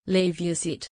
Leave your seat.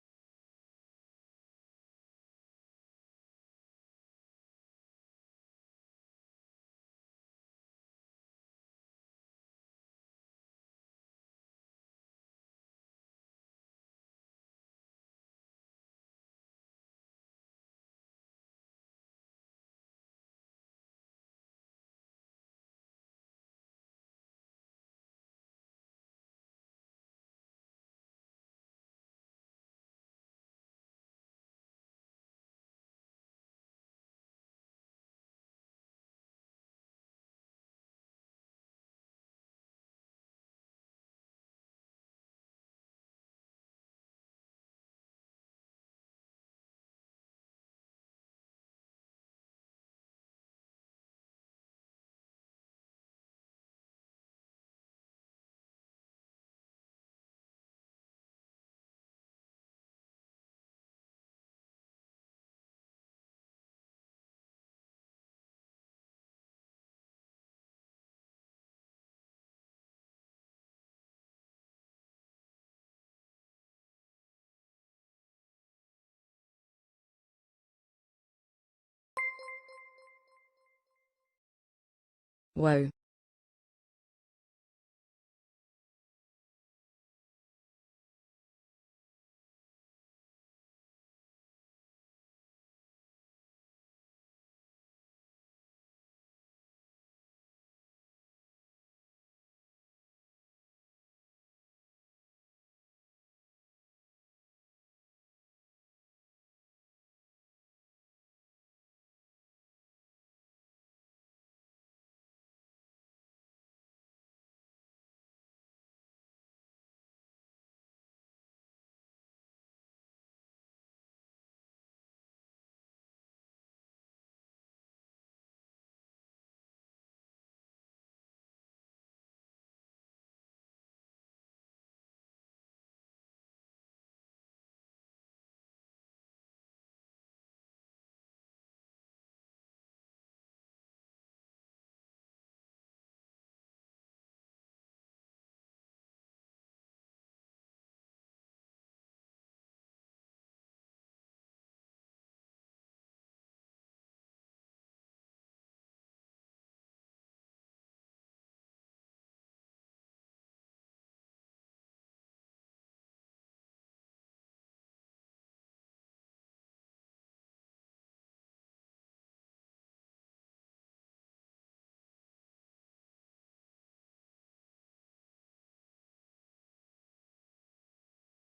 Whoa.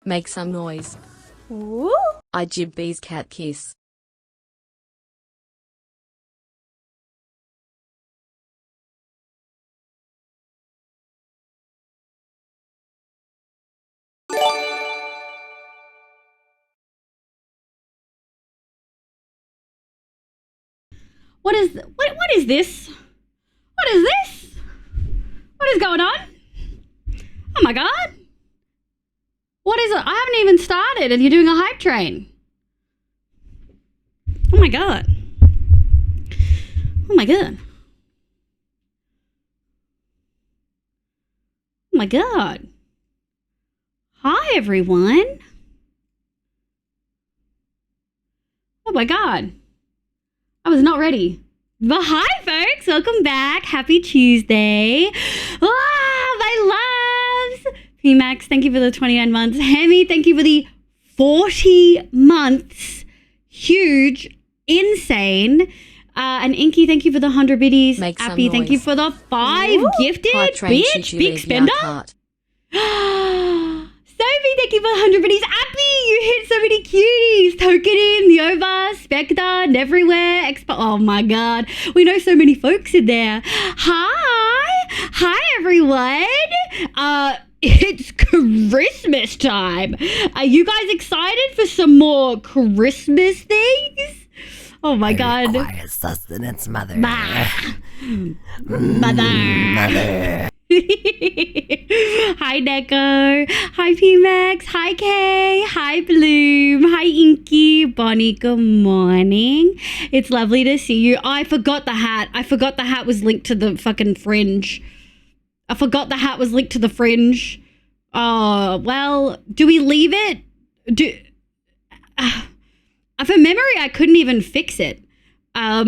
Make some noise. Ooh. I jib bee's cat kiss. What is this? What is this? What is going on? Oh my god. What is it? I haven't even started and you're doing a hype train. Oh my god. Oh my god. Oh my god. Hi everyone. Oh my god. I was not ready. But hi folks, welcome back. Happy Tuesday. Ah, my loves. PMax, thank you for the 29 months. Hemi, thank you for the 40 months. Huge, insane. And Inky, thank you for the 100 biddies. Make some Appy, thank you noise. for the 5 gifted. High train should Bitch, you big leave your spender. cart. Sophie, thank you for the 100 biddies. Appy, you hit so many cuties. Tokenin, Nova, Spectre, Everywhere, Expo. Oh my god. We know so many folks in there. Hi everyone. It's Christmas time. Are you guys excited for some more Christmas things? Oh my god. Requires sustenance, mother. Mother. Mother. Hi Neko. Hi PMax. Hi Kay. Hi Bloom. Hi Inky. Bonnie, good morning. It's lovely to see you. Oh, I forgot the hat. I forgot the hat was linked to the fucking fringe. Oh, well, do we leave it? For memory, I couldn't even fix it. Hi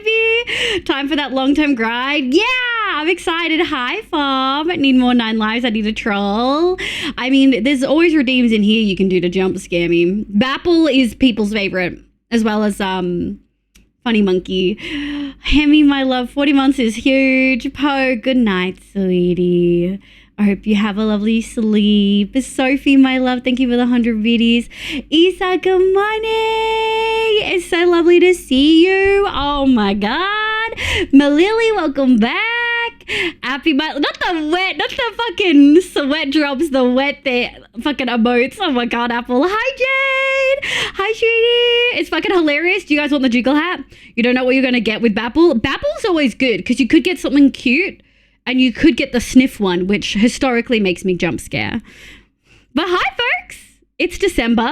B. Time for that long-term grind. Yeah, I'm excited. Hi Farm. Need more 9 lives. I need a troll. I mean, there's always redeems in here you can do to jump scare me. Bapple is people's favorite, as well as Funny Monkey. Hemi, my love, 40 months is huge. Poe, good night, sweetie. I hope you have a lovely sleep. Sophie, my love, thank you for the 100 biddies. Isa, good morning. It's so lovely to see you. Oh my God. Malili, welcome back. Happy, not the fucking sweat drops, the wet there, fucking emotes. Oh my God, Apple. Hi, Jade. Hi, sweetie. It's fucking hilarious. Do you guys want the jiggle hat? You don't know what you're going to get with Bapple? Bapple's always good because you could get something cute. And you could get the sniff one, which historically makes me jump scare. But hi, folks. It's December.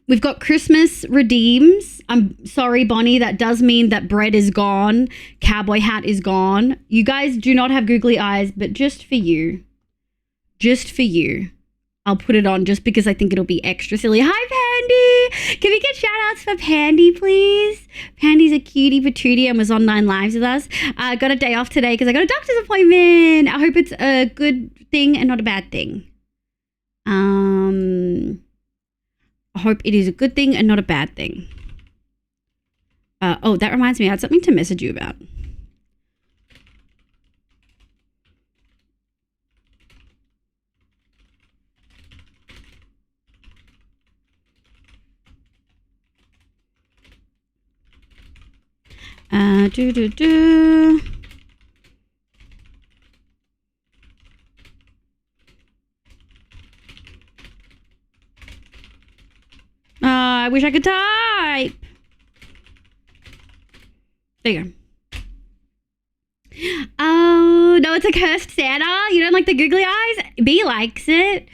We've got Christmas redeems. I'm sorry, Bonnie. That does mean that bread is gone. Cowboy hat is gone. You guys do not have googly eyes, but just for you. Just for you. I'll put it on just because I think it'll be extra silly. Hi, Pandy. Can we get shout outs for Pandy, please? Pandy's a cutie patootie and was on 9 lives with us. Got a day off today because I got a doctor's appointment. I hope it's a good thing and not a bad thing. I hope it is a good thing and not a bad thing. Oh, that reminds me. I had something to message you about. I wish I could type. There you go. Oh, no, it's a cursed Santa. You don't like the googly eyes? B likes it.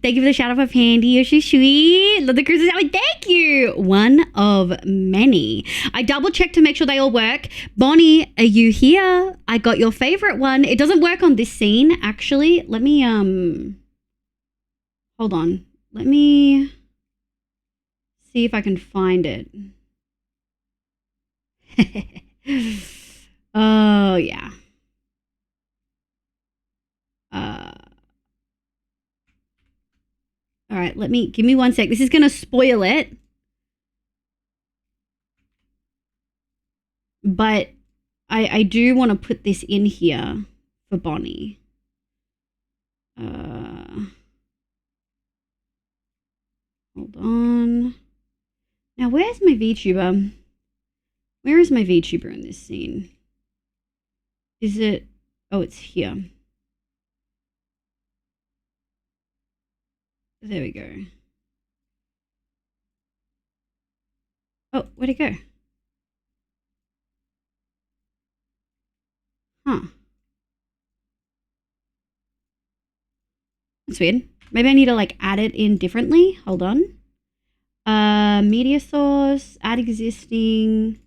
Thank you for the shout out for Pandy. You're so sweet. Love the cruises. Thank you. One of many. I double checked to make sure they all work. Bonnie, are you here? I got your favorite one. It doesn't work on this scene, actually. Let me, hold on. Let me see if I can find it. Oh, yeah. All right, give me 1 sec. This is going to spoil it. But I do want to put this in here for Bonnie. Hold on. Now, where's my VTuber? Where is my VTuber in this scene? Is it? Oh, it's here. There we go. Oh, where'd it go? Huh. That's weird. Maybe I need to like add it in differently. Hold on. Media source, add existing.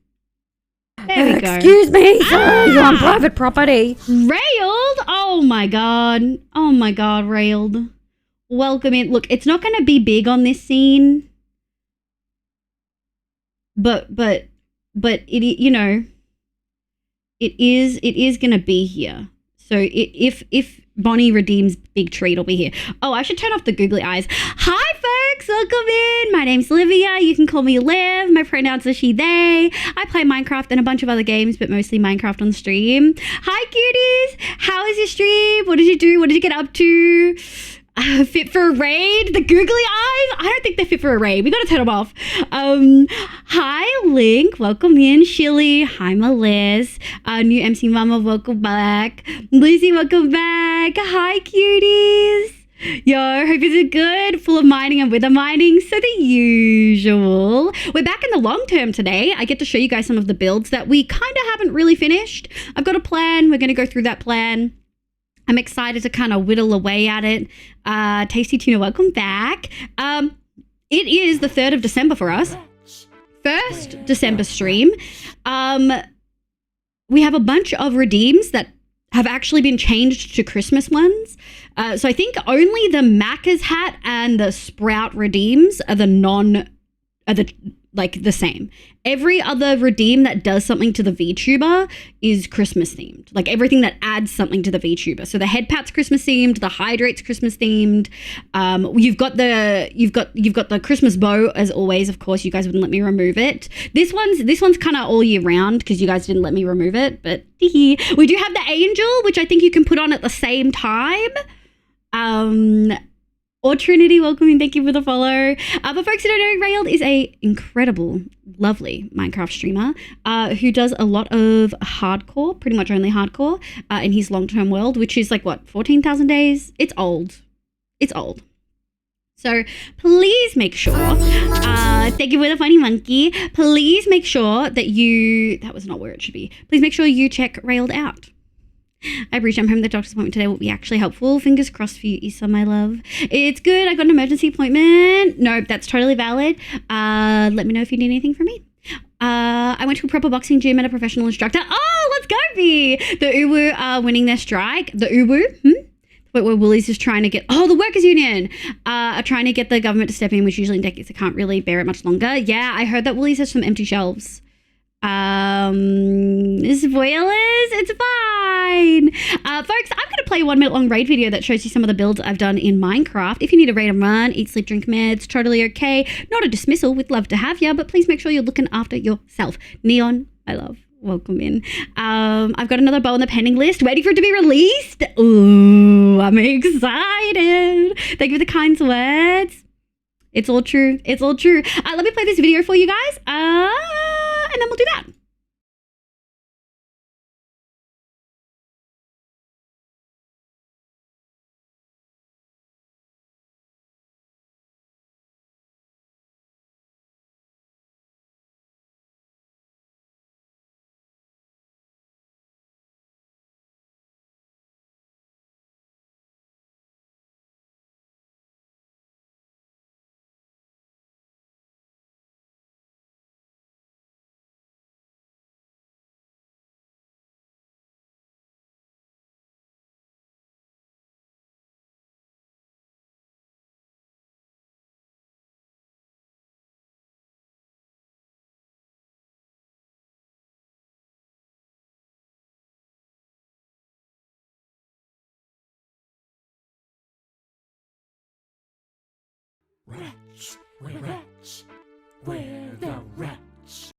There we go. Excuse me, sir. You're on private property. Railed? Oh my God. Oh my God, Railed. Welcome in. Look, it's not going to be big on this scene. But it, you know, it is going to be here. So if Bonnie redeems big treat, it'll be here. Oh, I should turn off the googly eyes. Hi, folks. Welcome in. My name's Olivia. You can call me Liv. My pronouns are she, they. I play Minecraft and a bunch of other games, but mostly Minecraft on stream. Hi, cuties. How is your stream? What did you do? What did you get up to? Fit for a raid? The googly eyes? I don't think they're fit for a raid. We gotta turn them off. Hi, Link. Welcome in. Shilly. Hi, Meliz. New MC Mama, welcome back. Lucy, welcome back. Hi, cuties. Yo, hope it's good. Full of mining and wither mining. So the usual. We're back in the long term today. I get to show you guys some of the builds that we kind of haven't really finished. I've got a plan. We're going to go through that plan. I'm excited to kind of whittle away at it. Tasty Tuna, welcome back. It is the 3rd of December for us. First December stream. We have a bunch of redeems that have actually been changed to Christmas ones. So I think only the Macca's hat and the Sprout redeems are the same. Every other redeem that does something to the VTuber is Christmas themed. Like everything that adds something to the VTuber. So the head pat's Christmas themed, the hydrate's Christmas themed. You've got the Christmas bow as always. Of course, you guys wouldn't let me remove it. This one's kind of all year round because you guys didn't let me remove it. But we do have the angel, which I think you can put on at the same time. Or Trinity, welcome and thank you for the follow. But folks who don't know, Railed is a incredible, lovely Minecraft streamer who does a lot of hardcore, pretty much only hardcore, in his long-term world, which is like, what, 14,000 days? It's old. It's old. So please make sure, thank you for the funny monkey, please make sure that that was not where it should be. Please make sure you check Railed out. I appreciate I'm home. The doctor's appointment today will be actually helpful. Fingers crossed for you, Issa, my love. It's good. I got an emergency appointment. Nope, that's totally valid. Let me know if you need anything from me. I went to a proper boxing gym and a professional instructor. Oh, let's go, B. The Uwu are winning their strike. The Uwu, where Woolies is trying to get, the workers union are trying to get the government to step in, which usually indicates they can't really bear it much longer. Yeah, I heard that Woolies has some empty shelves. Spoilers, it's fine. Folks, I'm going to play a 1 minute long raid video that shows you some of the builds I've done in Minecraft. If you need a raid and run, eat, sleep, drink meds, totally okay. Not a dismissal, we'd love to have you, but please make sure you're looking after yourself. Neon, I love. Welcome in. I've got another bow on the pending list, waiting for it to be released. Ooh, I'm excited. Thank you for the kind words. It's all true. It's all true. Let me play this video for you guys. And then we'll do that. Rats, we're rats, we're the rats.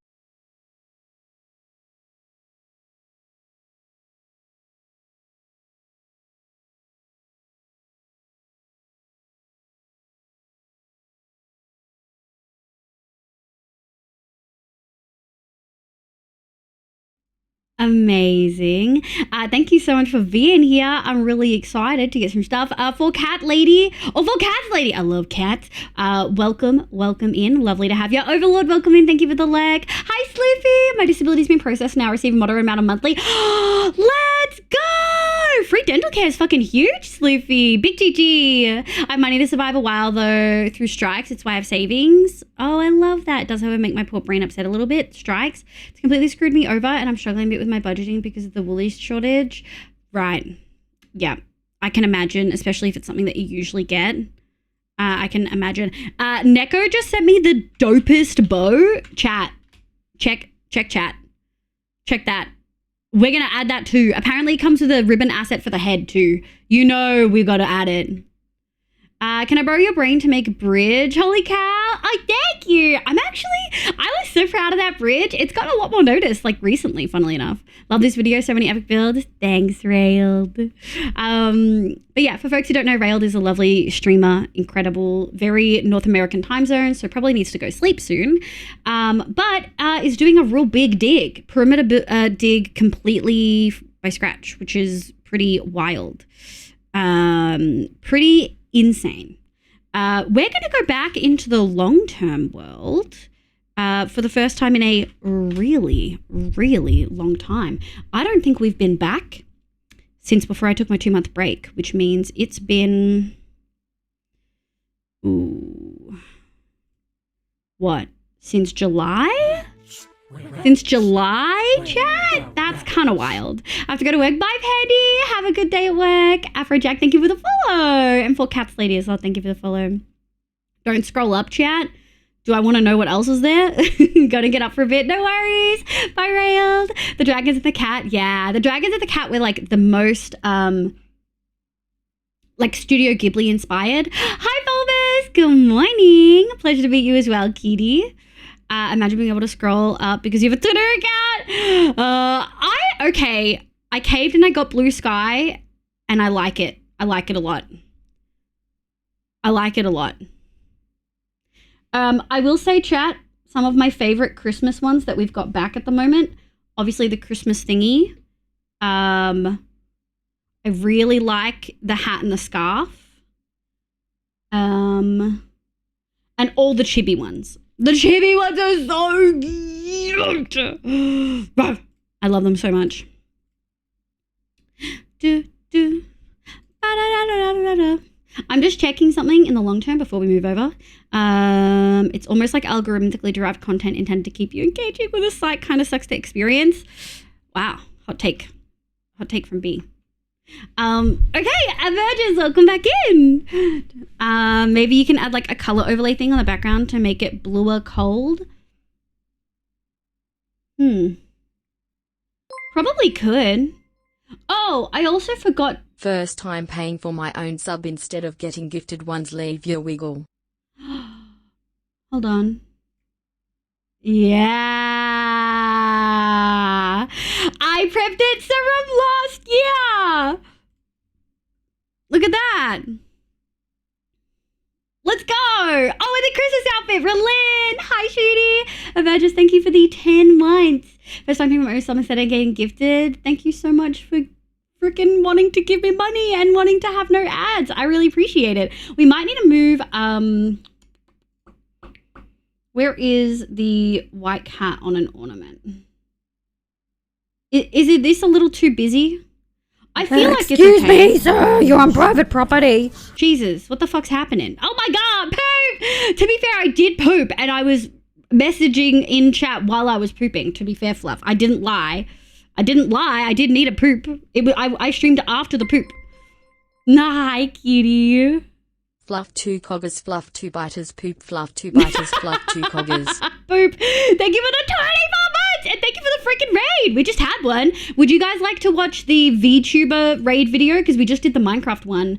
Amazing. Thank you so much for being here. I'm really excited to get some stuff. For Cat Lady, or for Cats Lady, I love cats. Welcome in. Lovely to have you. Overlord, welcome in. Thank you for the leg. Hi, Sloopy. My disability's been processed now. Receive a moderate amount of monthly. Let's go! Free dental care is fucking huge, Sloopy. Big GG. I have money to survive a while, though, through strikes. It's why I have savings. Oh, I love that. It does, however, make my poor brain upset a little bit. Strikes. It's completely screwed me over, and I'm struggling a bit with my budgeting because of the Woolies shortage. Right. Yeah. I can imagine, especially if it's something that you usually get. I can imagine. Neko just sent me the dopest bow. Chat. Check chat. Check that. We're going to add that too. Apparently it comes with a ribbon asset for the head too. You know we've got to add it. Can I borrow your brain to make a bridge? Holy cow. Oh, thank you. I was so proud of that bridge. It's got a lot more notice, like recently, funnily enough. Love this video. So many epic builds. Thanks, Railed. But yeah, for folks who don't know, Railed is a lovely streamer. Incredible. Very North American time zone. So probably needs to go sleep soon. But is doing a real big dig. Perimeter dig completely by scratch, which is pretty wild. Pretty insane. We're going to go back into the long-term world for the first time in a really, really long time. I don't think we've been back since before I took my 2-month break, which means it's been... Ooh. What? Since July? Since July, chat? That's kind of wild. I have to go to work. Bye, Pandy. Have a good day at work. Afrojack, thank you for the follow. And for Cats Lady as well, thank you for the follow. Don't scroll up, chat. Do I want to know what else is there? Gonna get up for a bit. No worries. Bye, Railed. The dragons and the cat. Yeah, the dragons and the cat were like the most, like Studio Ghibli inspired. Hi, Bulbous. Good morning. Pleasure to meet you as well, Kitty. Imagine being able to scroll up because you have a Twitter account. I caved and I got Blue Sky and I like it. I like it a lot. I will say, chat, some of my favorite Christmas ones that we've got back at the moment, obviously the Christmas thingy. I really like the hat and the scarf. And all the chibi ones. The chibi ones are so cute. I love them so much. I'm just checking something in the long term before we move over. It's almost like algorithmically derived content intended to keep you engaging with a site kind of sucks to experience. Wow, hot take from B. Okay, Emergence, welcome back in. Maybe you can add like a color overlay thing on the background to make it bluer cold. Probably could. Oh, I also forgot. First time paying for my own sub instead of getting gifted ones. Leave your wiggle. Hold on. Yeah. I prepped it from last year. Look at that. Let's go. Oh, and the Christmas outfit. Relin. Hi, Shooty. Emergence, thank you for the 10 months. First time paying my own sub instead of getting gifted. Thank you so much for freaking wanting to give me money and wanting to have no ads. I really appreciate it. We might need to move, where is the white cat on an ornament? Is it this a little too busy? I feel like it's okay. Excuse me, sir. You're on private property. Jesus, what the fuck's happening? Oh my God, poop! To be fair, I did poop and I was messaging in chat while I was pooping, to be fair, Fluff. I didn't lie. I did need a poop. I streamed after the poop. Hi, kitty. Fluff 2 coggers, fluff 2 biters, poop, fluff 2 biters, fluff 2 coggers. Poop. Thank you for the 24 months and thank you for the freaking raid. We just had one. Would you guys like to watch the VTuber raid video? Because we just did the Minecraft one.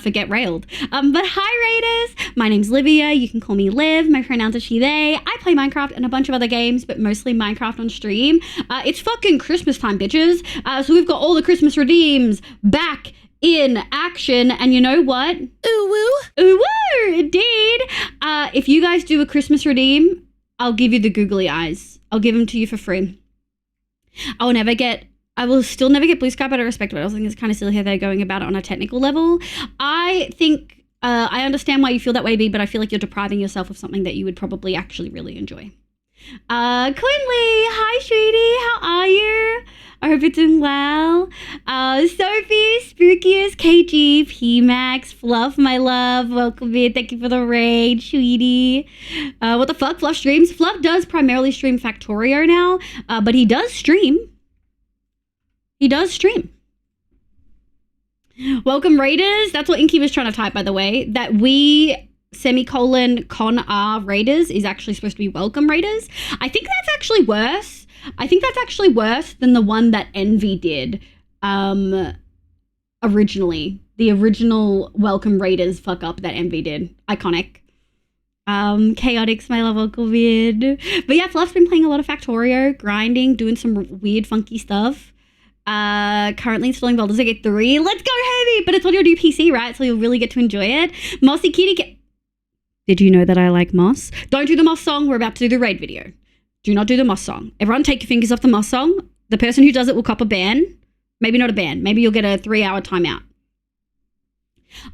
For Get Railed. But hi, Raiders. My name's Livia. You can call me Liv. My pronouns are she, they. I play Minecraft and a bunch of other games, but mostly Minecraft on stream. It's fucking Christmas time, bitches. So we've got all the Christmas redeems back in action. And you know what? Ooh woo. Ooh woo, indeed. If you guys do a Christmas redeem, I'll give you the googly eyes. I'll give them to you for free. I will still never get Blue Sky, but I respect it. I also think it's kind of silly how they're going about it on a technical level. I think I understand why you feel that way, B, but I feel like you're depriving yourself of something that you would probably actually really enjoy. Quinley, hi, sweetie. How are you? I hope you're doing well. Sophie, Spookiest, KG, PMax, Fluff, my love. Welcome in. Thank you for the raid, sweetie. What the fuck? Fluff streams? Fluff does primarily stream Factorio now, but he does stream. Welcome, Raiders. That's what Inky was trying to type, by the way. That we /con R Raiders is actually supposed to be welcome Raiders. I think that's actually worse. Than the one that Envy did originally. The original welcome Raiders fuck up that Envy did. Iconic. Chaotix, my love, welcome in. But yeah, Fluff's been playing a lot of Factorio, grinding, doing some weird, funky stuff. Currently installing Baldur's Gate 3. Let's go, heavy! But it's on your new PC, right? So you'll really get to enjoy it. Mossy Kitty. Did you know that I like Moss? Don't do the Moss song. We're about to do the raid video. Do not do the Moss song. Everyone take your fingers off the Moss song. The person who does it will cop a ban. Maybe not a ban. Maybe you'll get a 3-hour timeout.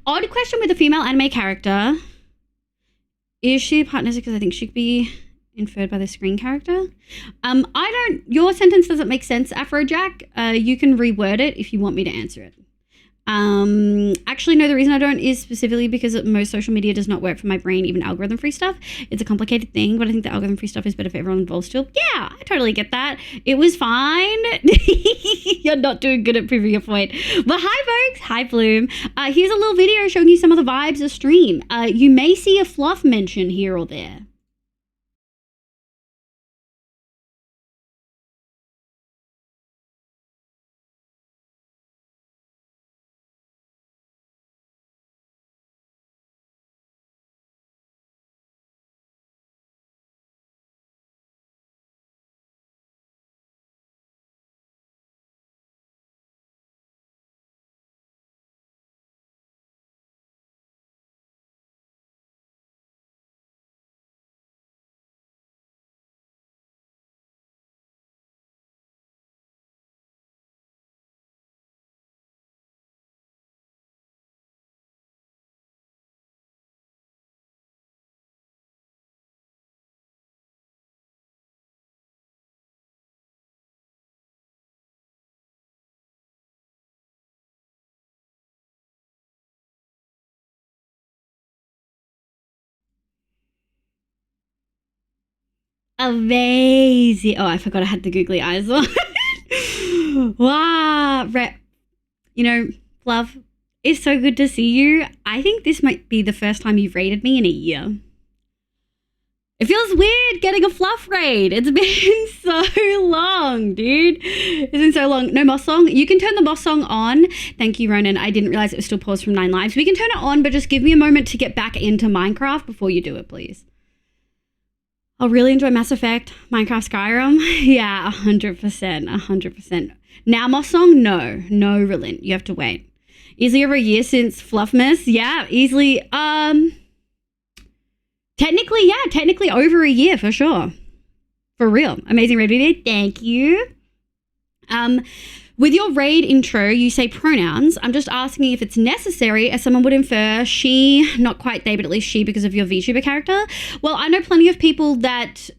Odd question with a female anime character. Is she partners? Because I think she could be inferred by the screen character. Your sentence doesn't make sense, Afrojack. You can reword it if you want me to answer it. Actually, no, the reason I don't is specifically because most social media does not work for my brain, even algorithm free stuff. It's a complicated thing, but I think the algorithm free stuff is better for everyone involved still. Yeah, I totally get that. It was fine. You're not doing good at proving your point. But hi, folks. Hi, Bloom. Here's a little video showing you some of the vibes of stream. You may see a fluff mention here or there. Amazing. Oh, I forgot I had the googly eyes on. Wow. You know, Fluff, it's so good to see you. I think this might be the first time you've raided me in a year. It feels weird getting a Fluff raid. It's been so long, dude. It's been so long. No Moss Song. You can turn the Moss Song on. Thank you, Ronan. I didn't realize it was still paused from 9 lives. We can turn it on, but just give me a moment to get back into Minecraft before you do it, please. I'll really enjoy Mass Effect, Minecraft, Skyrim. Yeah, 100%, 100%. Now Moss Song, no, Relent. You have to wait. Easily over a year since Fluffmas. Yeah, easily. Technically over a year for sure. For real. Amazing raid video. Thank you. With your raid intro, you say pronouns. I'm just asking if it's necessary, as someone would infer she, not quite they, but at least she because of your VTuber character. Well, I know plenty of people that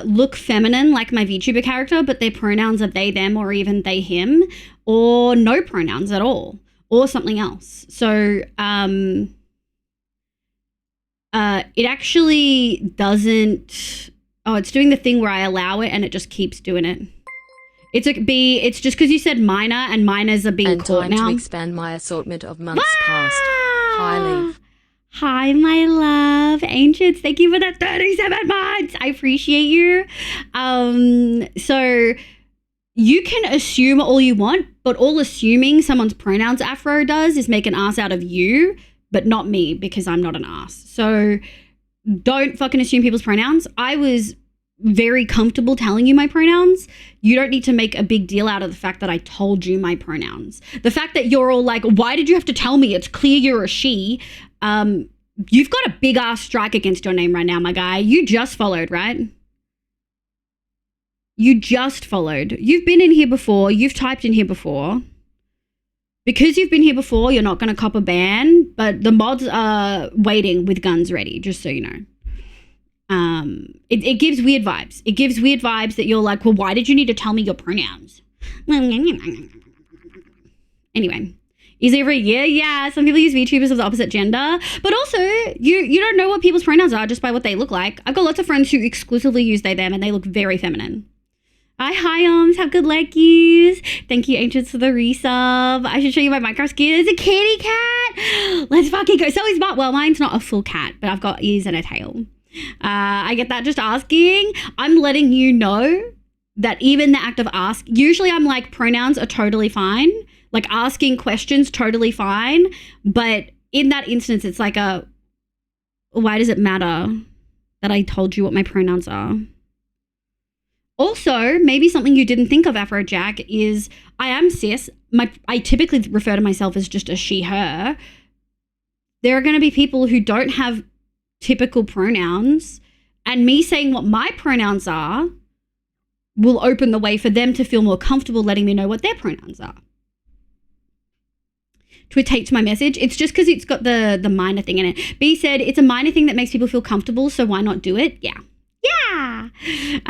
look feminine like my VTuber character, but their pronouns are they, them, or even they, him, or no pronouns at all, or something else. So it actually doesn't... Oh, it's doing the thing where I allow it and it just keeps doing it. It's just because you said minor and minors are being caught time now. to expand my assortment of months past. Hi, Leaf. Hi, my love. Ancients, thank you for the 37 months. I appreciate you. So you can assume all you want, but all assuming someone's pronouns Afro does is make an ass out of you, but not me because I'm not an ass. So don't fucking assume people's pronouns. I was very comfortable telling you my pronouns. You don't need to make a big deal out of the fact that I told you my pronouns. The fact that you're all like, why did you have to tell me? It's clear you're a she. You've got a big ass strike against your name right now, my guy. You just followed, right? You just followed. You've been in here before. You've typed in here before. Because you've been here before, you're not going to cop a ban, but the mods are waiting with guns ready, just so you know. It gives weird vibes. It gives weird vibes that you're like, well, why did you need to tell me your pronouns? Anyway, easily over a year. Yeah, some people use VTubers of the opposite gender, but also you don't know what people's pronouns are just by what they look like. I've got lots of friends who exclusively use they, them, and they look very feminine. Hi, have good leggies. Thank you, Ancients, for the resub. I should show you my Minecraft skin. It's a kitty cat. Let's fucking go. So is Bart. Well, mine's not a full cat, but I've got ears and a tail. I get that just asking. I'm letting you know that even the act of ask, usually I'm like, pronouns are totally fine. Like asking questions, totally fine. But in that instance, it's like why does it matter that I told you what my pronouns are? Also, maybe something you didn't think of, Afrojack, is I am cis. I typically refer to myself as just a she, her. There are going to be people who don't have typical pronouns, and me saying what my pronouns are will open the way for them to feel more comfortable letting me know what their pronouns are. To take to my message, it's just because it's got the minor thing in it. B said, it's a minor thing that makes people feel comfortable, so why not do it? Yeah, Yeah.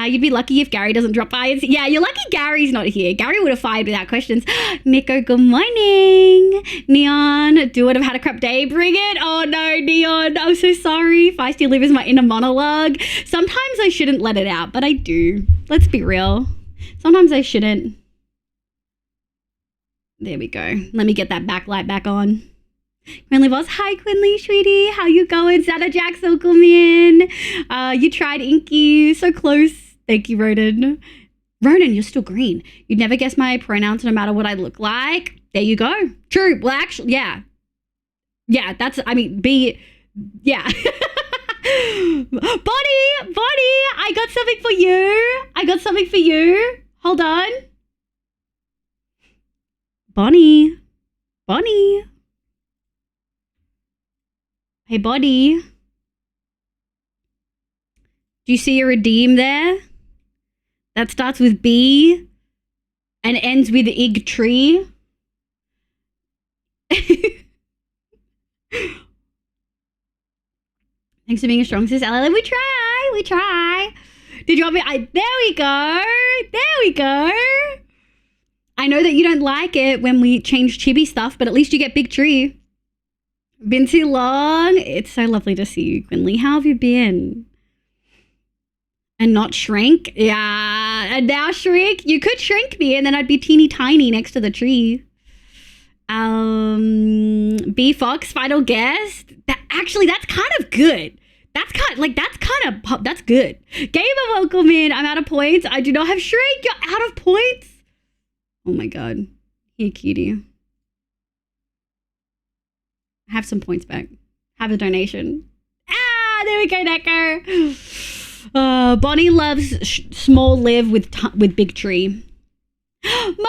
You'd be lucky if Gary doesn't drop by. Yeah, you're lucky Gary's not here. Gary would have fired without questions. Nico, good morning. Neon, do would have had a crap day. Bring it. Oh no, Neon. I'm so sorry. Feisty Liv is my inner monologue. Sometimes I shouldn't let it out, but I do. Let's be real. Sometimes I shouldn't. There we go. Let me get that backlight back on. Quinley Boss, hi Quinley, sweetie. How you going? Santa Jack, welcome in. You tried Inky, so close. Thank you, Ronan. Ronan, you're still green. You'd never guess my pronouns no matter what I look like. There you go. True. Well, actually, yeah. Yeah, that's, I mean, yeah. Bonnie, I got something for you. Hold on. Bonnie. Hey, Bonnie. Do you see a redeem there? That starts with B and ends with ig tree. Thanks for being a strong sis. LLA. We try. Did you want me? There we go. I know that you don't like it when we change chibi stuff, but at least you get big tree. Been too long. It's so lovely to see you, Quinley. How have you been? And not shrink? Yeah. And now shrink? You could shrink me and then I'd be teeny tiny next to the tree. B Fox, final guess. That's kind of good. That's good. Gamer, welcome in. I'm out of points. I do not have shrink. You're out of points. Oh my God. Here, cutie. Have some points back. Have a donation. There we go, Neko. Bonnie loves small live with big tree. Mo!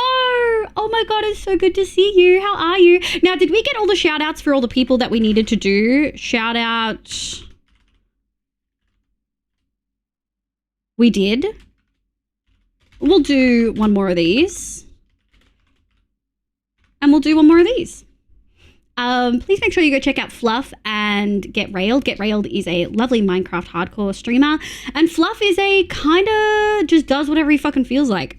Oh my God, it's so good to see you. How are you? Now, did we get all the shout outs for all the people that we needed to do? Shout out. We did. We'll do one more of these. And we'll do one more of these. Please make sure you go check out Fluff and Get Railed. Get Railed is a lovely Minecraft hardcore streamer. And Fluff is a kind of just does whatever he fucking feels like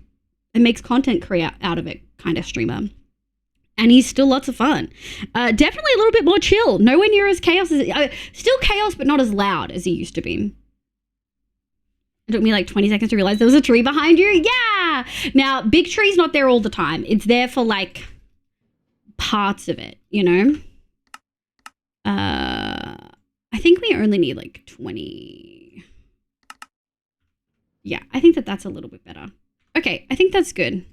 and makes content out of it kind of streamer. And he's still lots of fun. Definitely a little bit more chill. Nowhere near as chaos as... still chaos, but not as loud as he used to be. It took me like 20 seconds to realize there was a tree behind you. Yeah! Now, big tree's not there all the time. It's there for like... parts of it, you know. I think we only need like 20. Yeah, I think that's a little bit better. Okay, I think that's good.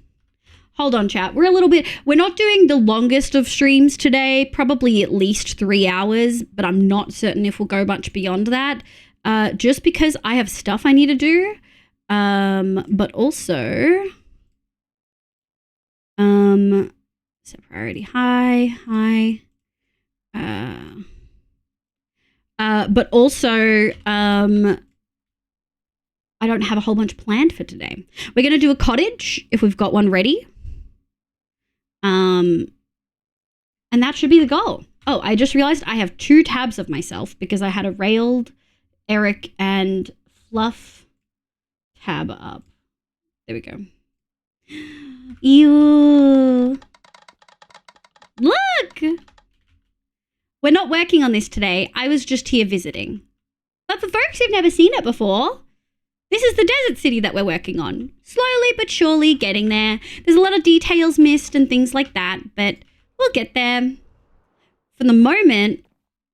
Hold on, chat. We're not doing the longest of streams today, probably at least 3 hours, but I'm not certain if we'll go much beyond that, just because I have stuff I need to do, but also, so priority high. But also, I don't have a whole bunch planned for today. We're going to do a cottage if we've got one ready. And that should be the goal. Oh, I just realized I have 2 tabs of myself because I had a Railed, Eric, and Fluff tab up. There we go. Ew. Look! We're not working on this today. I was just here visiting. But for folks who've never seen it before, this is the desert city that we're working on. Slowly but surely getting there. There's a lot of details missed and things like that, but we'll get there. For the moment,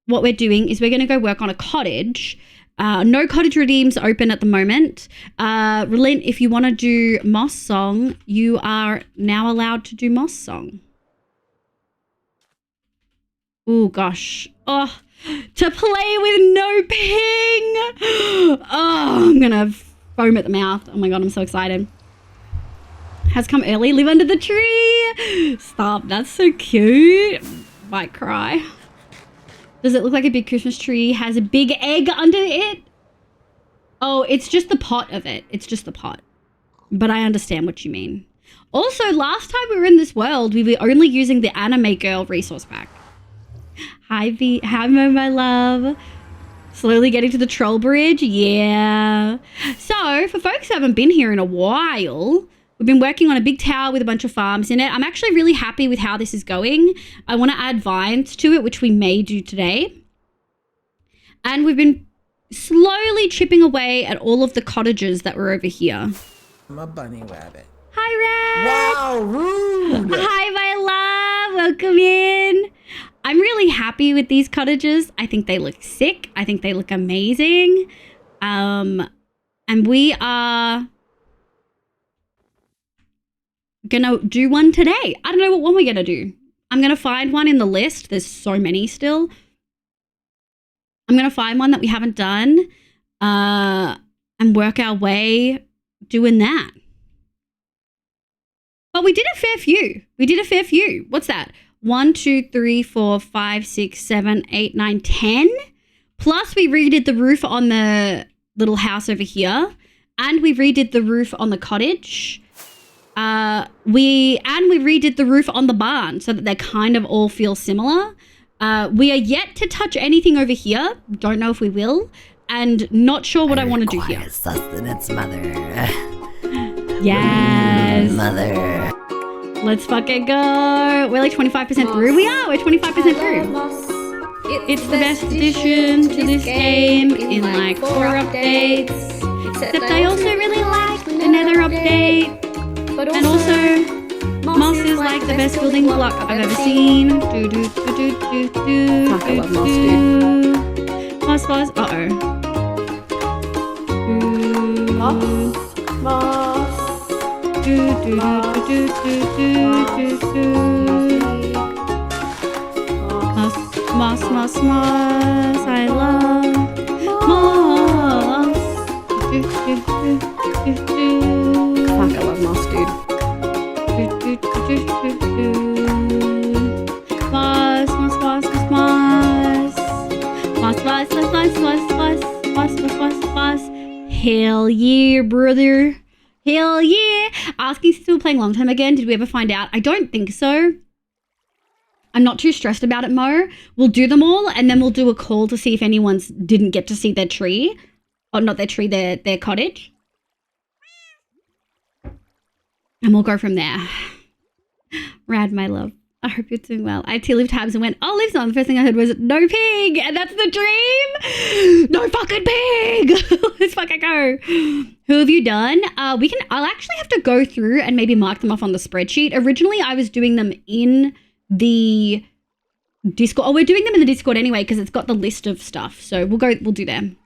what we're doing is we're going to go work on a cottage. No cottage redeems open at the moment. Relent, if you want to do Moss Song, you are now allowed to do Moss Song. Oh, gosh. Oh, to play with no ping. Oh, I'm going to foam at the mouth. Oh, my God, I'm so excited. Has come early. Live under the tree. Stop. That's so cute. Might cry. Does it look like a big Christmas tree? Has a big egg under it? Oh, it's just the pot of it. It's just the pot. But I understand what you mean. Also, last time we were in this world, we were only using the Anime Girl resource pack. Hi, Mo, my love. / Slowly getting to the troll bridge. Yeah. So for folks who haven't been here in a while, we've been working on a big tower with a bunch of farms in it. I'm actually really happy with how this is going. I want to add vines to it, which we may do today. And we've been slowly chipping away at all of the cottages that were over here. I'm a bunny rabbit. Hi, Red. Wow, rude. Hi, my love. Welcome in. I'm really happy with these cottages. I think they look sick. I think they look amazing. And we are gonna do one today. I don't know what one we're gonna do. I'm gonna find one in the list. There's so many still. I'm gonna find one that we haven't done and work our way doing that. But we did a fair few. What's that? 1, 2, 3, 4, 5, 6, 7, 8, 9, 10. Plus we redid the roof on the little house over here. And we redid the roof on the cottage. We redid the roof on the barn so that they kind of all feel similar. We are yet to touch anything over here. Don't know if we will. And not sure what I want to do here. Sustenance, mother. Yes. Mother. Let's fucking go. We're like 25% through. We are. We're 25% through. It's the best addition to this game in like 4 updates. Except I also really like the Nether update. And also, moss is like the best building block I've ever seen. Fuck, I love moss, dude. Moss. Uh-oh. Moss. I love moss. Fuck, I love moss, dude. Moss. Hell yeah, brother. Hell yeah. Asking if we're playing long time again. Did we ever find out? I don't think so. I'm not too stressed about it, Mo. We'll do them all and then we'll do a call to see if anyone's didn't get to see their tree. Or not their tree, their cottage. And we'll go from there. Rad, my love. I hope you're doing well. I lived tabs and went, oh, Liv's on. The first thing I heard was, no pig. And that's the dream. No fucking pig. Let's fucking go. Who have you done? I'll actually have to go through and maybe mark them off on the spreadsheet. Originally, I was doing them in the Discord. Oh, we're doing them in the Discord anyway because it's got the list of stuff. So we'll do them.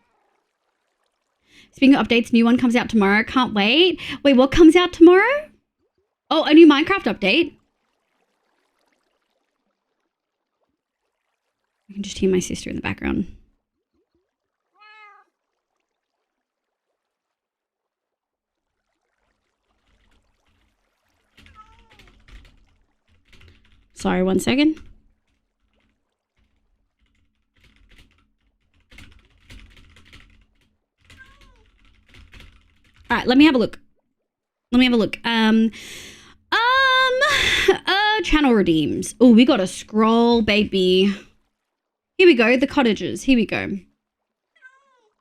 Speaking of updates, new one comes out tomorrow. Can't wait. Wait, what comes out tomorrow? Oh, a new Minecraft update. I can just hear my sister in the background. Sorry, 1 second. All right, let me have a look. Channel redeems. Oh, we got to scroll, baby. Here we go, the cottages. Here we go.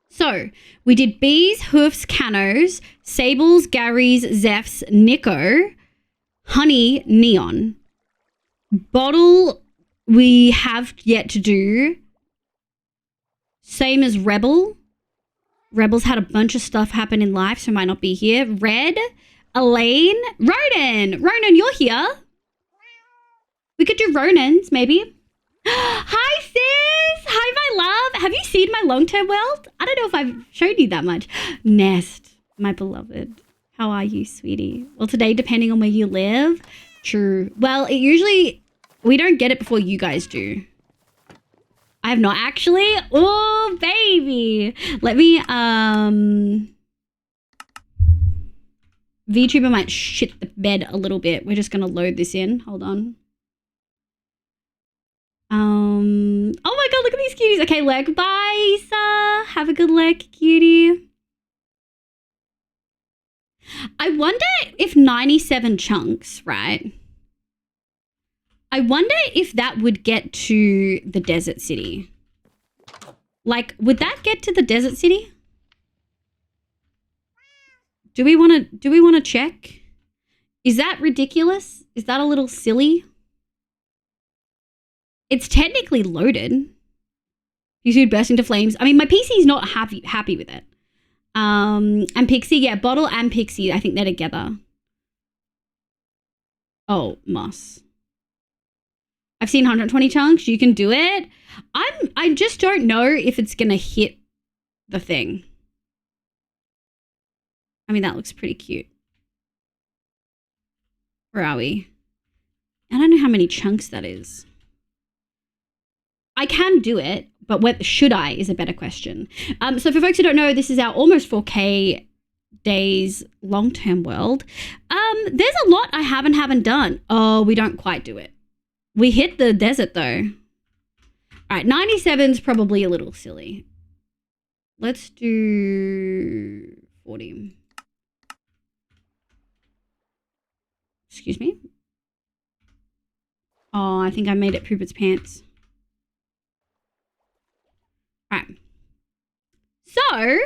So, we did Bees, Hoofs, Canos, Sables, Garys, Zephs, Nico, Honey, Neon. Bottle, we have yet to do. Same as Rebel. Rebel's had a bunch of stuff happen in life, so might not be here. Red, Elaine, Ronan. Ronan, you're here. We could do Ronan's, maybe. Hi, sis. Hi, my love. Have you seen my long-term wealth? I don't know if I've shown you that much. Nest, my beloved. How are you, sweetie? Well, today, depending on where you live. True. Well, we don't get it before you guys do. I have not actually. Oh, baby. Let me, VTuber might shit the bed a little bit. We're just going to load this in. Hold on. Oh my god, look at these cuties. Okay, leg. Bye, Issa. Have a good leg, cutie. I wonder if 97 chunks, right? I wonder if that would get to the desert city. Like, would that get to the desert city? Do we want to check? Is that ridiculous? Is that a little silly? It's technically loaded. You should burst into flames. I mean, my PC's not happy with it. And Pixie, yeah, Bottle and Pixie, I think they're together. Oh, Moss. I've seen 120 chunks. You can do it. I just don't know if it's gonna hit the thing. I mean, that looks pretty cute. Where are we? I don't know how many chunks that is. I can do it, but what should I is a better question. So for folks who don't know, this is our almost 4K days long-term world. There's a lot I haven't done. Oh, we don't quite do it. We hit the desert though. All right, 97's probably a little silly. Let's do 40. Excuse me. Oh, I think I made it poop its pants. All right. So,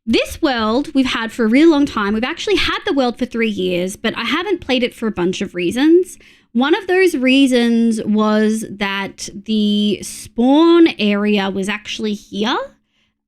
this world we've had for a really long time. We've actually had the world for 3 years, but I haven't played it for a bunch of reasons. One of those reasons was that the spawn area was actually here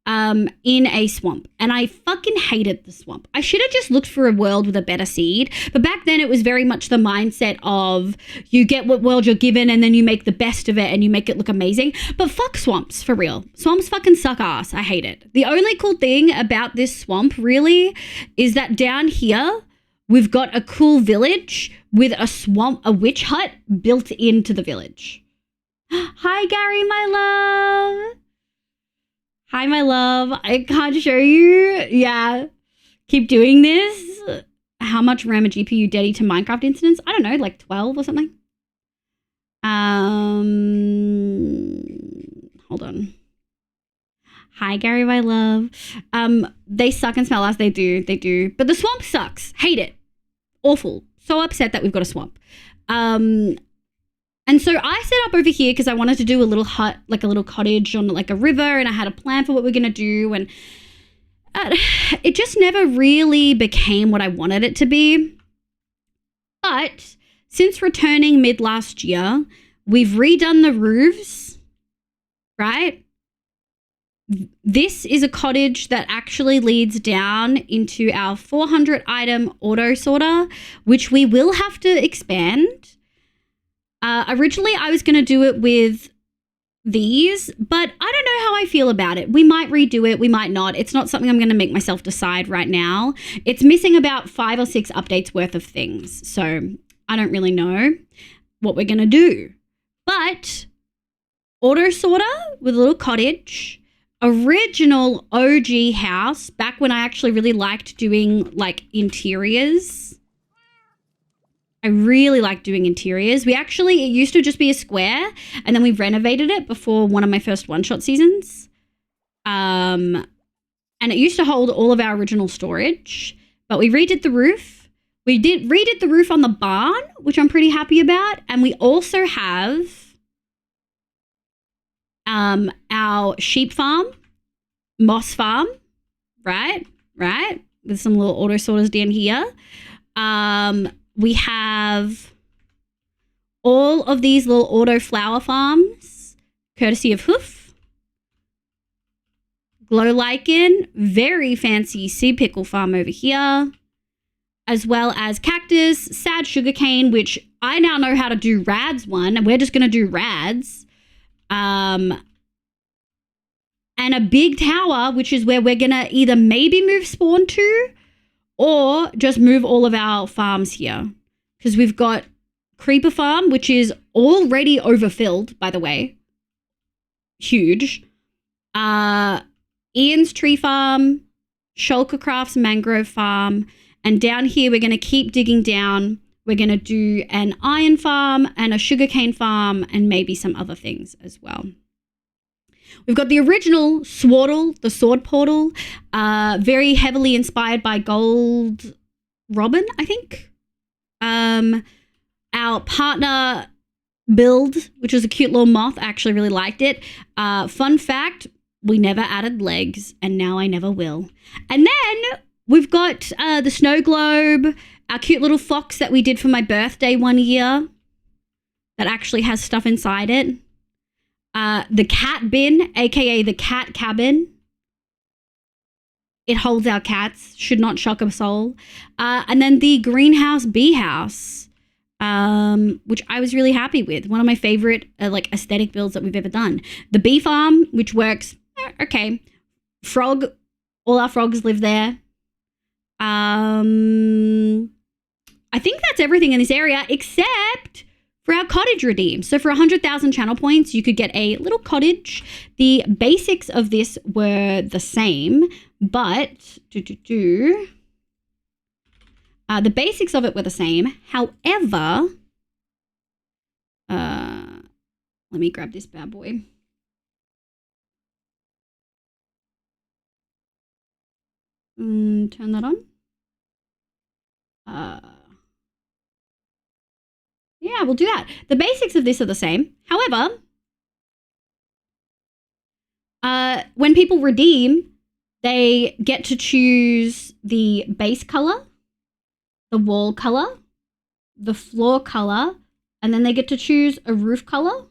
in a swamp, and I fucking hated the swamp. I should have just looked for a world with a better seed, but back then it was very much the mindset of you get what world you're given and then you make the best of it and you make it look amazing. But fuck swamps, for real. Swamps fucking suck ass. I hate it. The only cool thing about this swamp really is that down here we've got a cool village with a witch hut built into the village. Hi, Gary, my love. Hi, my love. I can't show you. Yeah. Keep doing this. How much RAM and GPU daddy to Minecraft incidents? I don't know, like 12 or something. Hold on. Hi, Gary, my love. They suck and smell as they do. They do. But the swamp sucks. Hate it. Awful. So upset that we've got a swamp. And so I set up over here because I wanted to do a little hut, like a little cottage on like a river, and I had a plan for what we're going to do. And it just never really became what I wanted it to be. But since returning mid last year, we've redone the roofs, right? This is a cottage that actually leads down into our 400 item auto sorter, which we will have to expand. Originally, I was going to do it with these, but I don't know how I feel about it. We might redo it. We might not. It's not something I'm going to make myself decide right now. It's missing about 5 or 6 updates worth of things. So I don't really know what we're going to do. But auto sorter with a little cottage, original OG house, back when I actually really liked doing like interiors. I really like doing interiors. It used to just be a square, and then we renovated it before one of my first one-shot seasons. And it used to hold all of our original storage, but we redid the roof. We redid the roof on the barn, which I'm pretty happy about. And we also have our sheep farm, moss farm, right? With some little auto sorters down here. We have all of these little auto flower farms, courtesy of Hoof. Glow Lichen, very fancy sea pickle farm over here, as well as cactus, sad sugarcane, which I now know how to do rads one, and we're just going to do rads. And a big tower, which is where we're going to either maybe move spawn to, or just move all of our farms here. Because we've got Creeper Farm, which is already overfilled, by the way. Huge. Ian's Tree Farm, Shulker Crafts Mangrove Farm. And down here, we're going to keep digging down. We're going to do an iron farm and a sugarcane farm and maybe some other things as well. We've got the original Swaddle, the sword portal, very heavily inspired by Gold Robin, I think. Our partner build, which was a cute little moth. I actually really liked it. Fun fact, we never added legs, and now I never will. And then we've got the snow globe, our cute little fox that we did for my birthday one year that actually has stuff inside it. The cat bin, aka the cat cabin. It holds our cats, should not shock a soul. And then the greenhouse bee house, which I was really happy with. One of my favorite like aesthetic builds that we've ever done. The bee farm, which works, okay. Frog, all our frogs live there. I think that's everything in this area except for our cottage redeem. So for 100,000 channel points, you could get a little cottage. The basics of this were the same, but the basics of it were the same. However, let me grab this bad boy. Turn that on. Yeah, we'll do that. The basics of this are the same. However, when people redeem, they get to choose the base color, the wall color, the floor color, and then they get to choose a roof color,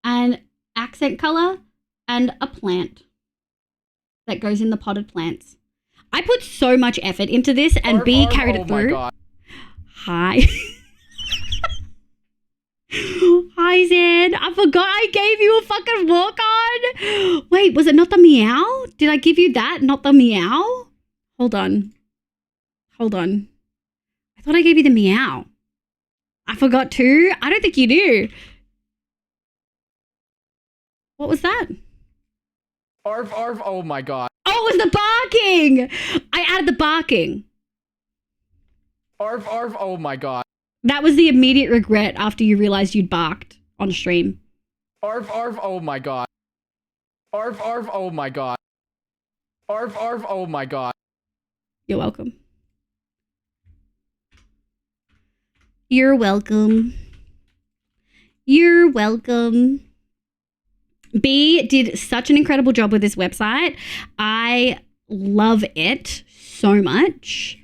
an accent color, and a plant that goes in the potted plants. I put so much effort into this, and B carried it through. My God. Hi. Hi, Zan. I forgot I gave you a fucking walk on. Wait, was it not the meow? Did I give you that? Not the meow? Hold on. I thought I gave you the meow. I forgot too. I don't think you do. What was that? Arf, arf, oh my God. Oh, it was the barking. I added the barking. Arf, arf, oh my God. That was the immediate regret after you realized you'd barked on stream. Arf, arf, oh my God. Arf, arf, oh my God. Arf, arf, oh my God. You're welcome. You're welcome. You're welcome. B did such an incredible job with this website. I love it so much.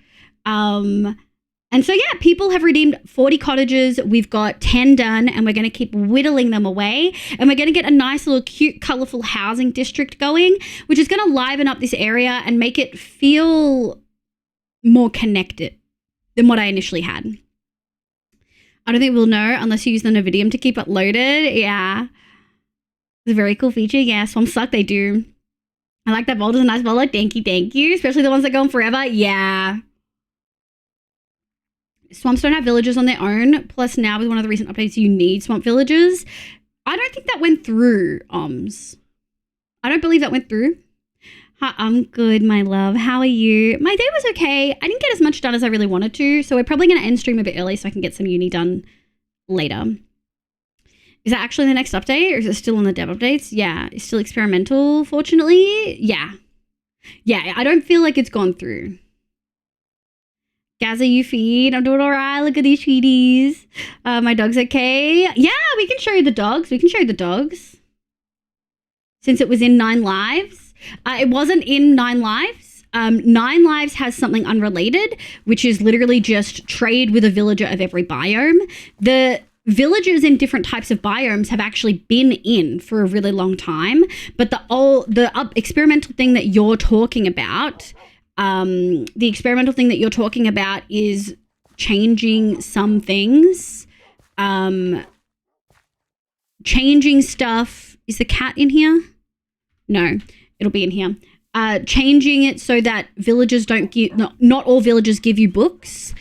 And so, yeah, people have redeemed 40 cottages. We've got 10 done, and we're going to keep whittling them away. And we're going to get a nice little cute, colorful housing district going, which is going to liven up this area and make it feel more connected than what I initially had. I don't think we'll know unless you use the Nvidium to keep it loaded. Yeah. It's a very cool feature. Yeah, Swamp Suck, they do. I like that Boulder's a nice Boulder. Thank you. Especially the ones that go on forever. Yeah. Swamps don't have villages on their own. Plus, now with one of the recent updates, you need swamp villages. I don't think that went through, I don't believe that went through. Hi, I'm good, my love. How are you? My day was okay. I didn't get as much done as I really wanted to, so we're probably going to end stream a bit early so I can get some uni done later. Is that actually the next update, or is it still on the dev updates? Yeah, it's still experimental, fortunately. Yeah, I don't feel like it's gone through. Gaza, you feed. I'm doing all right. Look at these sweeties. My dog's okay. Yeah, we can show you the dogs. Since it was in 9 Lives. It wasn't in 9 Lives. 9 Lives has something unrelated, which is literally just trade with a villager of every biome. The villagers in different types of biomes have actually been in for a really long time, but the experimental thing that you're talking about, is changing some things, changing stuff. Is the cat in here? No, it'll be in here. Changing it so that villagers not all villagers give you books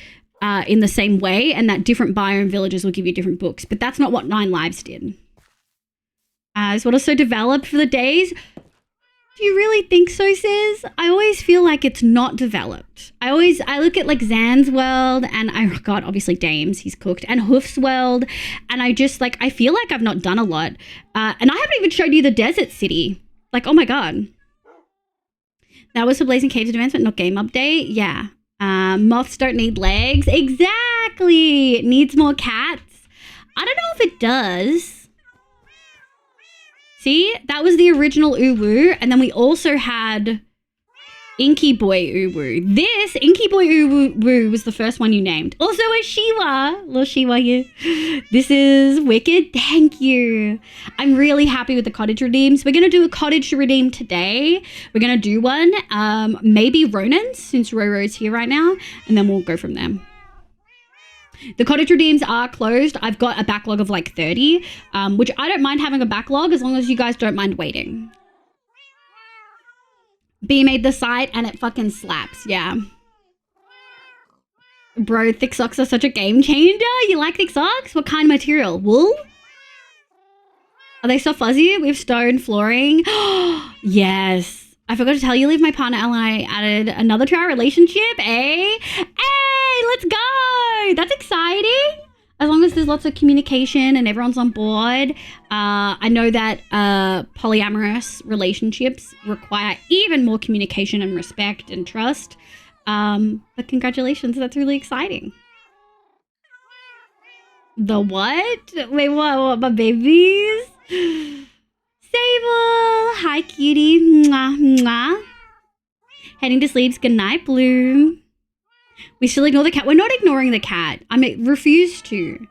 in the same way, and that different biome villages will give you different books. But that's not what 9 Lives did. Is what also developed for the days. Do you really think so, sis? I always feel like it's not developed. I look at like Zan's world and obviously Dame's, he's cooked, and Hoof's world, and I just I feel like I've not done a lot. And I haven't even showed you the desert city. Like, oh my God. That was for Blazing Caves advancement, not game update. Yeah. Moths don't need legs. Exactly. It needs more cats. I don't know if it does. See, that was the original Uwu, and then we also had Inky Boy Uwu. This Inky Boy Uwu was the first one you named. Also a Shiwa, little Shiwa here. This is wicked. Thank you. I'm really happy with the cottage redeems. We're gonna do a cottage redeem today. We're gonna do one, maybe Ronan's since Roro's here right now, and then we'll go from there. The cottage redeems are closed. I've got a backlog of like 30, which I don't mind having a backlog as long as you guys don't mind waiting. B made the site and it fucking slaps, yeah. Bro, thick socks are such a game changer. You like thick socks? What kind of material? Wool? Are they so fuzzy? We have stone flooring. Yes. I forgot to tell you, Leave my partner Elle and I added another to our relationship, eh? Hey, let's go! That's exciting. As long as there's lots of communication and everyone's on board. I know that polyamorous relationships require even more communication and respect and trust. But congratulations, that's really exciting. The what? Wait, what my babies? Sable! Hi, cutie. Mwah, mwah. Heading to sleep. Good night, Blue. We still ignore the cat. We're not ignoring the cat. I mean, refuse to.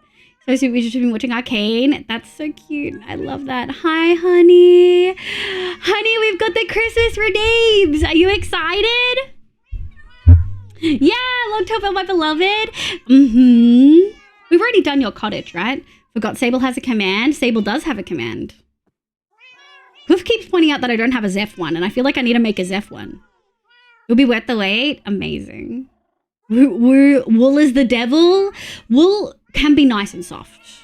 So we've just been watching Arcane. That's so cute. I love that. Hi, honey. Honey, we've got the Christmas redeems. Are you excited? Yeah, long time for my beloved. We've already done your cottage, right? Forgot Sable has a command. Sable does have a command. Hoof keeps pointing out that I don't have a Zeph one, and I feel like I need to make a Zeph one. It'll be worth the wait. Amazing. Wool is the devil. Wool can be nice and soft.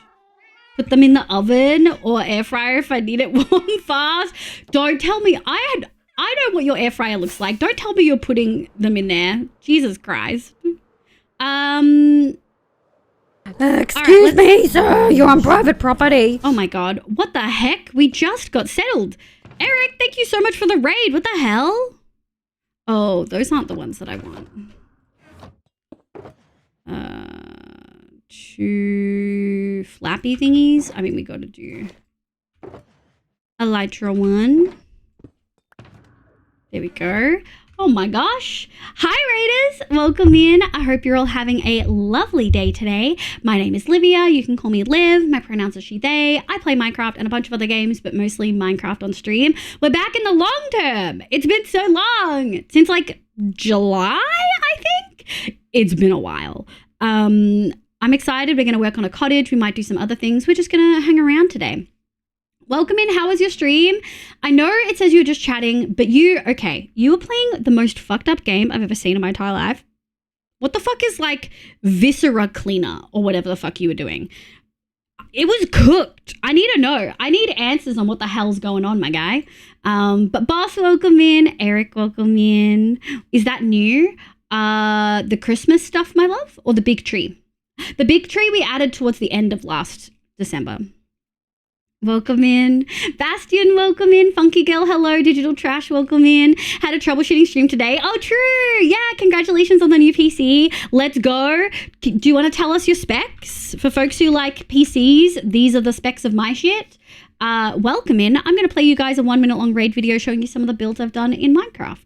Put them in the oven or air fryer if I need it warm fast. Don't tell me. I know what your air fryer looks like. Don't tell me you're putting them in there. Jesus Christ. Excuse me, sir. You're on private property. Oh my God. What the heck? We just got settled. Eric, thank you so much for the raid. What the hell? Oh, those aren't the ones that I want. 2 flappy thingies. I mean, we got to do Elytra 1. There we go. Oh my gosh. Hi Raiders, welcome in. I hope you're all having a lovely day today. My name is Livia. You can call me Liv. My pronouns are she, they. I play Minecraft and a bunch of other games, but mostly Minecraft on stream. We're back in the long term. It's been so long. Since like July, I think. It's been a while. I'm excited. We're going to work on a cottage. We might do some other things. We're just going to hang around today. Welcome in. How was your stream? I know it says you were just chatting, but you were playing the most fucked up game I've ever seen in my entire life. What the fuck is like Viscera Cleaner or whatever the fuck you were doing? It was cooked. I need to know. I need answers on what the hell's going on, my guy. But Boss, welcome in. Eric, welcome in. Is that new? The Christmas stuff, my love, or the big tree? The big tree we added towards the end of last December. Welcome in. Bastion, welcome in. Funky Girl, hello. Digital Trash, welcome in. Had a troubleshooting stream today. Oh, true. Yeah, congratulations on the new PC. Let's go. Do you want to tell us your specs? For folks who like PCs, these are the specs of my shit. Welcome in. I'm going to play you guys a 1-minute long raid video showing you some of the builds I've done in Minecraft.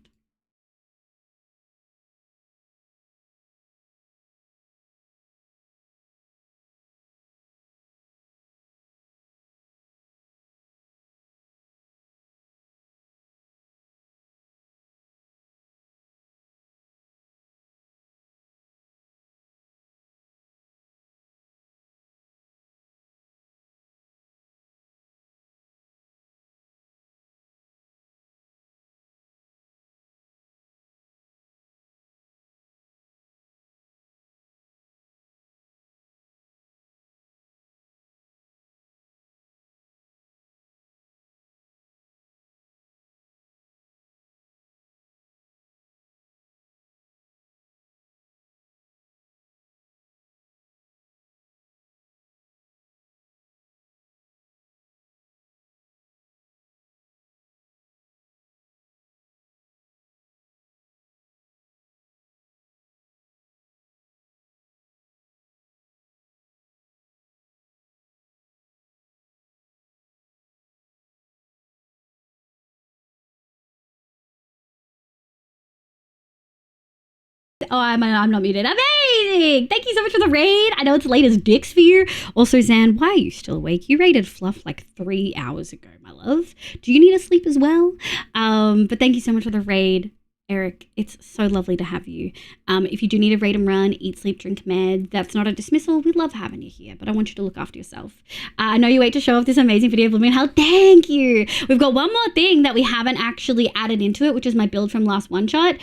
Oh, I'm not muted. Amazing! Thank you so much for the raid. I know it's late as dicks for you. Also, Zan, why are you still awake? You raided Fluff like 3 hours ago, my love. Do you need to sleep as well? But thank you so much for the raid. Eric, it's so lovely to have you. If you do need a raid and run, eat, sleep, drink med, that's not a dismissal. We love having you here, but I want you to look after yourself. I know you wait to show off this amazing video of Living Hell. Thank you. We've got one more thing that we haven't actually added into it, which is my build from last one shot,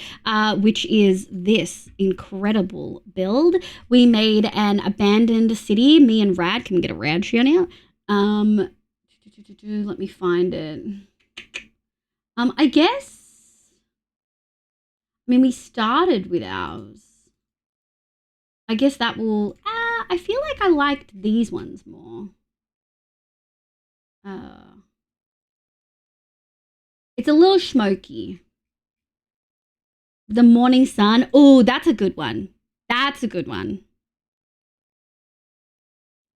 which is this incredible build. We made an abandoned city. Me and Rad, can we get a Rad shout out? Let me find it. I guess. I mean, we started with ours. I guess that will... I feel like I liked these ones more. It's a little smoky. The Morning Sun. Oh, that's a good one. That's a good one.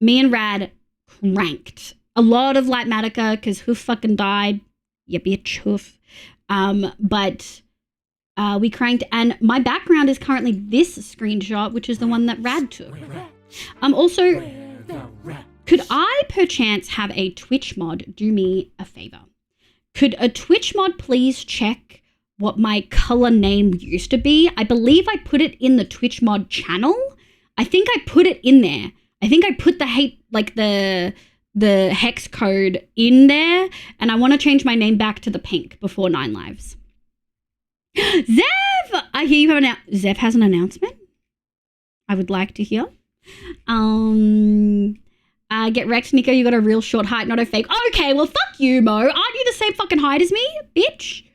Me and Rad cranked. A lot of Lightmatica because who fucking died? You bitch, hoof. But... we cranked, and my background is currently this screenshot, which is the one that Rad took. Also, could I perchance have a Twitch mod do me a favor? Could a Twitch mod please check what my color name used to be? I believe I put it in the Twitch mod channel. I think I put it in there. I think I put the hex code in there, and I want to change my name back to the pink before 9 lives. Zev! I hear you have Zev has an announcement I would like to hear. Get wrecked, Nico. You got a real short height, not a fake. Okay, well, fuck you, Mo. Aren't you the same fucking height as me, bitch?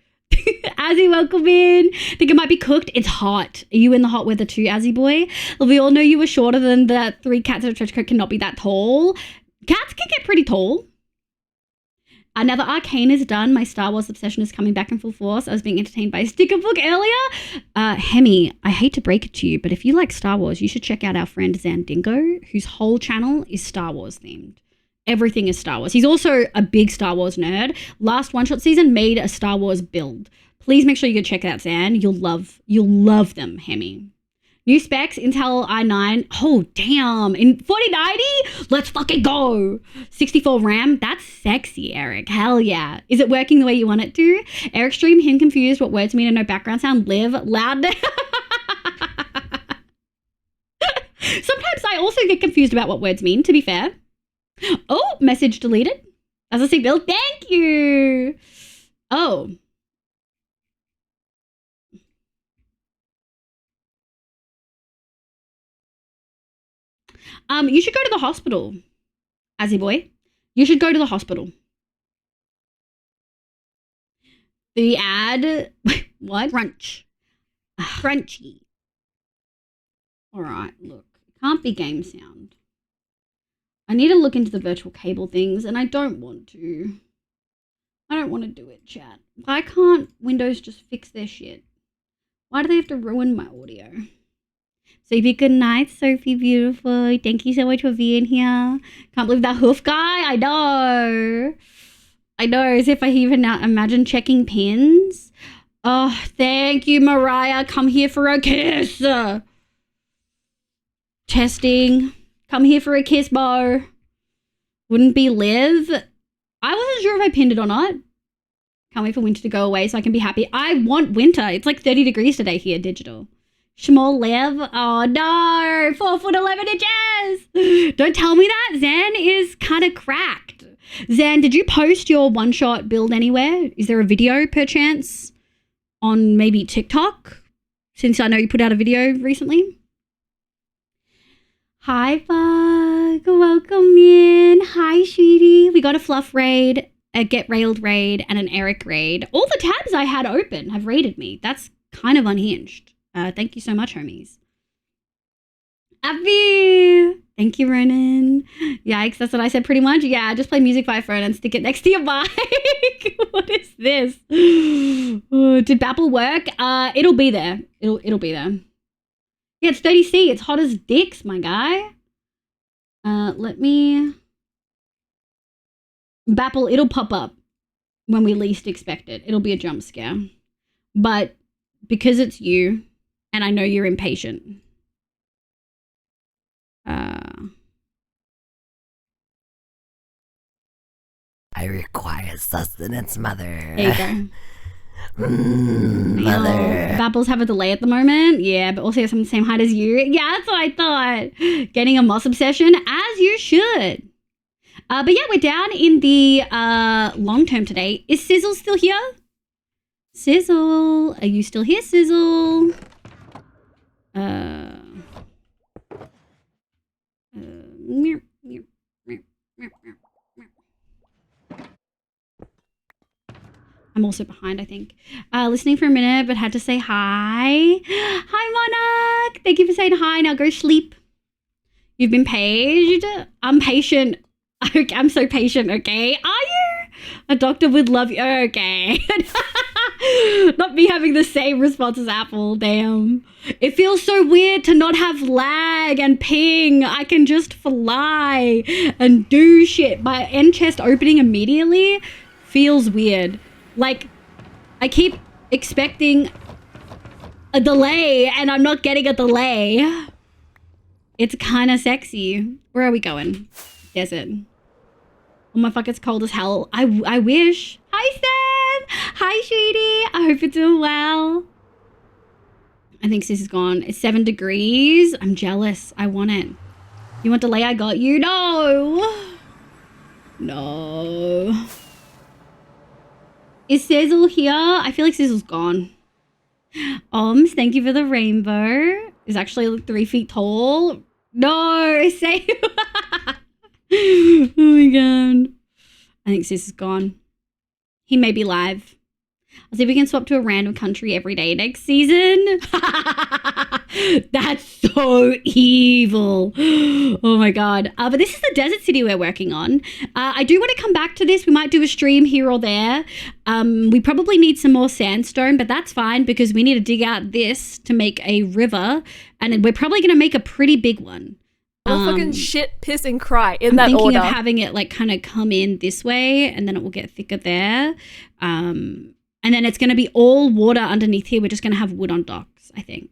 Azzy, welcome in. Think it might be cooked. It's hot. Are you in the hot weather too, Azzy boy? Well, we all know you were shorter than the 3 cats in a trench coat cannot be that tall. Cats can get pretty tall. Now the Arcane is done. My Star Wars obsession is coming back in full force. I was being entertained by a sticker book earlier. Hemi, I hate to break it to you, but if you like Star Wars, you should check out our friend Zandingo, whose whole channel is Star Wars themed. Everything is Star Wars. He's also a big Star Wars nerd. Last one-shot season made a Star Wars build. Please make sure you go check out Zan. You'll love them, Hemi. New specs, Intel i9. Oh, damn. In 4090? Let's fucking go. 64 RAM. That's sexy, Eric. Hell yeah. Is it working the way you want it to? Eric stream, him confused. What words mean and no background sound? Live loud. Sometimes I also get confused about what words mean, to be fair. Oh, message deleted. As I see, Bill, thank you. Oh. You should go to the hospital, Azzy boy. You should go to the hospital. The ad, what? Crunch. Crunchy. All right, look. It can't be game sound. I need to look into the virtual cable things, and I don't want to. I don't want to do it, chat. Why can't Windows just fix their shit? Why do they have to ruin my audio? Sophie, good night, Sophie, beautiful. Thank you so much for being here. Can't believe that hoof guy. I know. As if I even now imagine checking pins. Oh, thank you, Mariah. Come here for a kiss. Testing. Come here for a kiss, Bo. Wouldn't be Liv. I wasn't sure if I pinned it or not. Can't wait for winter to go away so I can be happy. I want winter. It's like 30 degrees today here, digital. Shmuel Lev. Oh no, 4'11" inches. Don't tell me that. Zan is kind of cracked. Zan, did you post your one-shot build anywhere? Is there a video perchance on maybe TikTok? Since I know you put out a video recently. Hi, Bug. Welcome in. Hi, sweetie. We got a Fluff raid, a Get Railed raid, and an Eric raid. All the tabs I had open have raided me. That's kind of unhinged. Thank you so much, homies. Abby! Thank you, Ronan. Yikes, that's what I said pretty much. Yeah, just play music by phone and stick it next to your bike. What is this? Oh, did Babbel work? It'll be there. It'll be there. Yeah, it's 30C. It's hot as dicks, my guy. Let me... Babbel, it'll pop up when we least expect it. It'll be a jump scare. But because it's you... And I know you're impatient. I require sustenance, mother. There you go. Mother. Babbles have a delay at the moment. Yeah, but also I'm the same height as you. Yeah, that's what I thought. Getting a moss obsession, as you should. But yeah, we're down in the long term today. Is Sizzle still here? Sizzle, are you still here, Sizzle? I'm also behind, I think. Listening for a minute, but had to say hi. Hi, Monarch. Thank you for saying hi. Now go sleep. You've been paged. I'm patient. I'm so patient, okay? Are you? A doctor would love you. Okay. Not me having the same response as Apple. Damn. It feels so weird to not have lag and ping. I can just fly and do shit. My end chest opening immediately feels weird. Like, I keep expecting a delay and I'm not getting a delay. It's kind of sexy. Where are we going? Desert. Oh my fuck, it's cold as hell. I wish. Hi, Sam. Hi, Sweetie. I hope you're doing well. I think sis is gone. It's 7 degrees. I'm jealous. I want it. You want delay? I got you. No. No. Is Sizzle here? I feel like Sizzle's gone. Thank you for the rainbow. It's actually like 3 feet tall. No, say. Oh my god. I think Sis is gone. He may be live. I'll see if we can swap to a random country every day next season. That's so evil. Oh my god. But this is the desert city we're working on. I do want to come back to this. We might do a stream here or there. We probably need some more sandstone, but that's fine because we need to dig out this to make a river. And we're probably going to make a pretty big one. We'll fucking shit, piss, and cry in that I'm thinking order. of having it like kind of come in this way and then it will get thicker there. And then it's going to be all water underneath here. We're just going to have wood on docks, I think.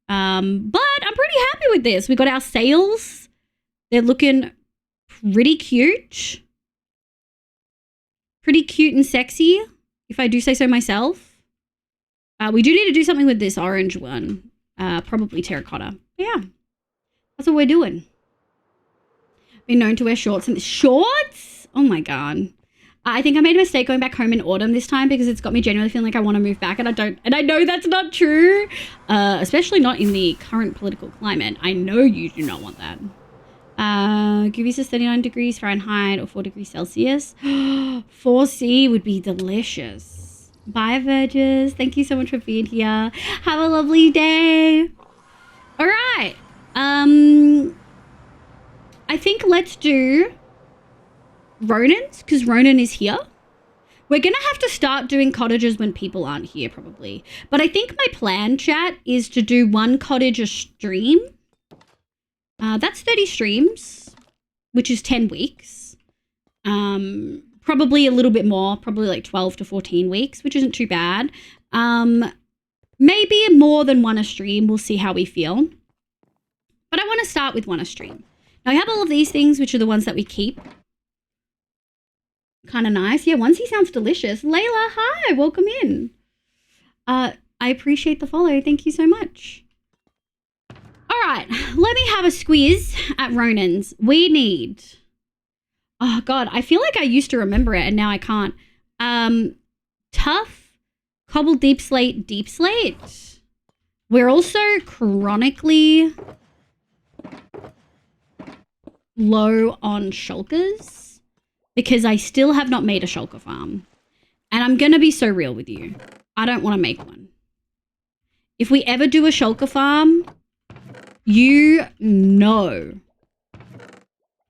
But I'm pretty happy with this. We got our sails. They're looking pretty cute. Pretty cute and sexy, if I do say so myself. We do need to do something with this orange one. Probably terracotta. Yeah. That's what we're doing. Been known to wear shorts and shorts? Oh my god. I think I made a mistake going back home in autumn this time because it's got me genuinely feeling like I want to move back and I know that's not true. Especially not in the current political climate. I know you do not want that. Give us 39 degrees Fahrenheit or 4 degrees Celsius. 4C would be delicious. Bye, Virgins. Thank you so much for being here. Have a lovely day. All right. I think let's do Ronan's because Ronan is here. We're going to have to start doing cottages when people aren't here probably. But I think my plan, chat, is to do 1 cottage a stream. That's 30 streams, which is 10 weeks. Probably a little bit more, probably like 12 to 14 weeks, which isn't too bad. Maybe more than 1 a stream. We'll see how we feel. But I want to start with 1 a stream. Now, I have all of these things, which are the ones that we keep. Kind of nice. Yeah, onesie sounds delicious. Layla, hi. Welcome in. I appreciate the follow. Thank you so much. All right. Let me have a squeeze at Ronan's. We need... Oh, God. I feel like I used to remember it, and now I can't. Tough, cobbled deep slate, deep slate. We're also chronically... low on shulkers because I still have not made a shulker farm. And I'm going to be so real with you. I don't want to make one. If we ever do a shulker farm, you know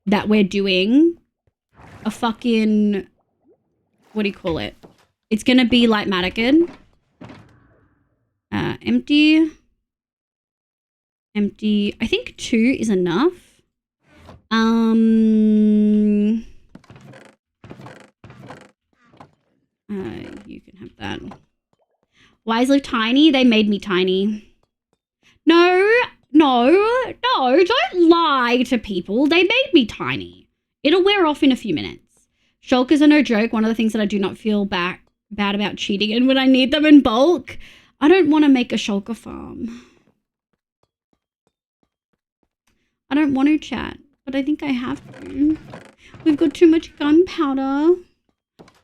that we're doing a fucking, what do you call it? It's going to be like Madigan. Empty. Empty. I think 2 is enough. You can have that. Why is Liv tiny? They made me tiny. No, don't lie to people. They made me tiny. It'll wear off in a few minutes. Shulkers are no joke. One of the things that I do not feel bad about cheating in when I need them in bulk. I don't want to make a shulker farm. I don't want to, chat, but I think I have to. We've got too much gunpowder.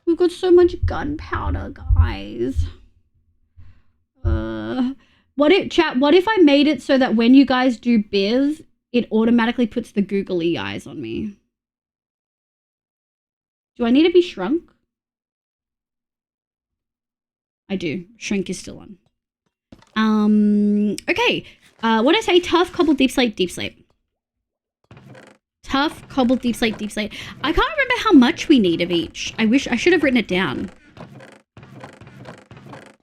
We've got so much gunpowder, guys. What if I made it so that when you guys do biz, it automatically puts the googly eyes on me? Do I need to be shrunk? I do. Shrink is still on. Okay. What did I say? Tough, cobble, deep slate, deep slate. Tough, cobble, deep slate, deep slate. I can't remember how much we need of each. I wish I should have written it down.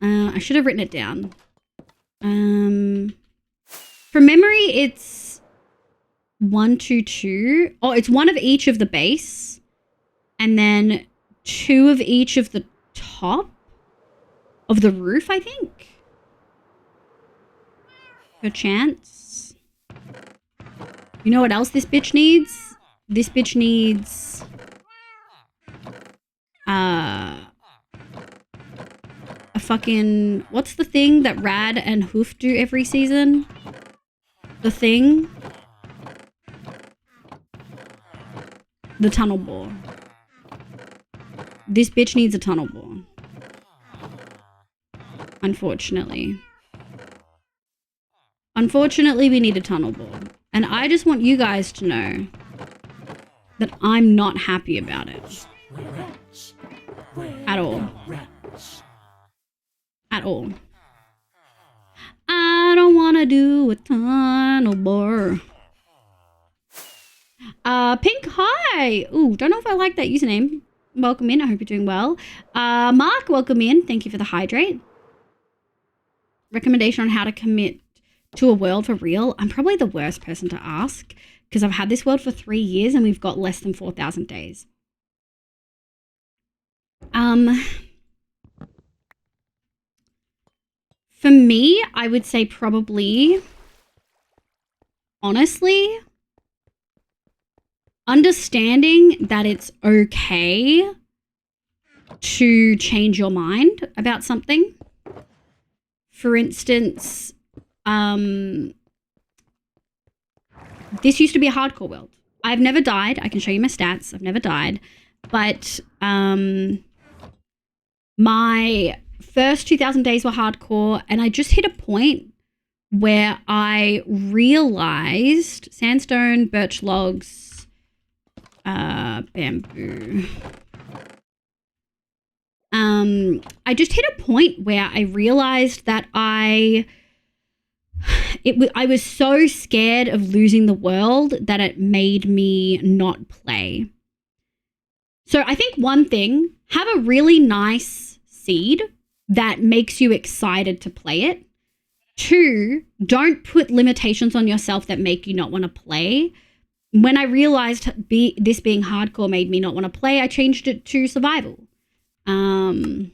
I should have written it down. From memory, it's 1, 2, 2. Oh, it's 1 of each of the base, and then 2 of each of the top of the roof, I think. Per chance. You know what else this bitch needs? This bitch needs a fucking, what's the thing that Rad and Hoof do every season? The thing? The tunnel bore. This bitch needs a tunnel bore. Unfortunately. Unfortunately, we need a tunnel bore. And I just want you guys to know that I'm not happy about it. At all. At all. I don't want to do a tunnel bore. Pink, hi. Ooh, don't know if I like that username. Welcome in. I hope you're doing well. Mark, welcome in. Thank you for the hydrate. Recommendation on how to commit to a world for real. I'm probably the worst person to ask because I've had this world for 3 years and we've got less than 4,000 days. For me, I would say probably, honestly, understanding that it's okay to change your mind about something. For instance, this used to be a hardcore world. I've never died. I can show you my stats. I've never died. But my first 2,000 days were hardcore, and I just hit a point where I realized sandstone, birch logs, bamboo. I just hit a point where I realized that I was so scared of losing the world that it made me not play. So I think one thing, have a really nice seed that makes you excited to play it. 2, don't put limitations on yourself that make you not want to play. When I realized this being hardcore made me not want to play, I changed it to survival. Time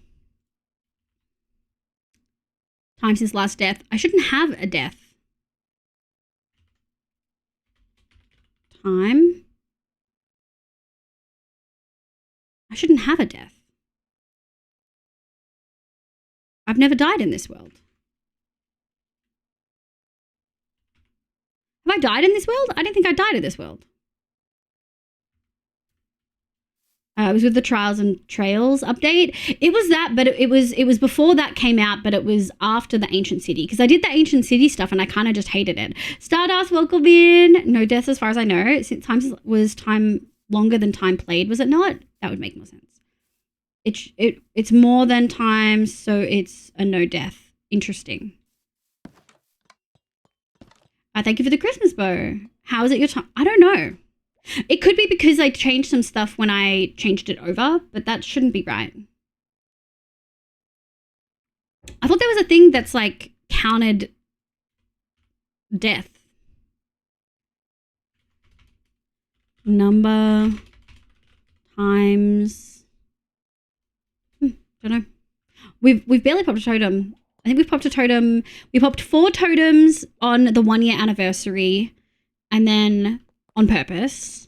since last death. I shouldn't have a death. Time. I shouldn't have a death. I've never died in this world. Have I died in this world? I don't think I died in this world. It was with the Trials and Trails update. It was that, but it was before that came out, but it was after the Ancient City. Because I did the Ancient City stuff and I kind of just hated it. Stardust, welcome in. No deaths as far as I know. Since time longer than time played, was it not? That would make more sense. It's more than time, so it's a no death. Interesting. Thank you for the Christmas bow. How is it your time? I don't know. It could be because I changed some stuff when I changed it over, but that shouldn't be right. I thought there was a thing that's like counted death. Number times. Don't know. We've barely popped a totem. I think we've popped a totem. We popped 4 totems on the 1-year anniversary and then on purpose.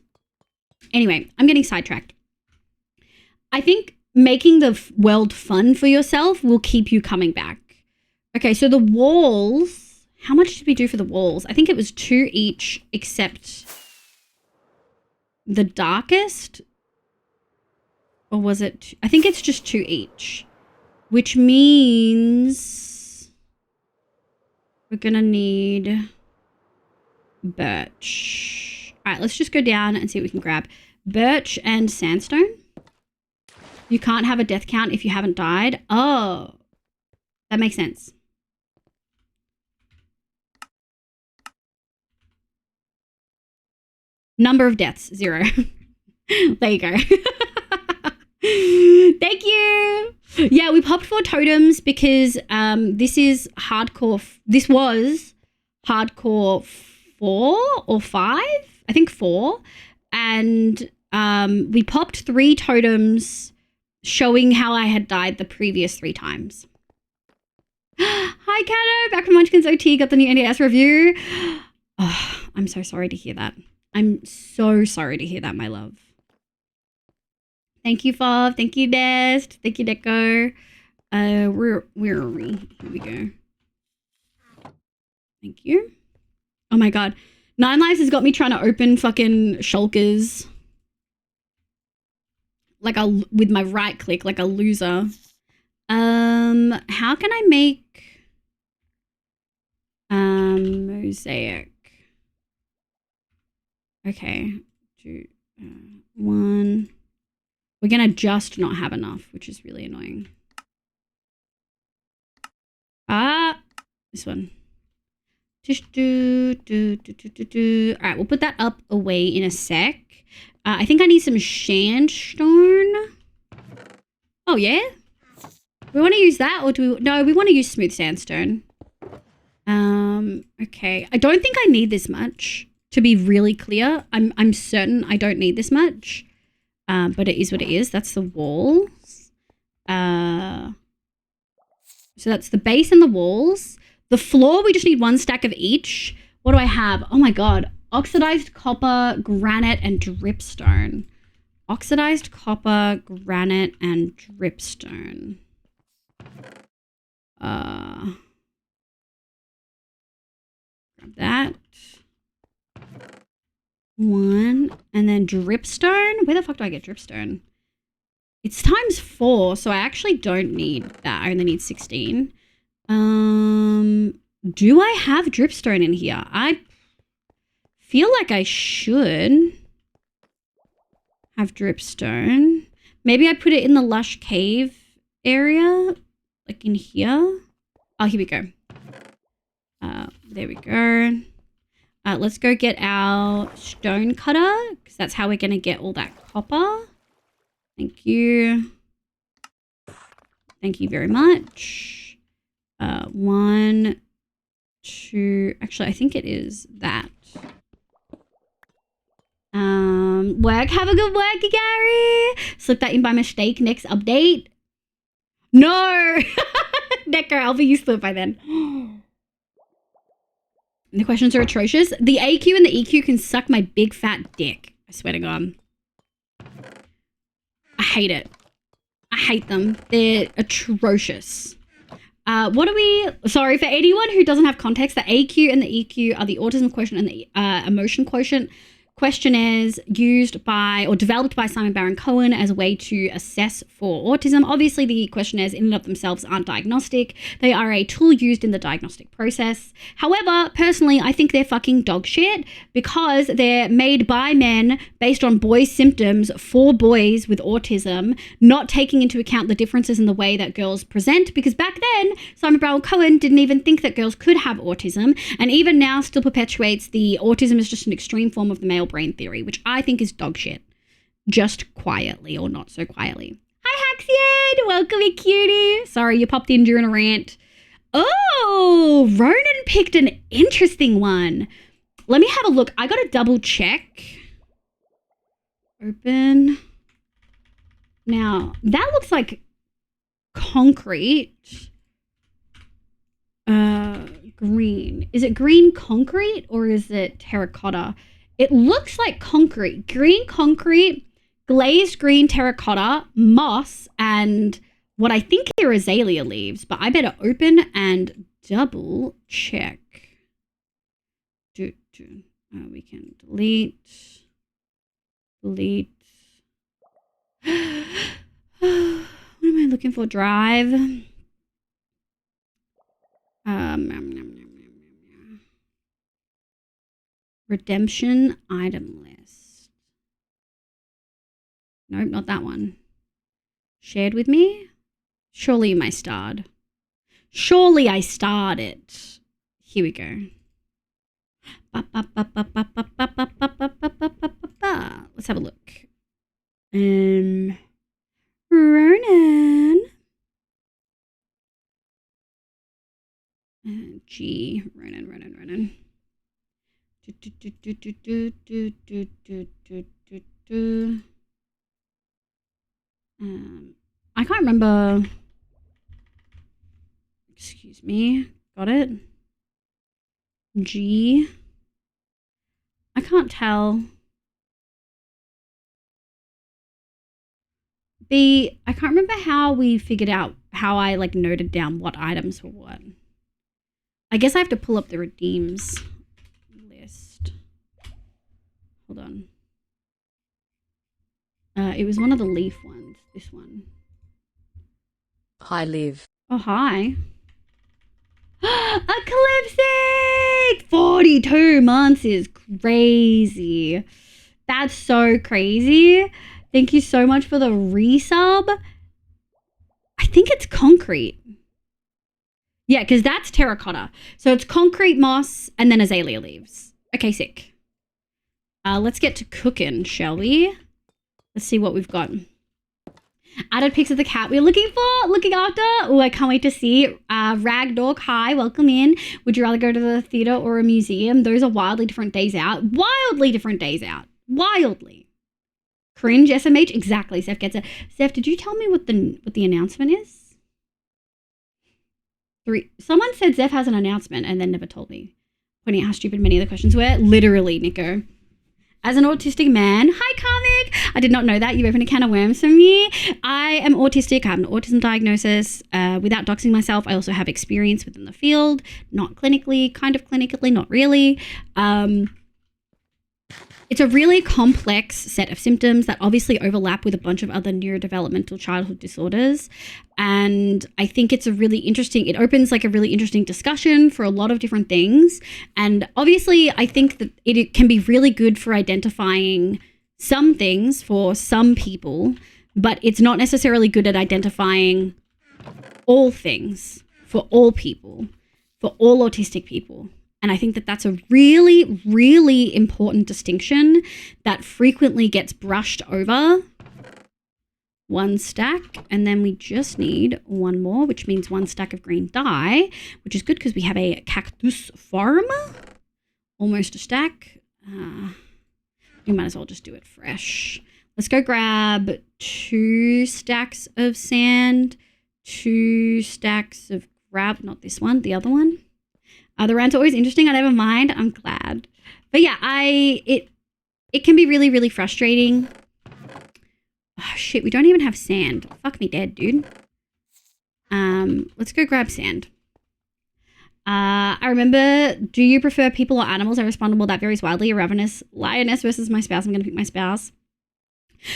Anyway, I'm getting sidetracked. I think making the world fun for yourself will keep you coming back. Okay, so the walls, how much did we do for the walls? I think it was 2 each except the darkest. Or was it? I think it's just 2 each. Which means we're going to need birch. All right, let's just go down and see what we can grab. Birch and sandstone. You can't have a death count if you haven't died. Oh, that makes sense. Number of deaths, 0. There you go. Thank you. Yeah, we popped 4 totems because this is hardcore. This was hardcore 4 or 5. I think 4. And we popped 3 totems showing how I had died the previous 3 times. Hi, Kano. Back from Munchkins OT. Got the new NDS review. Oh, I'm so sorry to hear that. I'm so sorry to hear that, my love. Thank you, Fob. Thank you, Nest. Thank you, Deco. Where are we? Here we go. Thank you. Oh my god. 9 Lives has got me trying to open fucking shulkers. Like with my right click, like a loser. How can I make mosaic? Okay. 2, 1. We're going to just not have enough, which is really annoying. This one. Just do. All right, we'll put that up away in a sec. I think I need some sandstone. Oh, yeah? We want to use that or do we? No, we want to use smooth sandstone. Okay. I don't think I need this much, to be really clear. I'm certain I don't need this much. But it is what it is. That's the walls. So that's the base and the walls. The floor, we just need 1 stack of each. What do I have? Oh my god. Oxidized copper, granite, and dripstone. Oxidized copper, granite, and dripstone. Grab that. 1. And then dripstone. Where the fuck do I get dripstone? It's times 4, so I actually don't need that. I only need 16. Do I have dripstone in here? I feel like I should have dripstone. Maybe I put it in the lush cave area, like in here. Oh, here we go. There we go. Let's go get our stone cutter, because that's how we're going to get all that copper. Thank you. Thank you very much. 1, 2, actually, I think it is that. Have a good work, Gary. Slipped that in by mistake. Next update. No. Decker, I'll be used to it by then. The questions are atrocious. The AQ and the EQ can suck my big fat dick. I swear to God. I hate it. I hate them. They're atrocious. What are we... Sorry, for anyone who doesn't have context, the AQ and the EQ are the autism quotient and the emotion quotient questionnaires used by or developed by Simon Baron-Cohen as a way to assess for autism. Obviously, the questionnaires in and of themselves aren't diagnostic. They are a tool used in the diagnostic process. However, personally, I think they're fucking dog shit because they're made by men based on boys' symptoms for boys with autism, not taking into account the differences in the way that girls present, because back then, Simon Baron-Cohen didn't even think that girls could have autism, and even now still perpetuates the autism is just an extreme form of the male brain theory, which I think is dog shit. Just quietly or not so quietly. Hi, Haxian! Welcome, you cutie! Sorry, you popped in during a rant. Oh, Ronan picked an interesting one. Let me have a look. I gotta double check. Open. Now, that looks like concrete. green. Is it green concrete or is it terracotta? It looks like concrete. Green concrete, glazed green terracotta, moss, and what I think are azalea leaves, but I better open and double check. We can delete. What am I looking for? Drive. Redemption item list. Nope, not that one. Shared with me? Surely you may starred. Surely I starred it. Here we go. Let's have a look. Ronan. G. Ronan. I can't remember. Excuse me. Got it? G. I can't tell. B. I can't remember how we figured out how I like noted down what items were what. I guess I have to pull up the redeems list. Hold on. It was one of the leaf ones. This one. Hi, Liv. Oh, hi. Eclipsing! 42 months is crazy. That's so crazy. Thank you so much for the resub. I think it's concrete. Yeah, because that's terracotta. So it's concrete, moss, and then azalea leaves. Okay, sick. Let's get to cooking, shall we? Let's see what we've got. Added pics of the cat we're looking after. Oh, I can't wait to see. Rag Dog, hi, welcome in. Would you rather go to the theater or a museum? Those are wildly different days out. Wildly different days out. Wildly. Cringe, SMH, exactly. Seth gets it. Seth, did you tell me what the announcement is? 3. Someone said Zeph has an announcement and then never told me. Pointing out how stupid many of the questions were. Literally, Nico. As an autistic man, hi Karmic, I did not know that. You opened a can of worms for me. I am autistic. I have an autism diagnosis. Without doxing myself, I also have experience within the field. Not clinically, kind of clinically, not really. It's a really complex set of symptoms that obviously overlap with a bunch of other neurodevelopmental childhood disorders. And I think it's it opens like a really interesting discussion for a lot of different things. And obviously I think that it can be really good for identifying some things for some people, but it's not necessarily good at identifying all things for all people, for all autistic people. And I think that that's a really, really important distinction that frequently gets brushed over. 1 stack, and then we just need 1 more, which means 1 stack of green dye, which is good because we have a cactus farm. Almost a stack. We might as well just do it fresh. Let's go grab 2 stacks of sand, 2 stacks of not this one, the other one. The rants are always interesting. I never mind. I'm glad. But yeah, it can be really, really frustrating. Oh, shit, we don't even have sand. Fuck me dead, dude. Let's go grab sand. I remember, do you prefer people or animals? I responded, well, that varies wildly. A ravenous lioness versus my spouse. I'm going to pick my spouse.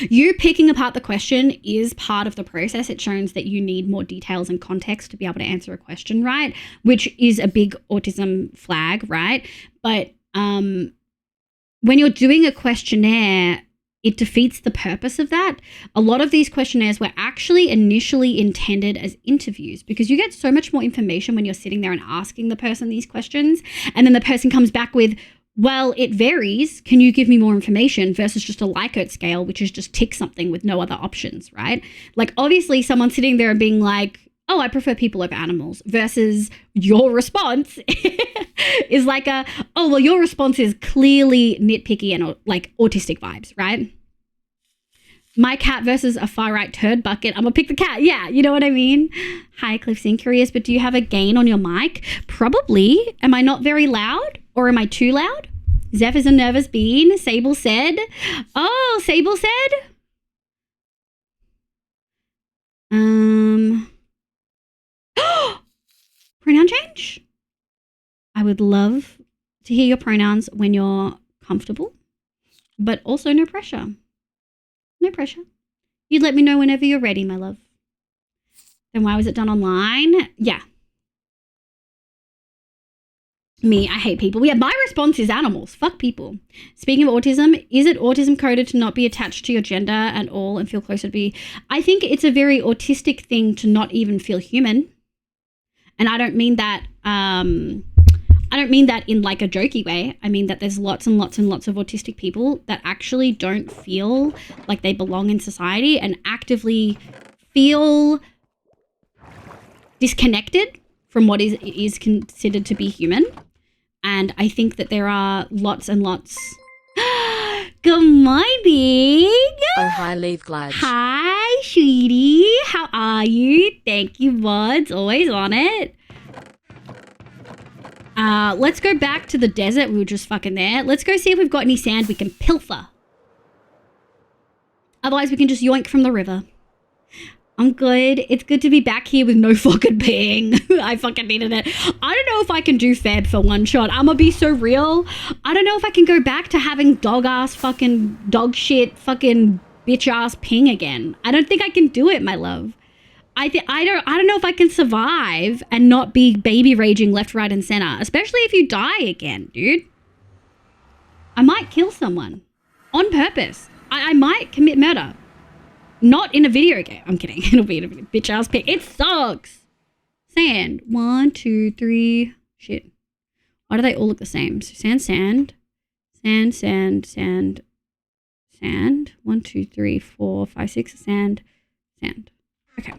You picking apart the question is part of the process. It shows that you need more details and context to be able to answer a question, right? Which is a big autism flag, right? But when you're doing a questionnaire, it defeats the purpose of that. A lot of these questionnaires were actually initially intended as interviews because you get so much more information when you're sitting there and asking the person these questions. And then the person comes back with, well, it varies. Can you give me more information versus just a Likert scale, which is just tick something with no other options, right? Like obviously someone sitting there and being like, oh, I prefer people over animals versus your response is like your response is clearly nitpicky and like autistic vibes, right? My cat versus a far right turd bucket. I'm gonna pick the cat. Yeah, you know what I mean? Hi, Cliffsing. Curious, but do you have a gain on your mic? Probably. Am I not very loud? Or am I too loud? Zeph is a nervous bean. Sable said. Oh, Sable said? Pronoun change? I would love to hear your pronouns when you're comfortable, but also no pressure. No pressure. You'd let me know whenever you're ready, my love. Then why was it done online? Yeah. Me, I hate people. Yeah, my response is animals. Fuck people. Speaking of autism, is it autism coded to not be attached to your gender at all and feel closer to be? I think it's a very autistic thing to not even feel human. And I don't mean that in like a jokey way. I mean that there's lots and lots and lots of autistic people that actually don't feel like they belong in society and actively feel disconnected from what is considered to be human. And I think that there are lots and lots. Good morning. Oh, hi, leave glad. Hi, sweetie. How are you? Thank you, buds. Always on it. Let's go back to the desert. We were just fucking there. Let's go see if we've got any sand we can pilfer. Otherwise, we can just yoink from the river. I'm good. It's good to be back here with no fucking ping. I fucking needed it. I don't know if I can do Feb for one shot. I'm gonna be so real. I don't know if I can go back to having dog-ass fucking dog shit fucking bitch-ass ping again. I don't think I can do it, my love. I don't know if I can survive and not be baby raging left, right, and center, especially if you die again, dude. I might kill someone on purpose. I might commit murder. Not in a video game. I'm kidding. It'll be in a bitch ass pick. It sucks. Sand. 1, 2, 3. Shit. Why do they all look the same? So sand, sand. Sand, sand, sand. Sand. 1, 2, 3, 4, 5, 6. Sand. Sand. Okay.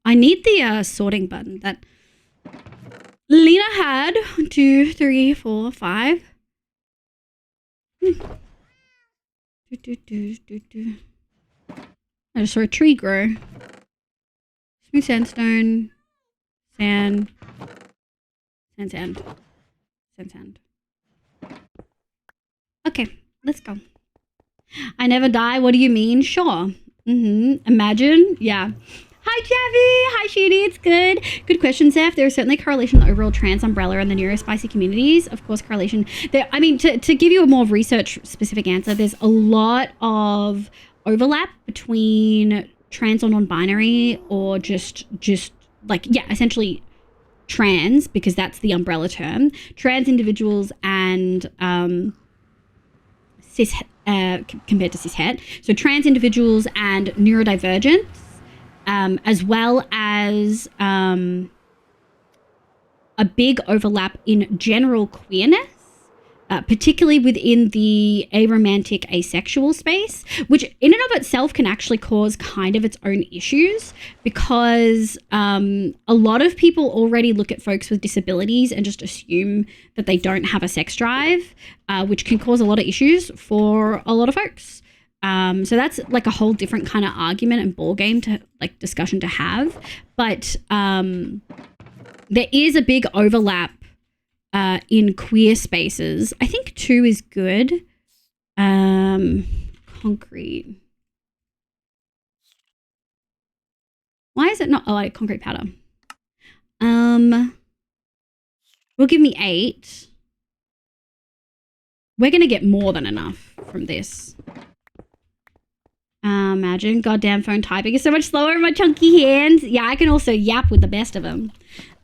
I need the sorting button that Lena had. 1, 2, 3, 4, 5. I just saw a tree grow. Smooth sandstone. Sand. Sand, sand. Sand, sand. Okay, let's go. I never die. What do you mean? Sure. Imagine. Yeah. Hi, Javi. Hi, Shooty. It's good. Good question, Zeph. There is certainly a correlation with the overall trans umbrella and the neurospicy communities. Of course, correlation. There, I mean, to give you a more research-specific answer, there's a lot of overlap between trans or non-binary or just like, yeah, essentially trans, because that's the umbrella term. Trans individuals and cis compared to cishet. So trans individuals and neurodivergence. As well as a big overlap in general queerness, particularly within the aromantic asexual space, which in and of itself can actually cause kind of its own issues, because a lot of people already look at folks with disabilities and just assume that they don't have a sex drive, which can cause a lot of issues for a lot of folks. So that's like a whole different kind of argument and ball game to like discussion to have. But there is a big overlap in queer spaces. I think 2 is good. Concrete. Why is it not? Oh, like concrete powder. Will give me 8. We're gonna get more than enough from this. Imagine goddamn phone typing is so much slower in my chunky hands. Yeah, I can also yap with the best of them.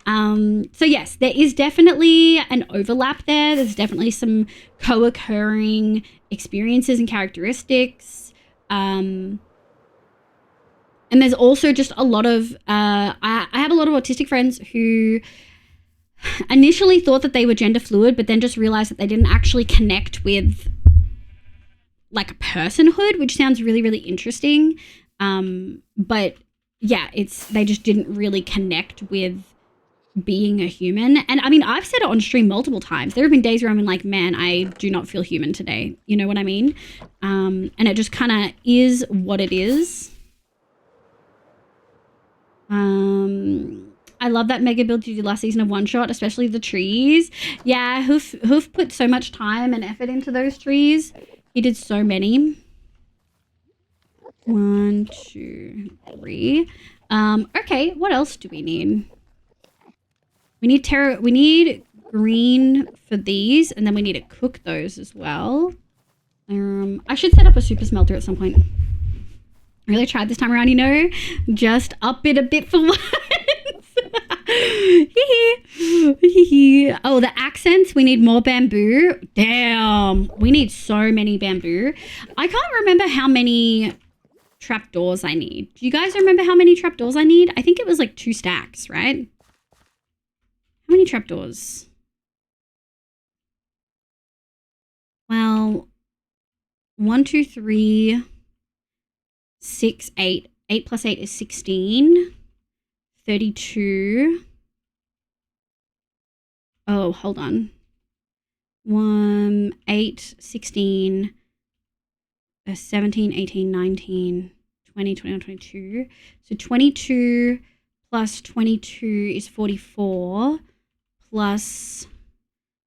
So yes, there is definitely an overlap there. There's definitely some co-occurring experiences and characteristics. And there's also just a lot of, I have a lot of autistic friends who initially thought that they were gender fluid, but then just realized that they didn't actually connect with like personhood, which sounds really, really interesting. But yeah, they just didn't really connect with being a human. And I mean, I've said it on stream multiple times. There have been days where I'm like, man, I do not feel human today. You know what I mean? And it just kind of is what it is. I love that mega build you did last season of One Shot, especially the trees. Yeah, Hoof put so much time and effort into those trees. He did so many. 1, 2, 3. Okay, what else do we need? We need green for these, and then we need to cook those as well. I should set up a super smelter at some point. I really tried this time around, you know, just up it a bit for once. Oh, the accents, we need more bamboo. Damn, we need so many bamboo. I can't remember how many trapdoors I need. Do you guys remember how many trapdoors I need? I think it was like 2 stacks, right? How many trapdoors? Well, 1, 2, 3, 6, 8. 8 plus 8 is 16. 32. Oh, hold on. 1, 8, 16, 17, 18, 19, 20, 21, 22. So 22 plus 22 is 44. Plus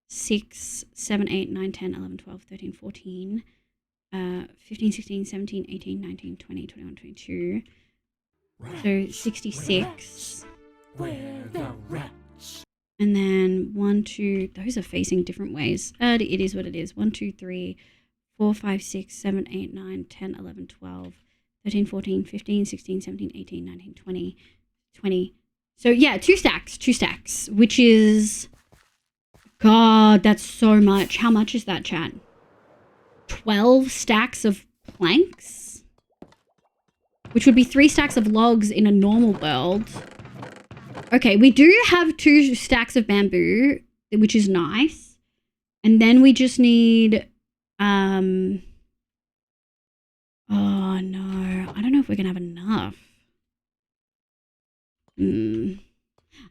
6, 7, 8, 9, 10, 11, 12, 13, 14, 15, 16, 17, 18, 19, 20, 21, 22. So 66. And then 1, 2, those are facing different ways. It is what it is. 1, 2, 3, 4, 5, 6, 7, 8, 9, 10, 11, 12, 13, 14, 15, 16, 17, 18, 19, 20, 20. So yeah, 2 stacks, which is, God, that's so much. How much is that, chat? 12 stacks of planks? Which would be 3 stacks of logs in a normal world. Okay, we do have 2 stacks of bamboo, which is nice. And then we just need, oh no, I don't know if we're gonna have enough.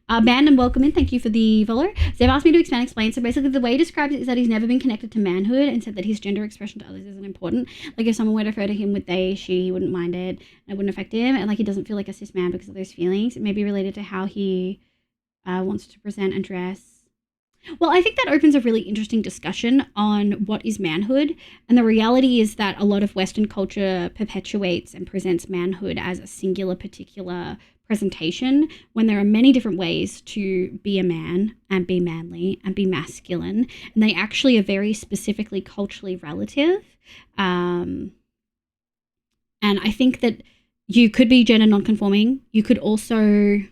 Band and welcome in. Thank you for the follow. Zev asked me to expand, explain. So basically the way he describes it is that he's never been connected to manhood and said that his gender expression to others isn't important. Like if someone were to refer to him with they, she, he wouldn't mind it. And it wouldn't affect him. And like he doesn't feel like a cis man because of those feelings. It may be related to how he wants to present and dress. Well, I think that opens a really interesting discussion on what is manhood. And the reality is that a lot of Western culture perpetuates and presents manhood as a singular, particular presentation when there are many different ways to be a man and be manly and be masculine. And they actually are very specifically culturally relative. And I think that you could be gender nonconforming. You could also, you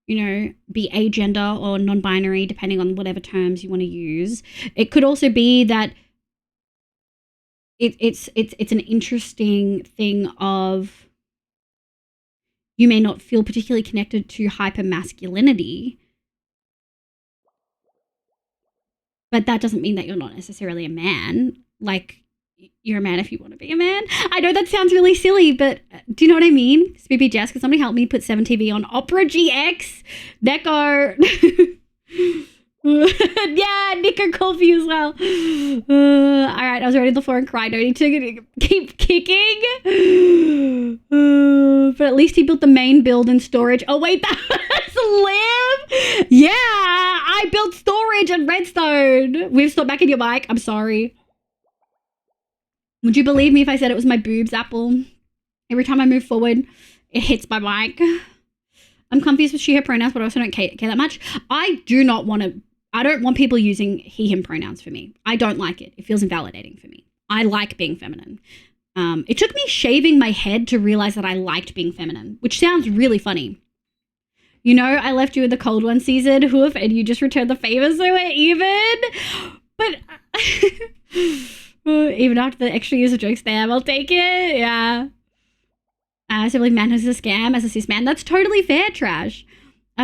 know, be agender or non-binary, depending on whatever terms you want to use. It could also be that it's an interesting thing of you may not feel particularly connected to hypermasculinity, but that doesn't mean that you're not necessarily a man. Like, you're a man if you want to be a man. I know that sounds really silly, but do you know what I mean? Spoopy Jess, can somebody help me put 7TV on Opera GX? Neko. Yeah, Nico called for you as well. All right, I was ready on the floor and cried. I need to keep kicking. But at least he built the main build and storage. Oh, wait, that's Liv. Yeah, I built storage and redstone. We've stopped back in your mic. I'm sorry. Would you believe me if I said it was my boobs, Apple? Every time I move forward, it hits my mic. I'm confused with she, her pronouns, but I also don't care that much. I don't want people using he, him pronouns for me. I don't like it. It feels invalidating for me. I like being feminine. It took me shaving my head to realize that I liked being feminine, which sounds really funny. You know, I left you in the cold one season, Hoof, and you just returned the favor, so we're even. But even after the extra years of joke spam, I'll take it. Yeah. So I believe manhood is a scam as a cis man. That's totally fair, Trash.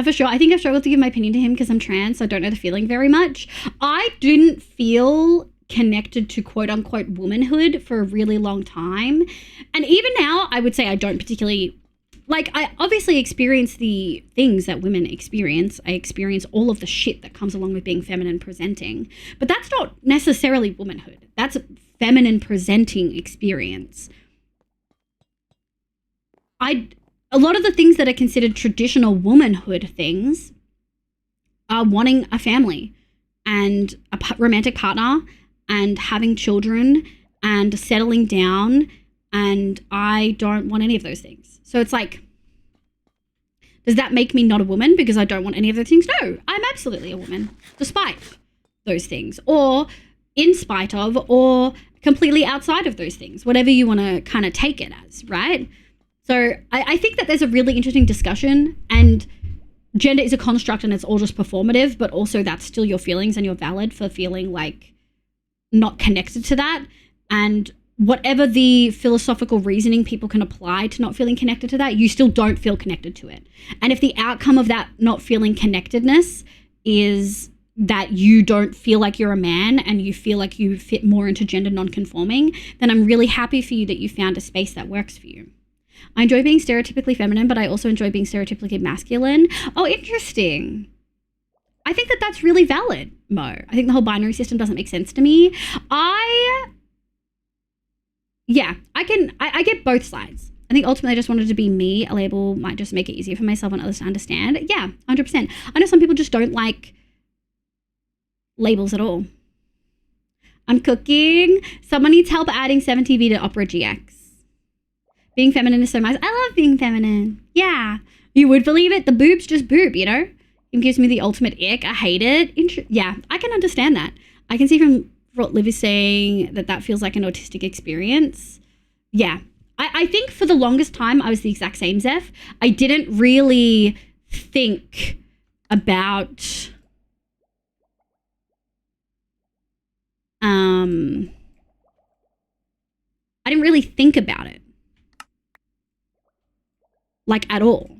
For sure. I think I've struggled to give my opinion to him because I'm trans, so I don't know the feeling very much. I didn't feel connected to quote-unquote womanhood for a really long time. And even now, I would say I don't particularly like, I obviously experience the things that women experience. I experience all of the shit that comes along with being feminine presenting. But that's not necessarily womanhood. That's a feminine presenting experience. A lot of the things that are considered traditional womanhood things are wanting a family and a romantic partner and having children and settling down. And I don't want any of those things. So it's like, does that make me not a woman because I don't want any of those things? No, I'm absolutely a woman, despite those things, or in spite of, or completely outside of those things, whatever you want to kind of take it as, right? So I think that there's a really interesting discussion, and gender is a construct and it's all just performative, but also that's still your feelings and you're valid for feeling like not connected to that. And whatever the philosophical reasoning people can apply to not feeling connected to that, you still don't feel connected to it. And if the outcome of that not feeling connectedness is that you don't feel like you're a man and you feel like you fit more into gender non-conforming, then I'm really happy for you that you found a space that works for you. I enjoy being stereotypically feminine, but I also enjoy being stereotypically masculine. Oh, interesting. I think that that's really valid, Mo. I think the whole binary system doesn't make sense to me. I get both sides. I think ultimately I just wanted to be me. A label might just make it easier for myself and others to understand. Yeah, 100%. I know some people just don't like labels at all. I'm cooking. Someone needs help adding 7TV to Opera GX. Being feminine is so nice. I love being feminine. Yeah. You would believe it. The boobs just boob, you know? It gives me the ultimate ick. I hate it. Yeah, I can understand that. I can see from what Liv is saying that feels like an autistic experience. Yeah. I think for the longest time, I was the exact same, Zeph. I didn't really think about I didn't really think about it. Like, at all.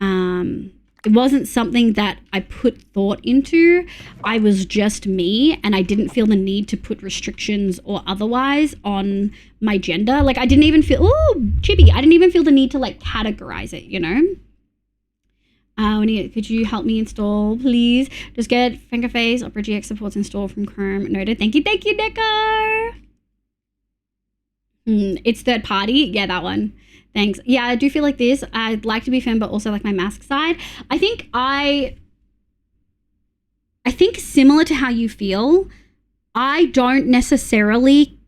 It wasn't something that I put thought into. I was just me, and I didn't feel the need to put restrictions or otherwise on my gender. Like, I didn't even feel, chibi, I didn't even feel the need to, like, categorize it, you know? Could you help me install, please? Just get Fingerface, Opera GX supports install from Chrome. Noted. Thank you, Deco. It's third party. Yeah, that one. Thanks. Yeah, I do feel like this. I'd like to be femme, but also like my mask side. I think similar to how you feel, I don't necessarily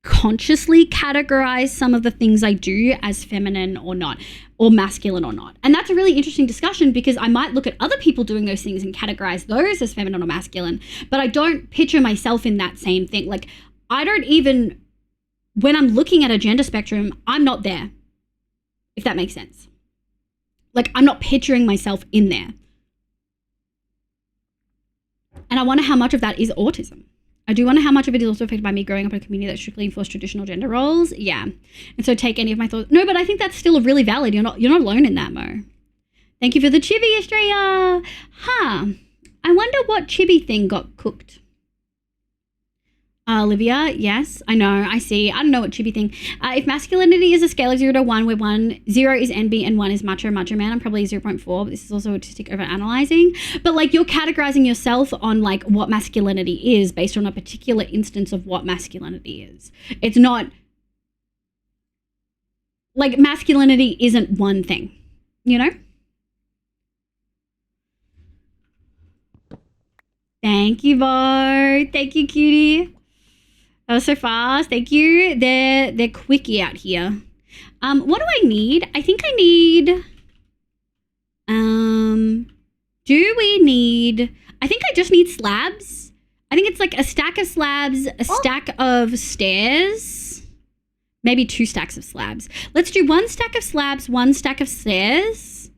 consciously categorize some of the things I do as feminine or not, or masculine or not. And that's a really interesting discussion because I might look at other people doing those things and categorize those as feminine or masculine, but I don't picture myself in that same thing. Like, I don't even, when I'm looking at a gender spectrum, I'm not there. If that makes sense. Like, I'm not picturing myself in there. And I wonder how much of that is autism. I do wonder how much of it is also affected by me growing up in a community that strictly enforced traditional gender roles. Yeah. And so take any of my thoughts. No, but I think that's still really valid. You're not alone in that, Mo. Thank you for the chibi, Australia. I wonder what chibi thing got cooked. Olivia, yes, I know, I see. I don't know what chibi thing. If masculinity is a scale of 0 to 1, where 0 is NB and 1 is macho man, I'm probably 0.4, but this is also autistic over-analyzing. But, like, you're categorizing yourself on, like, what masculinity is based on a particular instance of what masculinity is. It's not, like, masculinity isn't one thing, you know? Thank you, Bo. Thank you, cutie. That was so fast. Thank you. They're quickie out here. What do I need? I think I need. Do we need? I think I just need slabs. I think it's like a stack of slabs, a stack of stairs, maybe 2 stacks of slabs. Let's do 1 stack of slabs, 1 stack of stairs,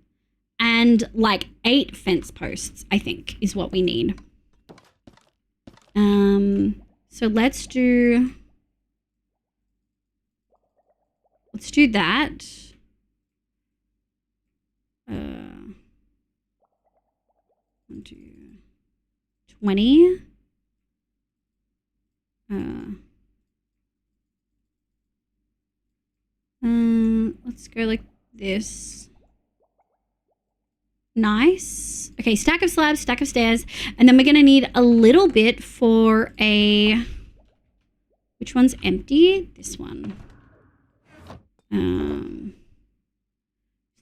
and like 8 fence posts. I think is what we need. So let's do that. 1, 2, 20. Let's go like this. Nice. Okay, stack of slabs, stack of stairs. And then we're going to need a little bit for a... Which one's empty? This one.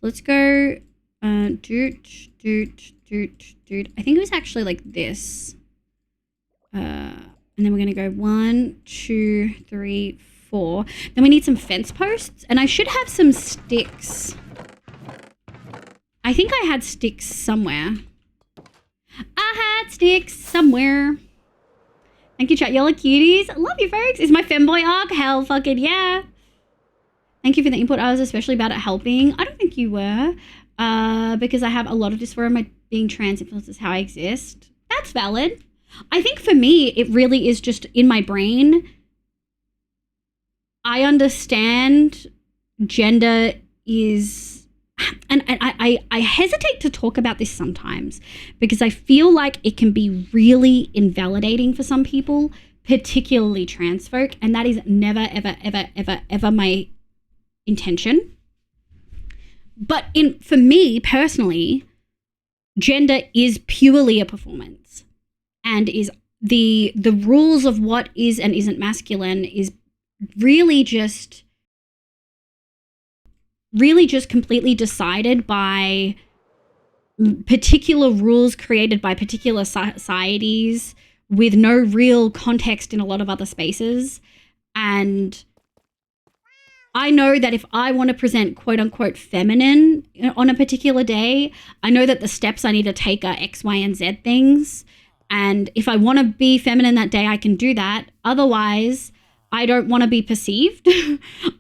Let's go doot. I think it was actually like this. And then we're gonna go 1, 2, 3, 4. Then we need some fence posts, and I should have some sticks. I think I had sticks somewhere. I had sticks somewhere. Thank you, chat. Y'all are cuties. Love you, folks. Is my femboy arc? Hell fucking yeah. Thank you for the input. I was especially bad at helping. I don't think you were. Because I have a lot of dysphoria. My being trans influences how I exist. That's valid. I think for me, it really is just in my brain. I understand gender is... And I hesitate to talk about this sometimes because I feel like it can be really invalidating for some people, particularly trans folk. And that is never, ever, ever, ever, ever my intention. But for me personally, gender is purely a performance, and is the rules of what is and isn't masculine is really just completely decided by particular rules created by particular societies with no real context in a lot of other spaces. And I know that if I want to present quote unquote feminine on a particular day, I know that the steps I need to take are X, Y, and Z things. And if I want to be feminine that day, I can do that. Otherwise, I don't want to be perceived.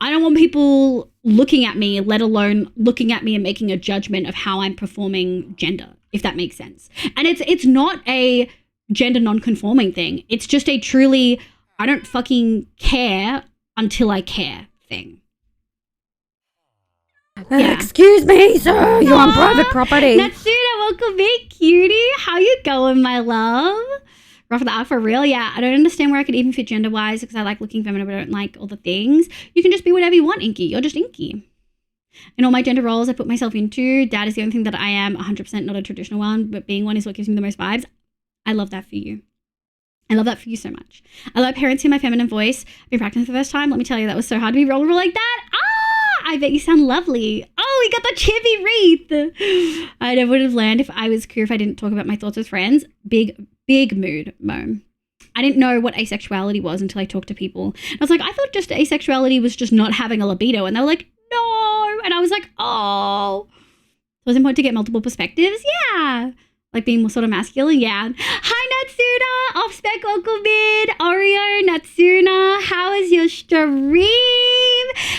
I don't want people looking at me, let alone looking at me and making a judgment of how I'm performing gender, if that makes sense. And it's not a gender non-conforming thing. It's just a truly, I don't fucking care until I care thing. Yeah. Excuse me, sir. You're on private property. Natsuna, welcome back, cutie. How you going, my love? Rough the art for real? Yeah, I don't understand where I could even fit gender-wise because I like looking feminine, but I don't like all the things. You can just be whatever you want, Inky. You're just Inky. In all my gender roles I put myself into, dad is the only thing that I am 100% not a traditional one, but being one is what gives me the most vibes. I love that for you. I love that for you so much. I love parents hear my feminine voice. I've been practicing for the first time. Let me tell you, that was so hard to be vulnerable like that. I bet you sound lovely. Oh, we got the chippy wreath. I never would have learned if I was queer if I didn't talk about my thoughts with friends. Big mood, Mo. I didn't know what asexuality was until I talked to people. I was like, I thought just asexuality was just not having a libido. And they were like, no. And I was like, oh. So it's important to get multiple perspectives? Yeah. Like being more sort of masculine? Yeah. Hi, Natsuna. Off spec, welcome in. Oreo, Natsuna. How is your stream?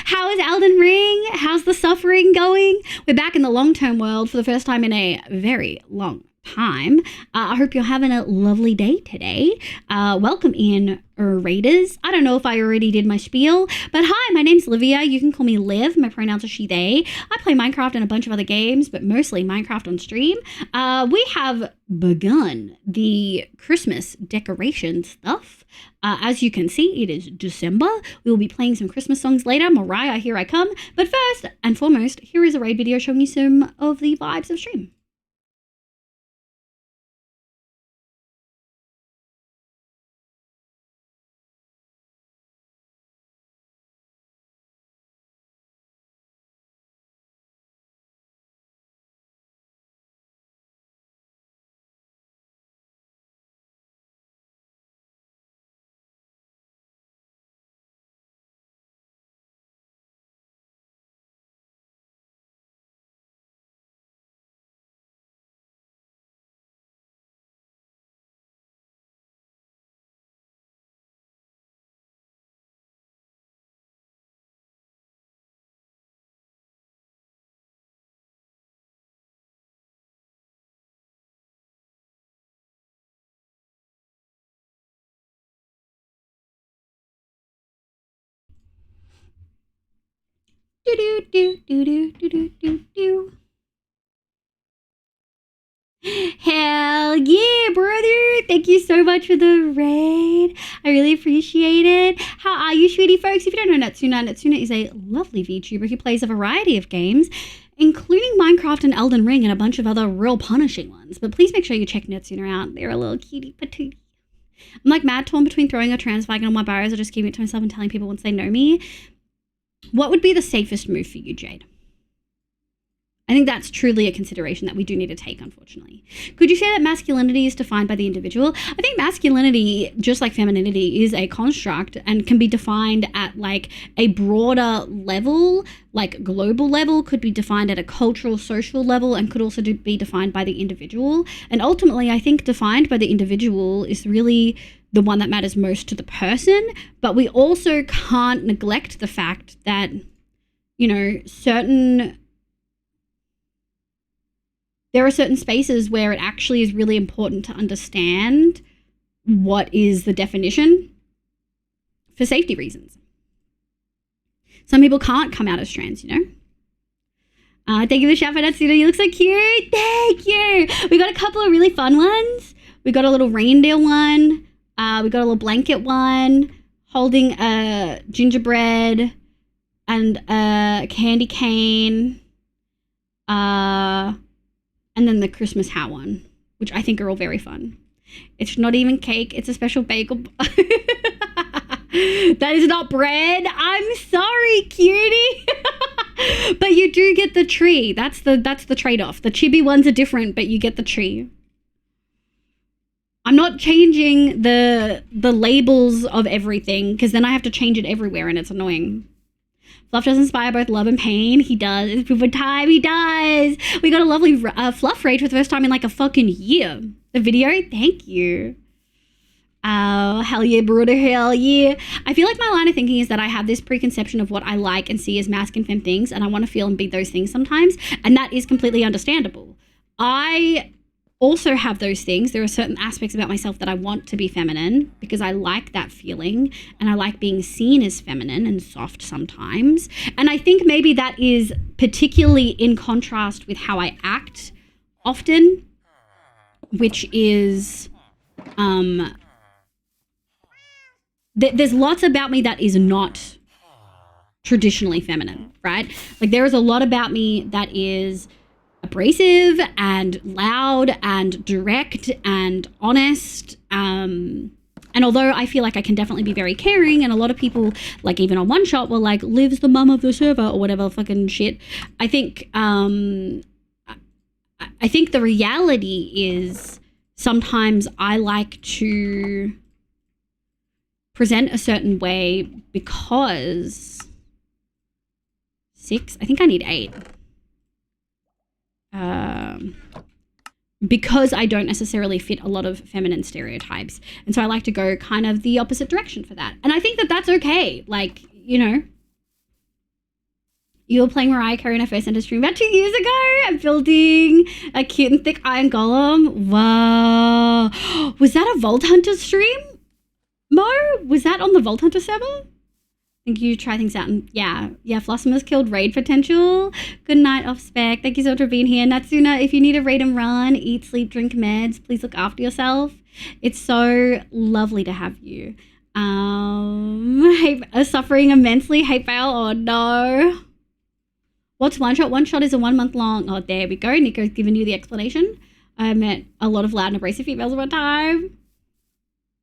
How is Elden Ring? How's the suffering going? We're back in the long-term world for the first time in a very long time. I hope you're having a lovely day today. Welcome in, Raiders. I don't know if I already did my spiel, but hi, my name's Livia. You can call me Liv. My pronouns are she, they. I play Minecraft and a bunch of other games, but mostly Minecraft on stream. We have begun the Christmas decoration stuff. As you can see, it is December. We will be playing some Christmas songs later. Mariah, here I come. But first and foremost, here is a raid video showing you some of the vibes of stream. Hell yeah, brother. Thank you so much for the raid. I really appreciate it. How are you, sweetie folks? If you don't know Natsuna, Natsuna is a lovely VTuber who plays a variety of games, including Minecraft and Elden Ring and a bunch of other real punishing ones. But please make sure you check Natsuna out. They're a little cutie patootie. I'm like mad torn between throwing a trans flag on my bios or just keeping it to myself and telling people once they know me. What would be the safest move for you, Jade? I think that's truly a consideration that we do need to take, unfortunately. Could you say that masculinity is defined by the individual? I think masculinity, just like femininity, is a construct and can be defined at like a broader level, like global level, could be defined at a cultural, social level, and could also be defined by the individual. And ultimately, I think defined by the individual is really the one that matters most to the person. But we also can't neglect the fact that, you know, there are certain spaces where it actually is really important to understand what is the definition for safety reasons. Some people can't come out as trans, you know? Thank you for the shout out, Natsuna. You look so cute. Thank you. We got a couple of really fun ones. We got a little reindeer one. We got a little blanket one holding a gingerbread and a candy cane. And then the Christmas hat one, which I think are all very fun. It's not even cake. It's a special bagel. That is not bread. I'm sorry, cutie. But you do get the tree. That's the trade-off. The chibi ones are different, but you get the tree. I'm not changing the labels of everything because then I have to change it everywhere and it's annoying. Fluff does inspire both love and pain. He does. It's proof of time. He does. We got a lovely Fluff raid for the first time in like a fucking year. The video, thank you. Oh, hell yeah, brother, hell yeah. I feel like my line of thinking is that I have this preconception of what I like and see as masc and femme things, and I want to feel and be those things sometimes, and that is completely understandable. I also have those things. There are certain aspects about myself that I want to be feminine because I like that feeling and I like being seen as feminine and soft sometimes. And I think maybe that is particularly in contrast with how I act often, which is there's lots about me that is not traditionally feminine, right? Like there is a lot about me that is abrasive and loud and direct and honest. And although I feel like I can definitely be very caring, and a lot of people, like even on One Shot, were like, Liv's the mum of the server or whatever fucking shit. I think the reality is sometimes I like to present a certain way because I think I need 8. Because I don't necessarily fit a lot of feminine stereotypes. And so I like to go kind of the opposite direction for that. And I think that that's okay. Like, you know, you were playing Mariah Carey in her first enter stream about 2 years ago. I'm building a cute and thick iron golem. Wow. Was that a Vault Hunter stream? Mo? Was that on the Vault Hunter server? I think you try things out. And yeah, Flossimus killed raid potential. Good night, off spec. Thank you so much for being here. Natsuna, if you need to raid and run, eat, sleep, drink meds, please look after yourself. It's so lovely to have you. Suffering immensely. Hate fail. Oh no. What's One Shot? One Shot is a 1 month long. Oh, there we go. Nico's given you the explanation. I met a lot of loud and abrasive females at one time.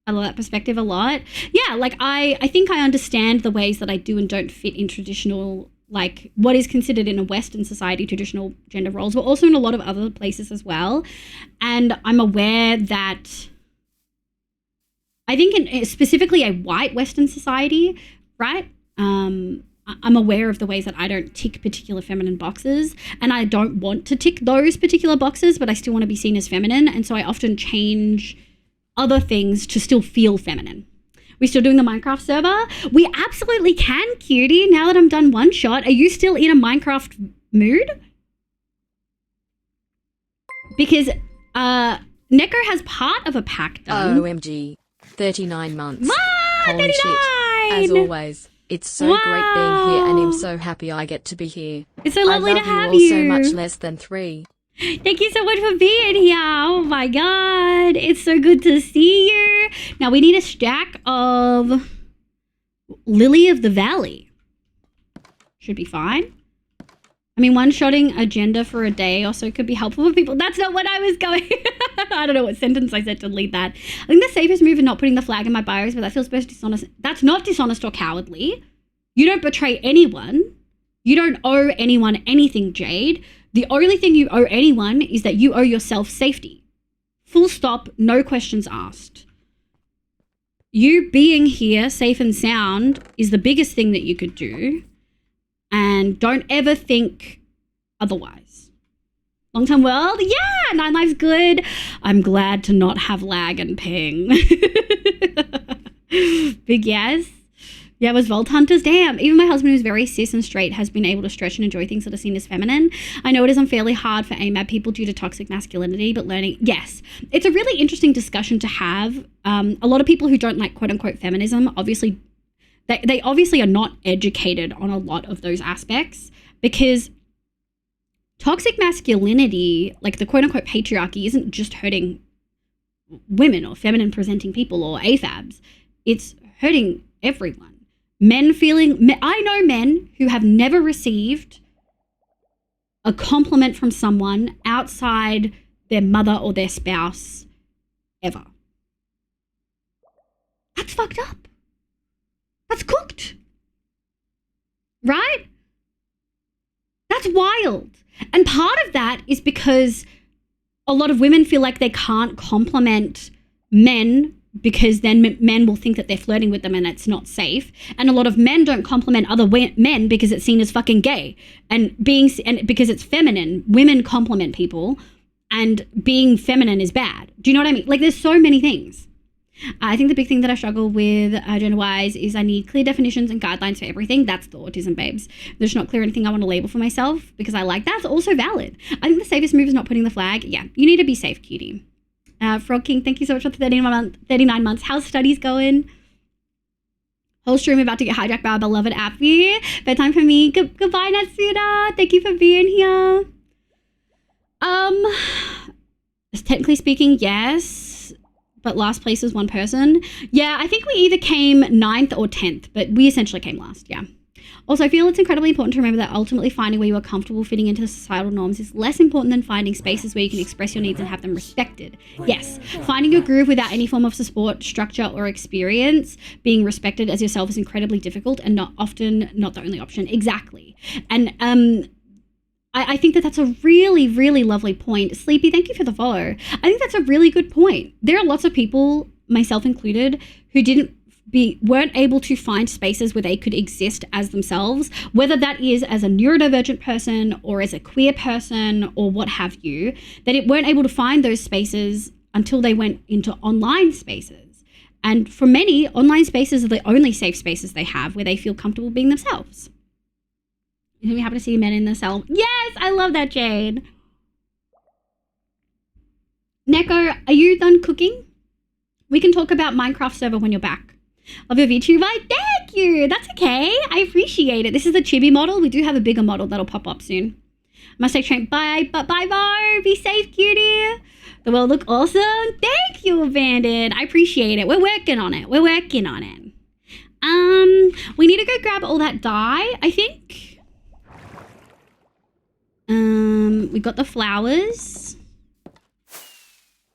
I love that perspective a lot. Yeah, like I think I understand the ways that I do and don't fit in traditional, like what is considered in a Western society, traditional gender roles, but also in a lot of other places as well. And I'm aware that I think in specifically a white Western society, right? I'm aware of the ways that I don't tick particular feminine boxes, and I don't want to tick those particular boxes, but I still want to be seen as feminine. And so I often change other things to still feel feminine. We still doing the Minecraft server? We absolutely can, cutie. Now that I'm done One Shot, are you still in a Minecraft mood? Because Neko has part of a pack done. OMG. 39 months. Wow, Holy 39! shit. As always. It's so great being here, and I'm so happy I get to be here. It's so lovely to have I love you. you all so much less than 3. Thank you so much for being here. Oh my god. It's so good to see you. Now we need a stack of Lily of the Valley. Should be fine. I mean, one-shotting agenda for a day also could be helpful for people. That's not what I was going. I don't know what sentence I said to lead that. I think the safest move is not putting the flag in my bios, but that feels most dishonest. That's not dishonest or cowardly. You don't betray anyone. You don't owe anyone anything, Jade. The only thing you owe anyone is that you owe yourself safety. Full stop, no questions asked. You being here, safe and sound, is the biggest thing that you could do. And don't ever think otherwise. Long-term world? Yeah, 9 lives good. I'm glad to not have lag and ping. Big yes. Yeah, it was Vault Hunters. Damn, even my husband, who's very cis and straight, has been able to stretch and enjoy things that are seen as feminine. I know it is unfairly hard for AMAB people due to toxic masculinity, but learning, yes. It's a really interesting discussion to have. A lot of people who don't like quote-unquote feminism, obviously, they obviously are not educated on a lot of those aspects, because toxic masculinity, like the quote-unquote patriarchy, isn't just hurting women or feminine presenting people or AFABs. It's hurting everyone. I know men who have never received a compliment from someone outside their mother or their spouse ever. That's fucked up. That's cooked. Right? That's wild. And part of that is because a lot of women feel like they can't compliment men because then men will think that they're flirting with them and it's not safe. And a lot of men don't compliment other men because it's seen as fucking gay. And because it's feminine, women compliment people, and being feminine is bad. Do you know what I mean? Like, there's so many things. I think the big thing that I struggle with gender-wise is I need clear definitions and guidelines for everything. That's the autism, babes. There's not clear anything I want to label for myself because I like that's also valid. I think the safest move is not putting the flag. Yeah, you need to be safe, cutie. Frog King, thank you so much for 39 months. How's studies going? Whole stream about to get hijacked by our beloved Appy. Bedtime for me. Goodbye, Natsuda. Thank you for being here. Technically speaking, yes. But last place is one person. Yeah, I think we either came 9th or 10th, but we essentially came last, yeah. Also, I feel it's incredibly important to remember that ultimately finding where you are comfortable fitting into the societal norms is less important than finding spaces where you can express your needs and have them respected. Yes, finding your groove without any form of support, structure, or experience, being respected as yourself is incredibly difficult and often not the only option. Exactly. And I think that that's a really, really lovely point. Sleepy, thank you for the follow. I think that's a really good point. There are lots of people, myself included, who weren't able to find spaces where they could exist as themselves, whether that is as a neurodivergent person or as a queer person or what have you, that it weren't able to find those spaces until they went into online spaces. And for many, online spaces are the only safe spaces they have where they feel comfortable being themselves. Are we happy to see men in the cell? Yes, I love that, Jade. Neko, are you done cooking? We can talk about Minecraft server when you're back. Love your VTuber. Thank you. That's okay. I appreciate it. This is the chibi model. We do have a bigger model that'll pop up soon. Must take train. Bye. Bye, Bar. Be safe, cutie. The world look awesome. Thank you, Abandoned. I appreciate it. We're working on it. We need to go grab all that dye, I think. We got the flowers.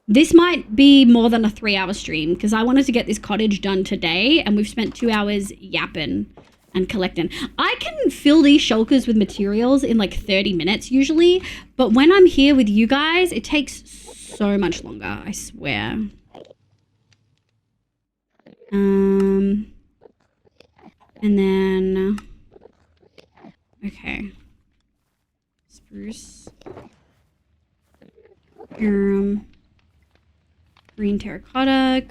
This might be more than a 3-hour stream because I wanted to get this cottage done today and we've spent 2 hours yapping and collecting. I can fill these shulkers with materials in like 30 minutes usually, but when I'm here with you guys, it takes so much longer, I swear. And then, okay. Spruce. Green terracotta.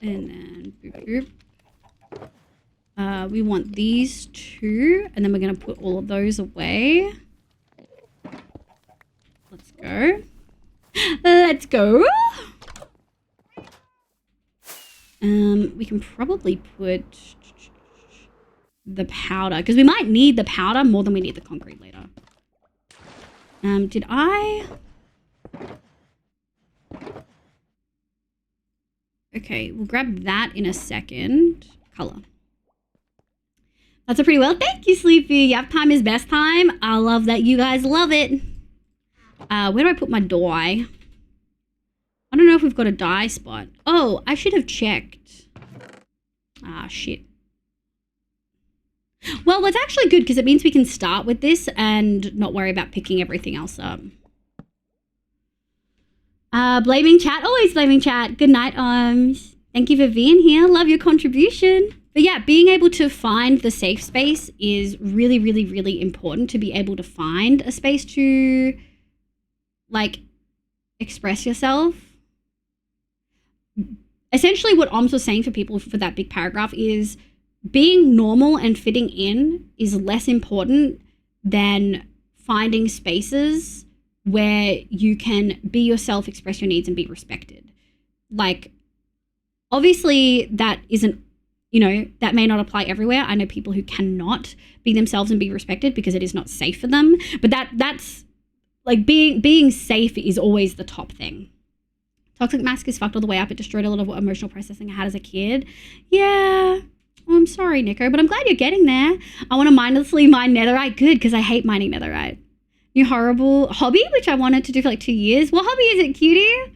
And then boop, boop. We want these two, and then we're gonna put all of those away. Let's go. We can probably put the powder, because we might need the powder more than we need the concrete later. Did I? Okay, we'll grab that in a second. Color. That's a pretty well. Thank you, Sleepy. Yap time is best time. I love that you guys love it. Where do I put my dye? I don't know if we've got a dye spot. Oh, I should have checked. Ah, shit. Well, that's actually good because it means we can start with this and not worry about picking everything else up. Blaming chat. Always blaming chat. Good night, Arms. Thank you for being here. Love your contribution. But yeah, being able to find the safe space is really, really, really important, to be able to find a space to, like, express yourself. Essentially what Oms was saying for people for that big paragraph is being normal and fitting in is less important than finding spaces where you can be yourself, express your needs, and be respected. Like, obviously that isn't, you know, that may not apply everywhere. I know people who cannot be themselves and be respected because it is not safe for them. But that's like being safe is always the top thing. Toxic mask is fucked all the way up. It destroyed a lot of what emotional processing I had as a kid. Yeah. Oh, I'm sorry, Nico, but I'm glad you're getting there. I want to mindlessly mine netherite. Good, because I hate mining netherite. New horrible hobby, which I wanted to do for like 2 years. What hobby is it, cutie?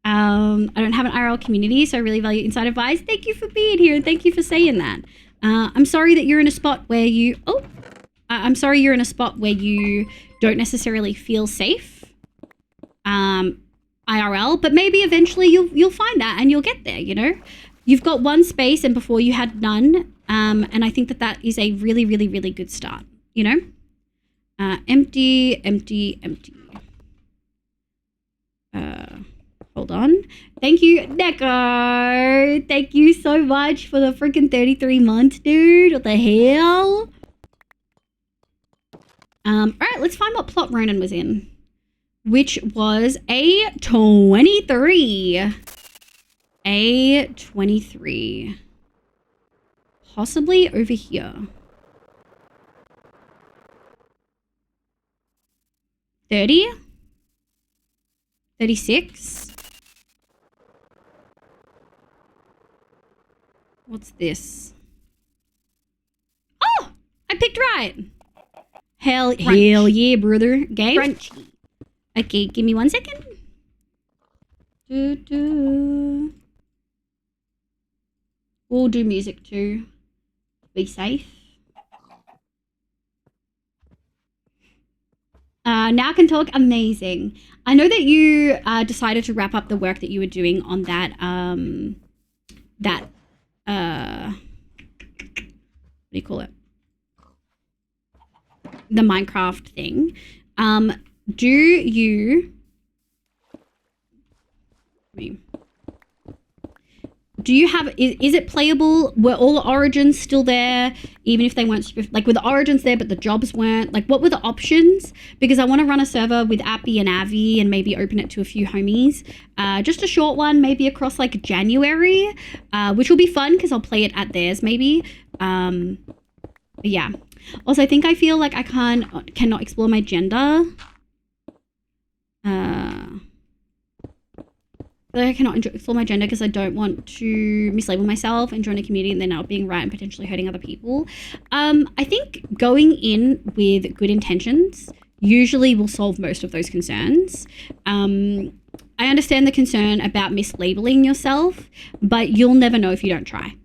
I don't have an IRL community, so I really value inside advice. Thank you for being here, and thank you for saying that. I'm sorry that you're in a spot where you... I'm sorry you're in a spot where you don't necessarily feel safe. IRL, but maybe eventually you'll find that and you'll get there, you know? You've got one space and before you had none, and I think that is a really, really, really good start, you know? Empty, empty, empty. Hold on. Thank you, Neko. Thank you so much for the freaking 33 months, dude. What the hell? All right, let's find what plot Ronan was in, which was A23. A23. Possibly over here. 30? 36? What's this? Oh! I picked right! Hell yeah, brother. Game? Crunchy. Okay, give me 1 second. We'll do music too. Be safe. Now I can talk. Amazing. I know that you decided to wrap up the work that you were doing on that, what do you call it? The Minecraft thing. Do you... Do you have, is it playable? Were all the origins still there, even if they weren't, like, were the origins there but the jobs weren't? Like, what were the options? Because I want to run a server with Appy and Avi and maybe open it to a few homies. Just a short one, maybe across, like, January, which will be fun because I'll play it at theirs, maybe. But yeah. Also, I feel like I cannot explore my gender. I cannot explore my gender because I don't want to mislabel myself and join a community and then not being right and potentially hurting other people. I think going in with good intentions usually will solve most of those concerns. I understand the concern about mislabeling yourself, but you'll never know if you don't try.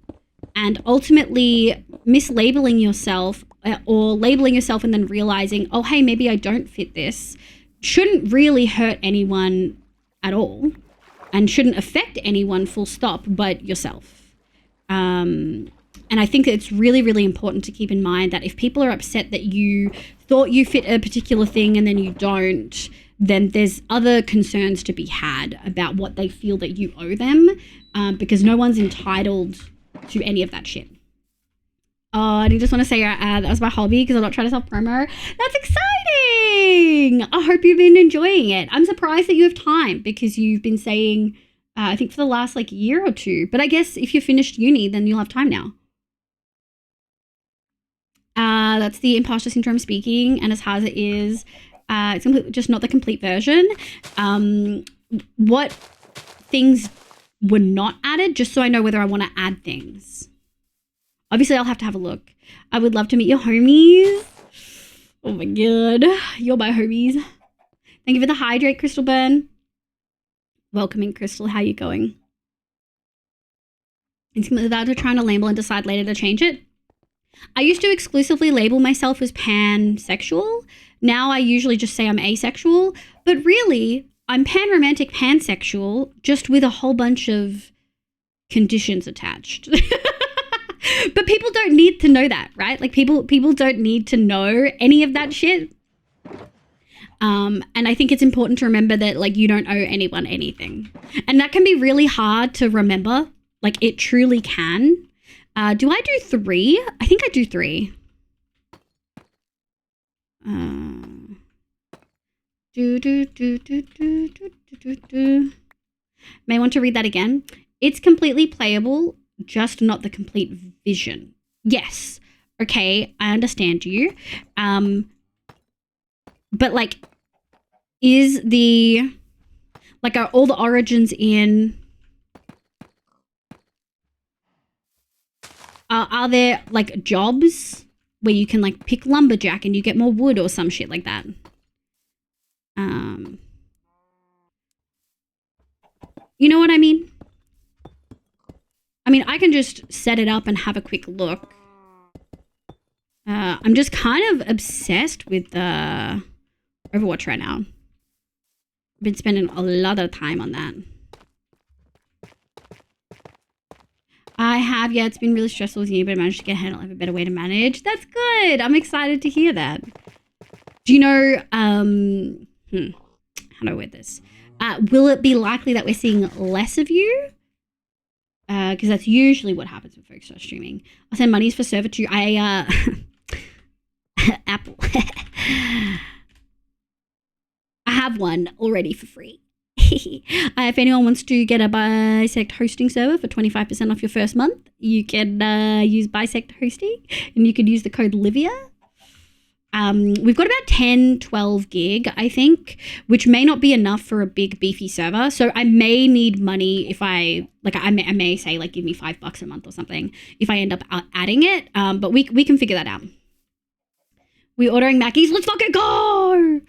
And ultimately, mislabeling yourself or labeling yourself and then realizing, oh, hey, maybe I don't fit this, shouldn't really hurt anyone at all. And shouldn't affect anyone full stop but yourself. And I think it's really, really important to keep in mind that if people are upset that you thought you fit a particular thing and then you don't, then there's other concerns to be had about what they feel that you owe them, because no one's entitled to any of that shit. I just want to say that was my hobby because I'm not trying to self-promo. That's exciting! I hope you've been enjoying it. I'm surprised that you have time because you've been saying, I think for the last like year or two. But I guess if you've finished uni, then you'll have time now. That's the imposter syndrome speaking, and as hard as it is, it's just not the complete version. What things were not added, just so I know whether I want to add things. Obviously, I'll have to have a look. I would love to meet your homies. Oh my god, you're my homies. Thank you for the hydrate, Crystal Burn. Welcoming, Crystal. How you going? It's about to trying to label and decide later to change it. I used to exclusively label myself as pansexual. Now I usually just say I'm asexual, but really I'm panromantic pansexual, just with a whole bunch of conditions attached. But people don't need to know that, right? Like people don't need to know any of that shit. And I think it's important to remember that like you don't owe anyone anything. And that can be really hard to remember. Like it truly can. Do I do 3? I think I do 3. May want to read that again. It's completely playable, just not the complete vision. Yes. Okay, I understand you. But like, is the, like, are all the origins in, are there like jobs where you can like pick lumberjack and you get more wood or some shit like that? You know what I mean? I mean, I can just set it up and have a quick look. I'm just kind of obsessed with Overwatch right now. I've been spending a lot of time on that. I have, yeah, it's been really stressful with you, but I managed to get ahead. I'll have a better way to manage. That's good. I'm excited to hear that. Do you know, how do I word this? Will it be likely that we're seeing less of you? Because that's usually what happens when folks start streaming. I'll send monies for server 2. Apple. I have one already for free. If anyone wants to get a Bisect hosting server for 25% off your first month, you can use Bisect hosting and you could use the code Livia. We've got about 10, 12 gig, I think, which may not be enough for a big beefy server. So I may need money if I may say like, give me $5 a month or something if I end up adding it. But we can figure that out. We're ordering Mackies. Let's fucking go!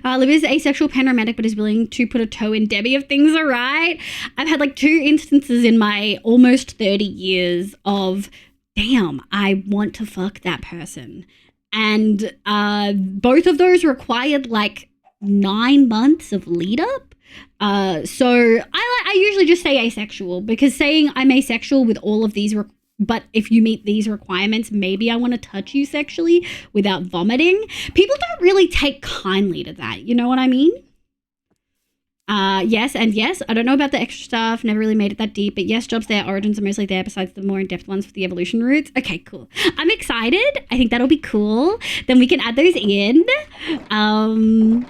Livia's asexual panromantic, but is willing to put a toe in Debbie if things are right. I've had like 2 instances in my almost 30 years of, damn, I want to fuck that person. And both of those required like 9 months of lead up. So I usually just say asexual, because saying I'm asexual with all of these but if you meet these requirements, maybe I want to touch you sexually without vomiting. People don't really take kindly to that. You know what I mean? Yes, and yes, I don't know about the extra stuff. Never really made it that deep. But yes, jobs there, origins are mostly there besides the more in-depth ones for the evolution routes. Okay, cool. I'm excited. I think that'll be cool. Then we can add those in. I'm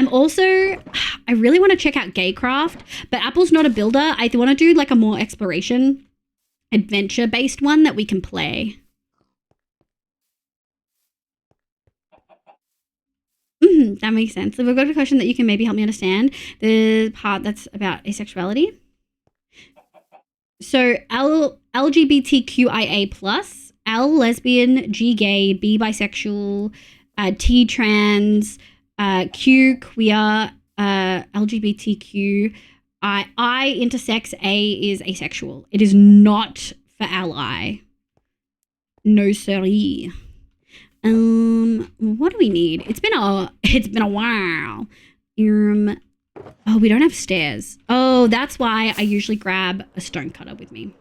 also, I really want to check out Gaycraft, but Apple's not a builder. I want to do like a more exploration, adventure-based one that we can play. That makes sense. So we've got a question that you can maybe help me understand. The part that's about asexuality. So LGBTQIA+, L, lesbian, G, gay, B, bisexual, T, trans, Q, queer, LGBTQ, I, intersex, A is asexual. It is not for ally. No siree. What do we need? It's been a while. Oh, we don't have stairs. Oh, that's why I usually grab a stone cutter with me.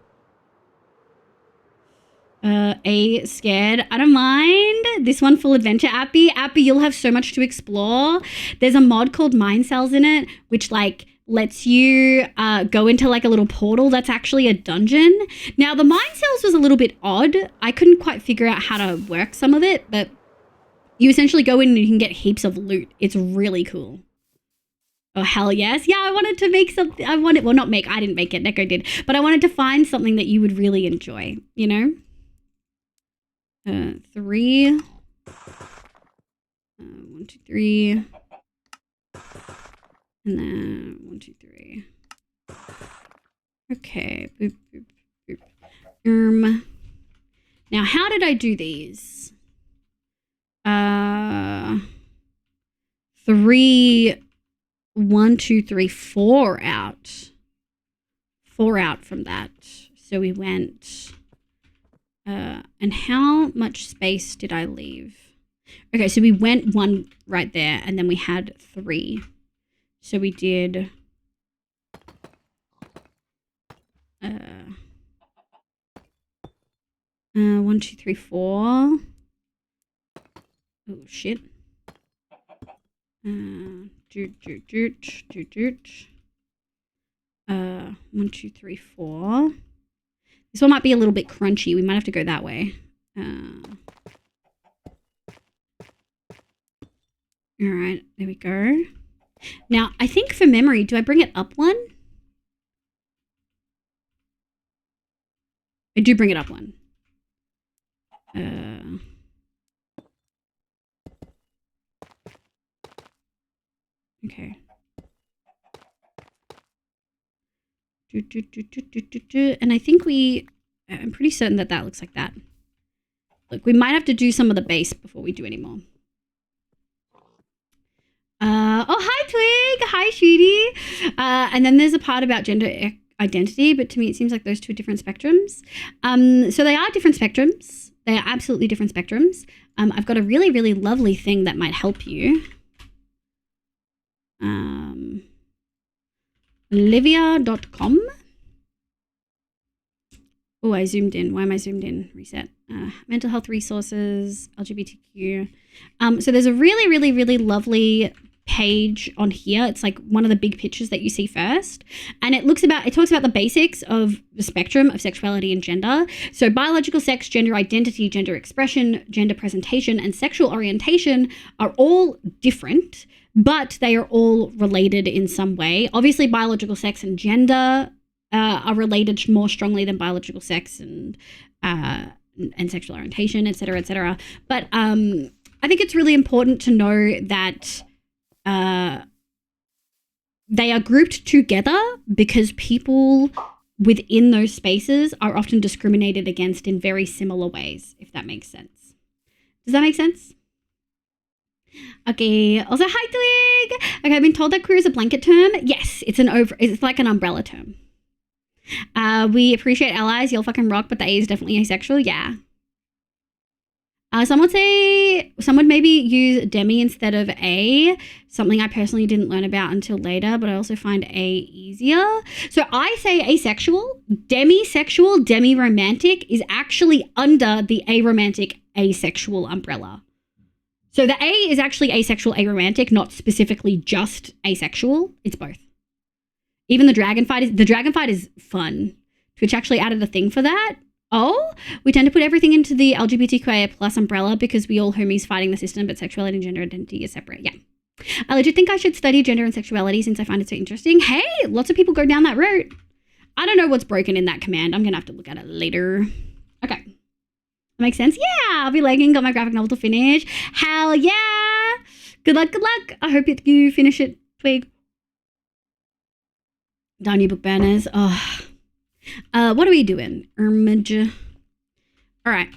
A, scared. I don't mind. This one, full adventure. Appy, you'll have so much to explore. There's a mod called Mind Cells in it, which like lets you go into like a little portal that's actually a dungeon. Now, the Mind Cells was a little bit odd. I couldn't quite figure out how to work some of it, but you essentially go in and you can get heaps of loot. It's really cool. Oh, hell yes. Yeah, I wanted to make something. I didn't make it. Neko did. But I wanted to find something that you would really enjoy, you know? 3. 1, 2, 3. And then 1, 2, 3. Okay. Boop, boop, boop. Now, how did I do these? 3, 1, 2, 3, 4 out. 4 out from that. So we went, and how much space did I leave? Okay, so we went 1 right there, and then we had 3. So we did, 1, 2, 3, 4. Oh, shit. 1, 2, 3, 4. This one might be a little bit crunchy. We might have to go that way. All right, there we go. Now, I think for memory, do I bring it up 1? I do bring it up 1. Okay. And I think I'm pretty certain that looks like that. Look, we might have to do some of the base before we do any more. Oh, hi, Twig. Hi, Shooty. And then there's a part about gender identity, but to me, it seems like those 2 are different spectrums. So they are different spectrums. They are absolutely different spectrums. I've got a really, really lovely thing that might help you. Olivia.com. Oh, I zoomed in. Why am I zoomed in? Reset. Mental health resources, LGBTQ. So there's a really, really, really lovely page on here. It's like one of the big pictures that you see first. And it talks about the basics of the spectrum of sexuality and gender. So biological sex, gender identity, gender expression, gender presentation, and sexual orientation are all different, but they are all related in some way. Obviously, biological sex and gender are related more strongly than biological sex and sexual orientation, et cetera, et cetera. But I think it's really important to know that they are grouped together because people within those spaces are often discriminated against in very similar ways, if that makes sense. Does that make sense? Okay. Also, hi, Twig. Okay, I've been told that queer is a blanket term. Yes, it's like an umbrella term. We appreciate allies. You'll fucking rock, but the A is definitely asexual. Yeah. Some would maybe use demi instead of A, something I personally didn't learn about until later, but I also find A easier. So I say asexual, demisexual, demi-romantic is actually under the aromantic asexual umbrella. So the A is actually asexual, aromantic, not specifically just asexual. It's both. Even the dragon fight is fun. Twitch actually added a thing for that. Oh, we tend to put everything into the LGBTQIA plus umbrella because we all homies fighting the system, but sexuality and gender identity is separate. Yeah. I legit think I should study gender and sexuality since I find it so interesting. Hey, lots of people go down that route. I don't know what's broken in that command. I'm going to have to look at it later. Okay. That makes sense? Yeah, I'll be legging. Got my graphic novel to finish. Hell yeah. Good luck, good luck. I hope you finish it, Twig. Down your book banners. Oh. What are we doing? Image. All right.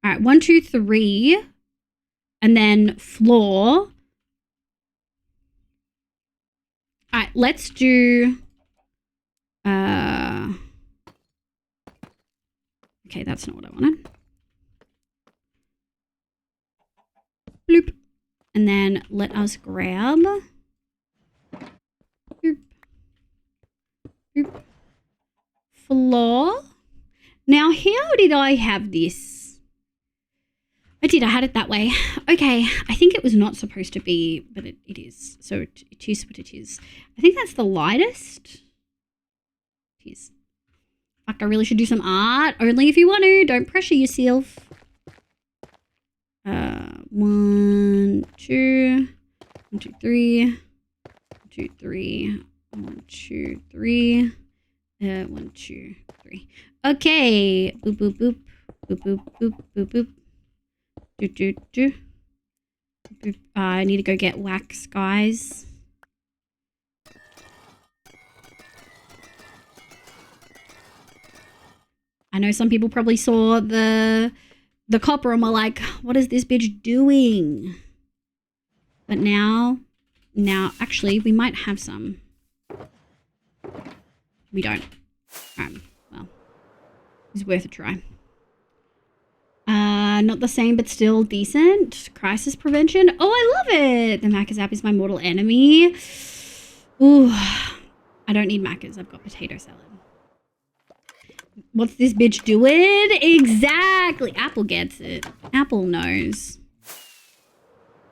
1, 2, 3. And then floor. All right, let's do... Okay, that's not what I wanted. Bloop. And then let us grab... Floor. Now, how did I have this? I had it that way. Okay, I think it was not supposed to be, but it is. So it is what it is. I think that's the lightest. It is. Fuck, I really should do some art. Only if you want to. Don't pressure yourself. 1, 2. 1, 2, 3. 1, 2, 3. 1, 2, 3. 1, 2, 3. Okay. Boop, boop, boop. Boop, boop, boop, boop, boop. Do, do, do. Boop. I need to go get wax, guys. I know some people probably saw the copper and were like, what is this bitch doing? But now, actually, we might have some. We don't. Well, it's worth a try. Not the same, but still decent. Crisis prevention. Oh, I love it. The Macca's app is my mortal enemy. Ooh, I don't need Macca's. I've got potato salad. What's this bitch doing? Exactly. Apple gets it. Apple knows.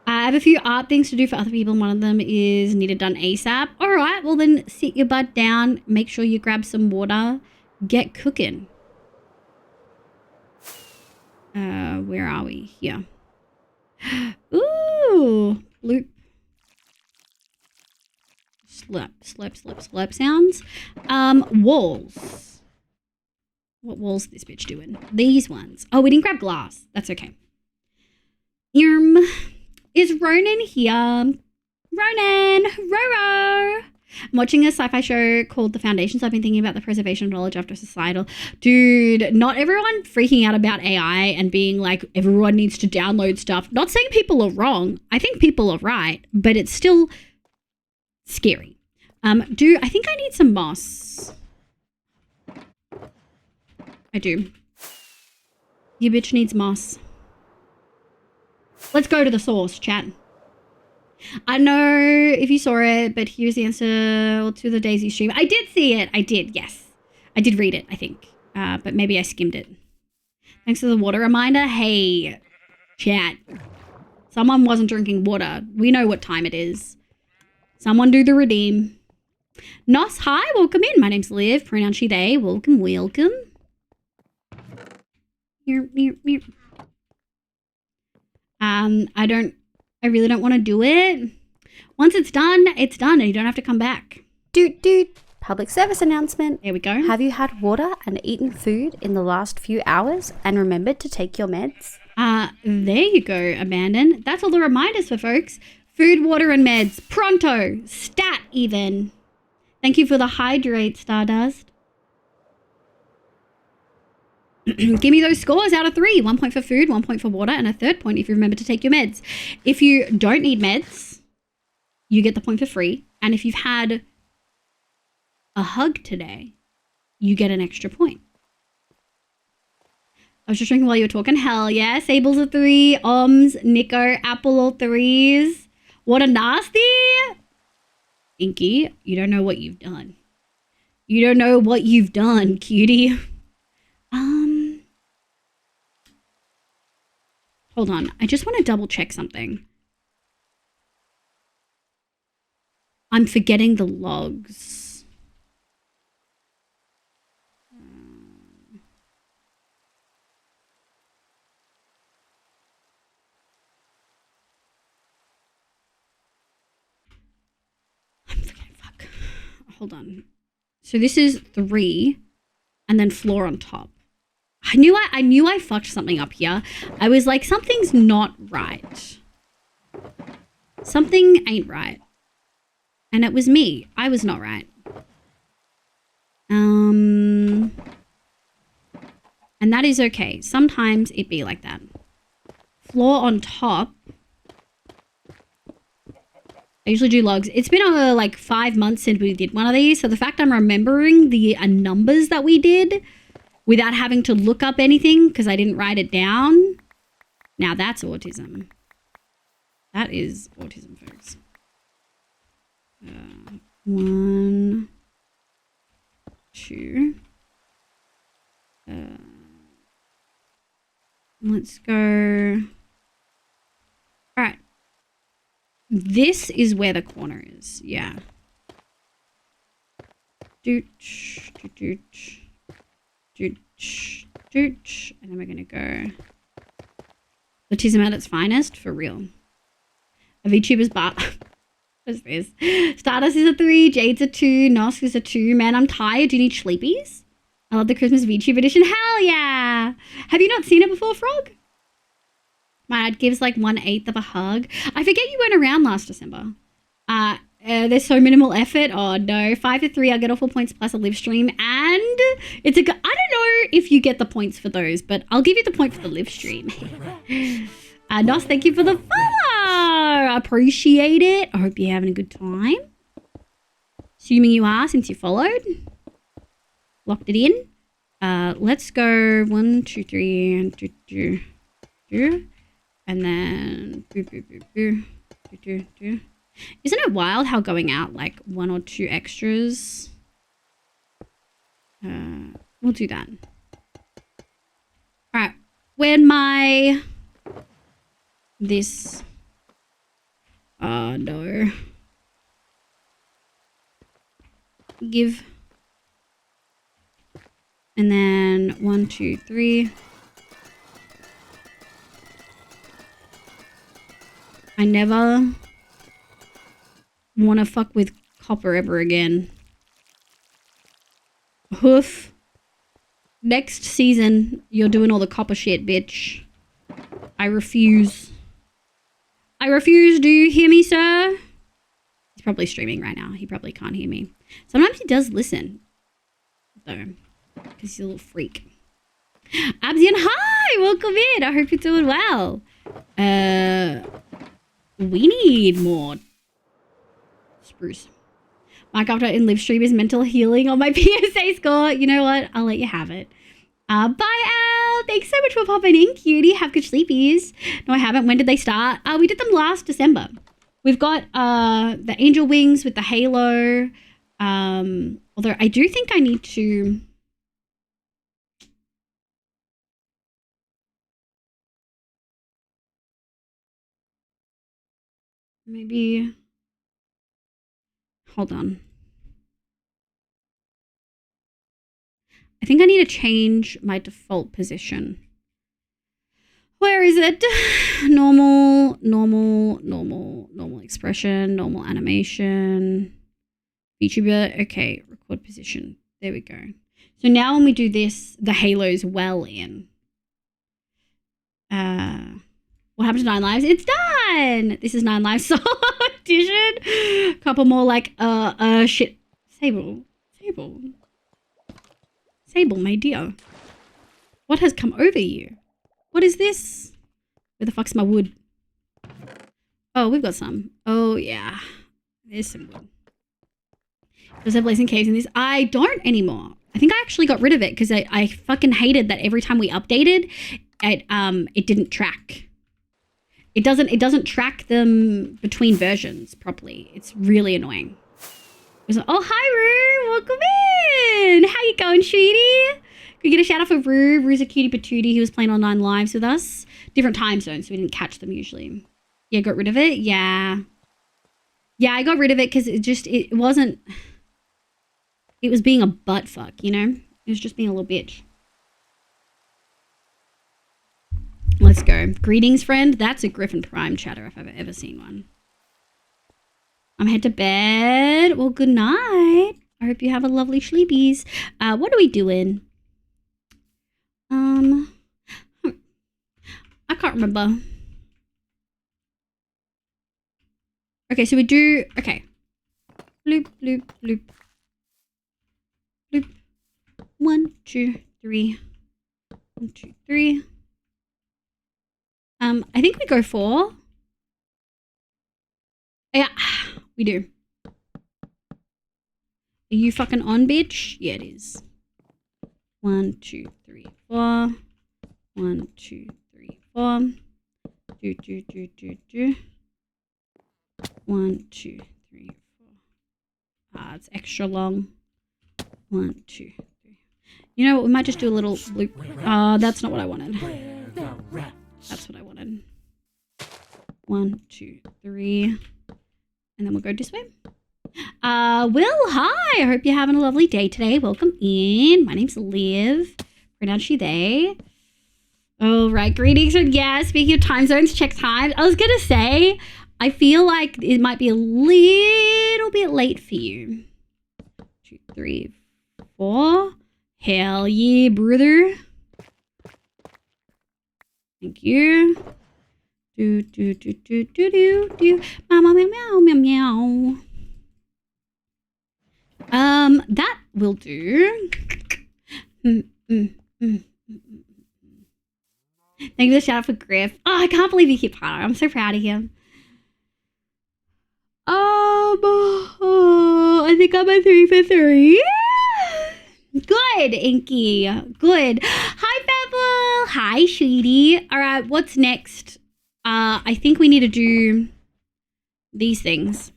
I have a few art things to do for other people, and one of them is need it done ASAP. All right, well then sit your butt down. Make sure you grab some water. Get cooking. Where are we? Here. Ooh, loop. Slurp sounds. Walls. What walls is this bitch doing? These ones. Oh, we didn't grab glass. That's okay. Is Ronan here? Ronan! Roro! I'm watching a sci-fi show called The Foundations. I've been thinking about the preservation of knowledge after societal. Dude, not everyone freaking out about AI and being like, everyone needs to download stuff. Not saying people are wrong. I think people are right, but it's still scary. I think I need some moss. I do. You bitch needs moss. Let's go to the source, chat. I know if you saw it, but here's the answer to the Daisy stream. I did see it. I did, yes. I did read it, I think. But maybe I skimmed it. Thanks for the water reminder. Hey, chat. Someone wasn't drinking water. We know what time it is. Someone do the redeem. Nos, hi, welcome in. My name's Liv. Pronoun she, they. Welcome, welcome. Here. I really don't want to do it. Once it's done, and you don't have to come back. Dude. Public service announcement. There we go. Have you had water and eaten food in the last few hours and remembered to take your meds? There you go, Abandon. That's all the reminders for folks. Food, water, and meds. Pronto. Stat even. Thank you for the hydrate, Stardust. Give me those scores out of 3. 1 point for food, 1 point for water, and a 3rd point if you remember to take your meds. If you don't need meds, you get the point for free. And if you've had a hug today, you get an extra point. I was just drinking while you were talking. Hell yeah. Sable's a 3. Nico, Apple all 3s. What a nasty. Inky, you don't know what you've done. You don't know what you've done, cutie. Hold on. I just want to double check something. I'm forgetting the logs. I'm forgetting, fuck. Hold on. So this is 3 and then floor on top. I knew I fucked something up here. I was like, something's not right. Something ain't right. And it was me. I was not right. And that is okay. Sometimes it be like that. Floor on top. I usually do logs. It's been like 5 months since we did one of these. So the fact I'm remembering the numbers that we did without having to look up anything because I didn't write it down. Now that's autism. That is autism, folks. 1, 2. Let's go. All right. This is where the corner is. Yeah. Dooch, dooch. Dooch, dooch. And then we're going to go autism at its finest, for real. A VTuber's bar. What's this? Stardust is a 3, Jade's a 2, Nosk is a 2. Man, I'm tired. Do you need sleepies? I love the Christmas VTube edition. Hell yeah! Have you not seen it before, Frog? My dad gives like 1/8 of a hug. I forget you weren't around last December. There's so minimal effort. Oh no. 5 to 3, I'll get all 4 points plus a live stream. And it's a I don't know if you get the points for those, but I'll give you the point for the live stream. Nos, thank you for the follow. Appreciate it. I hope you're having a good time. Assuming you are, since you followed. Locked it in. Let's go 1, 2, 3, and 2, 2, 2. And then boo, boo, boo, boo, boo, boo, boo. Isn't it wild how going out like 1 or 2 extras? We'll do that. All right. When my this. Oh no. Give. And then 1, 2, 3. I never want to fuck with copper ever again. Hoof. Next season, you're doing all the copper shit, bitch. I refuse. I refuse. Do you hear me, sir? He's probably streaming right now. He probably can't hear me. Sometimes he does listen, though, because he's a little freak. Absian, hi! Welcome in. I hope you're doing well. We need more spruce. Minecraft in live stream is mental healing on my PSA score. You know what? I'll let you have it. Bye, Al. Thanks so much for popping in, cutie. Have good sleepies. No, I haven't. When did they start? We did them last December. We've got the angel wings with the halo. Although I do think I need to... Maybe... Hold on. I think I need to change my default position. Where is it? Normal, normal, normal, normal expression, normal animation. VTuber, okay, record position. There we go. So now when we do this, the halo's well in. What happened to 9 lives? It's done! This is 9 lives solo edition. Couple more like, shit. Sable, my dear. What has come over you? What is this? Where the fuck's my wood? Oh, we've got some. Oh, yeah. There's some wood. Does have blazing caves in this? I don't anymore. I think I actually got rid of it because I fucking hated that every time we updated, it didn't track. It doesn't track them between versions properly. It's really annoying. Oh, hi, Rue. Welcome in. How you going, sweetie? Can we get a shout out for Rue? Rue's a cutie patootie. He was playing on 9 lives with us. Different time zones, so we didn't catch them usually. Yeah, got rid of it? Yeah. Yeah, I got rid of it because it wasn't... It was being a butt fuck, you know? It was just being a little bitch. Let's go. Greetings, friend. That's a Griffin Prime chatter if I've ever seen one. I'm head to bed. Well, good night. I hope you have a lovely sleepies. What are we doing? I can't remember. Okay, so we do... Okay. Bloop, bloop, bloop. Bloop. 1, 2, 3. 1, 2, 3. I think we go 4. Yeah, we do. Are you fucking on, bitch? Yeah, it is. 1, 2, 3, 4. 1, 2, 3, 4. Do, do, do, do, do. 1, 2, 3, 4. It's extra long. 1, 2, 3. You know what? We might just do a little loop. That's not what I wanted. That's what I wanted. 1, 2, 3. And then we'll go this way. Will, hi. I hope you're having a lovely day today. Welcome in. My name's Liv. Pronounce she, they. All right. Greetings. Yeah, speaking of time zones, check time. I was going to say, I feel like it might be a little bit late for you. 2, 3, 4. Hell yeah, brother. Thank you. Do. Meow, meow, meow, meow, meow. That will do. Thank you for the shout out for Griff. Oh, I can't believe he hit partner. I'm so proud of him. I think I'm a 3 for 3. Good, Inky. Good. Hi, Pebble. Hi, sweetie. All right, what's next? I think we need to do these things.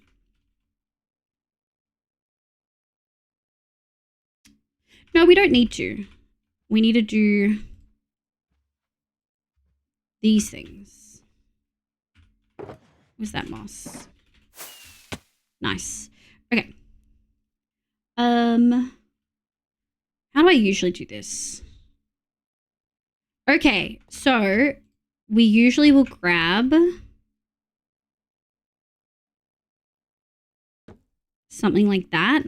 No, we don't need to. We need to do these things. What's that, moss? Nice. Okay. How do I usually do this? Okay, so we usually will grab something like that.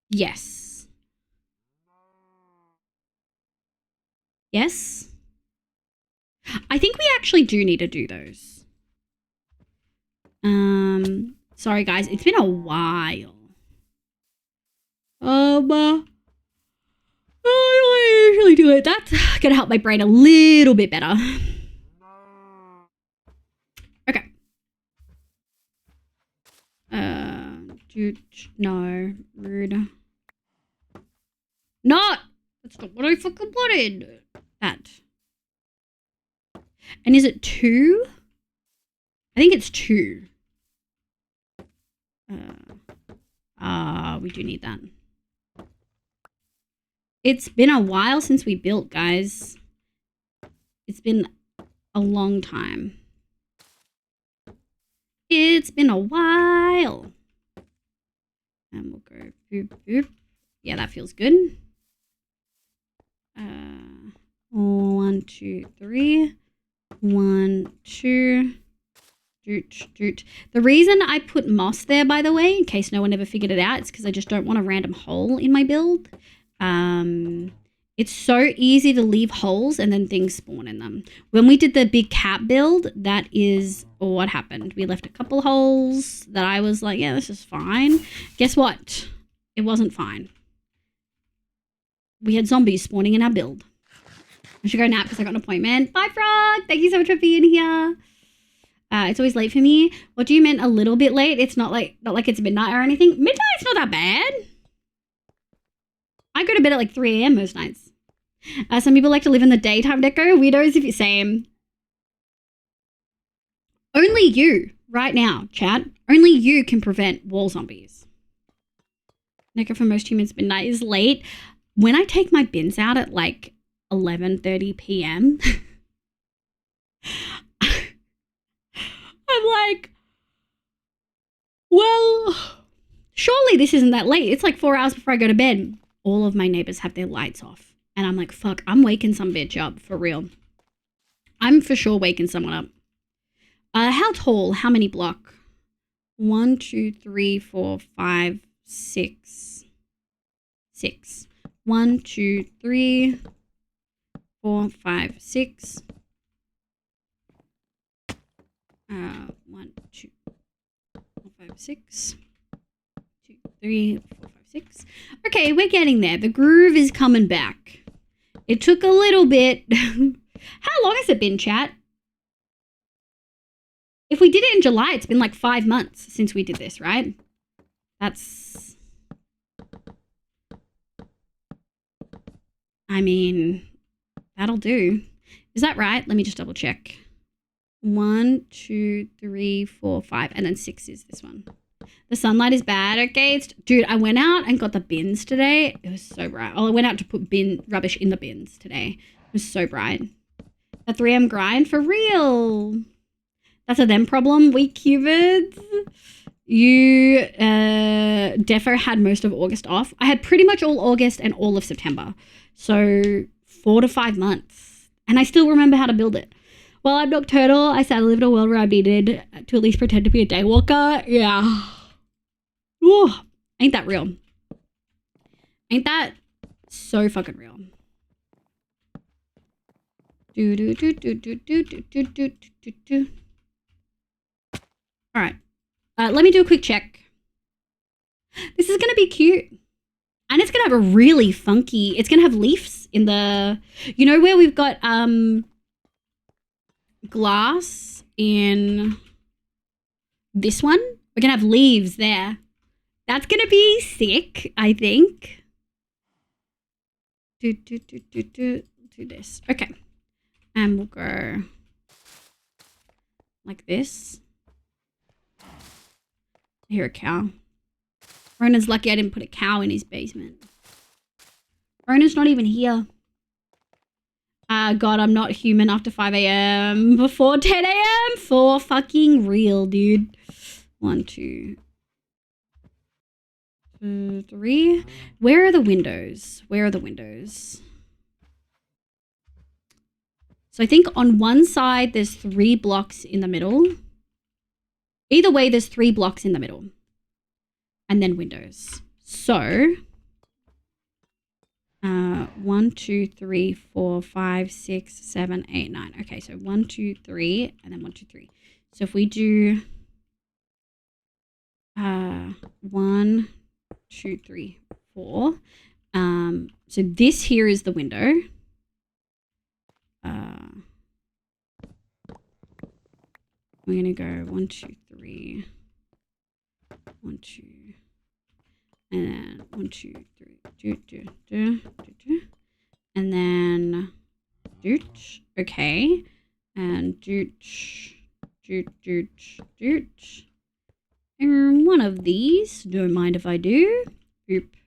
Yes. Yes. I think we actually do need to do those. Sorry guys, it's been a while. I don't usually do it. That's gonna help my brain a little bit better. Okay. No, rude. Not. That's not what I fucking wanted. That. And is it 2? I think it's 2. We do need that. It's been a while since we built, guys. It's been a long time. It's been a while. And we'll go boop, boop. Yeah, that feels good. 1, 2, 3. 1, 2. Doot. The reason I put moss there, by the way, in case no one ever figured it out, it's because I just don't want a random hole in my build. It's so easy to leave holes and then things spawn in them. When we did the big cat build, that is what happened. We left a couple holes that I was like, yeah, this is fine. Guess what? It wasn't fine. We had zombies spawning in our build. I should go nap because I got an appointment. Bye, Frog. Thank you so much for being here. It's always late for me. What do you mean a little bit late? It's not like it's midnight or anything. Midnight's not that bad. I go to bed at like 3 a.m. most nights. Some people like to live in the daytime, Deco. Weirdos if you same. Only you, right now, chat. Only you can prevent wall zombies. Deco, for most humans, midnight is late. When I take my bins out at like 11:30 p.m., I'm like, well, surely this isn't that late. It's like 4 hours before I go to bed. All of my neighbors have their lights off. And I'm like, fuck, I'm waking some bitch up for real. I'm for sure waking someone up. How tall? How many block? 1, 2, 3, 4, 5, 6. 6. 1, 2, 3, 4, 5, 6. 1, 2, 4, 5, 6. 2, 3, 4, 5, 6. Okay, we're getting there. The groove is coming back. It took a little bit. How long has it been, chat? If we did it in July, it's been like 5 months since we did this, right? That's... I mean, that'll do. Is that right? Let me just double check. 1, 2, 3, 4, 5, and then 6 is this one. The sunlight is bad. Okay, dude, I went out and got the bins today. It was so bright. Oh, I went out to put rubbish in the bins today. It was so bright. A 3M grind for real. That's a them problem. We cubids. You defo had most of August off. I had pretty much all August and all of September. So 4 to 5 months. And I still remember how to build it. While I'm nocturnal, I sadly live in a world where I'm needed to at least pretend to be a daywalker. Yeah. Ooh, ain't that real? Ain't that so fucking real? Do do do do do do do do do do do. All right. Let me do a quick check. This is gonna be cute, and it's gonna have a really funky. It's gonna have leaves in the. You know where we've got glass in this one? We're gonna have leaves there. That's gonna be sick, I think. Do this. Okay. And we'll go like this. I hear a cow. Rona's lucky I didn't put a cow in his basement. Rona's not even here. God, I'm not human after 5 a.m. before 10 a.m. For fucking real, dude. 1, 2, 3. Where are the windows? Where are the windows? So I think on one side, there's 3 blocks in the middle. Either way, there's 3 blocks in the middle. And then windows. So 1, 2, 3, 4, 5, 6, 7, 8, 9. Okay, so 1, 2, 3, and then 1, 2, 3. So if we do 1, 2, 3, 4. So this here is the window. We're gonna go 1, 2, 3, 1, 2, and then 1, 2, 3, and then doot. Okay, and doot. And one of these. Don't mind if I do. Oop.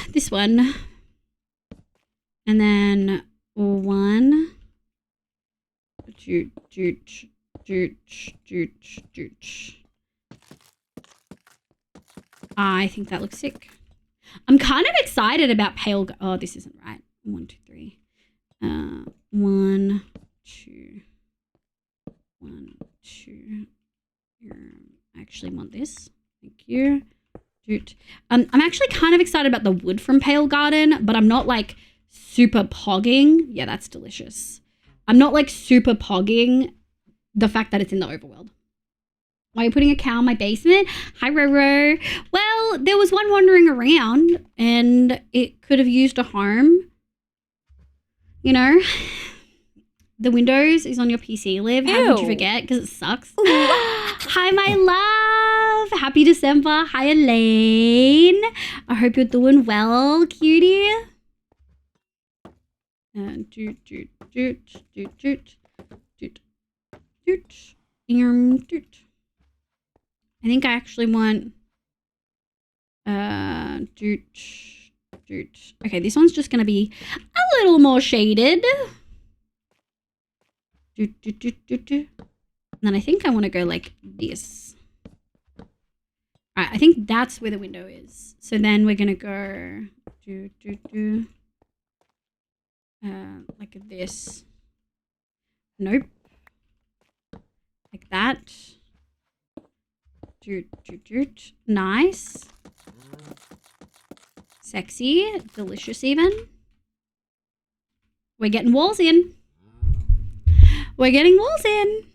This one, and then 1. I think that looks sick. I'm kind of excited about pale. Oh, this isn't right. 1, 2, 3. 1, 2. 1, 2. I actually want this. Thank you. I'm actually kind of excited about the wood from Pale Garden, but I'm not like super pogging. Yeah, that's delicious. I'm not like super pogging the fact that it's in the overworld. Why are you putting a cow in my basement? Hi, Roro. Well, there was one wandering around and it could have used a home. You know? The Windows is on your PC, Liv. How could you forget? Because it sucks. Hi, my love. Happy December. Hi, Elaine. I hope you're doing well, cutie. And doot. I think I actually want doot. Okay, this one's just gonna be a little more shaded. And then I think I want to go like this. All right, I think that's where the window is. So then we're gonna go like this. Nope. Like that. Nice. Sexy. Delicious even. We're getting walls in. We're getting walls in.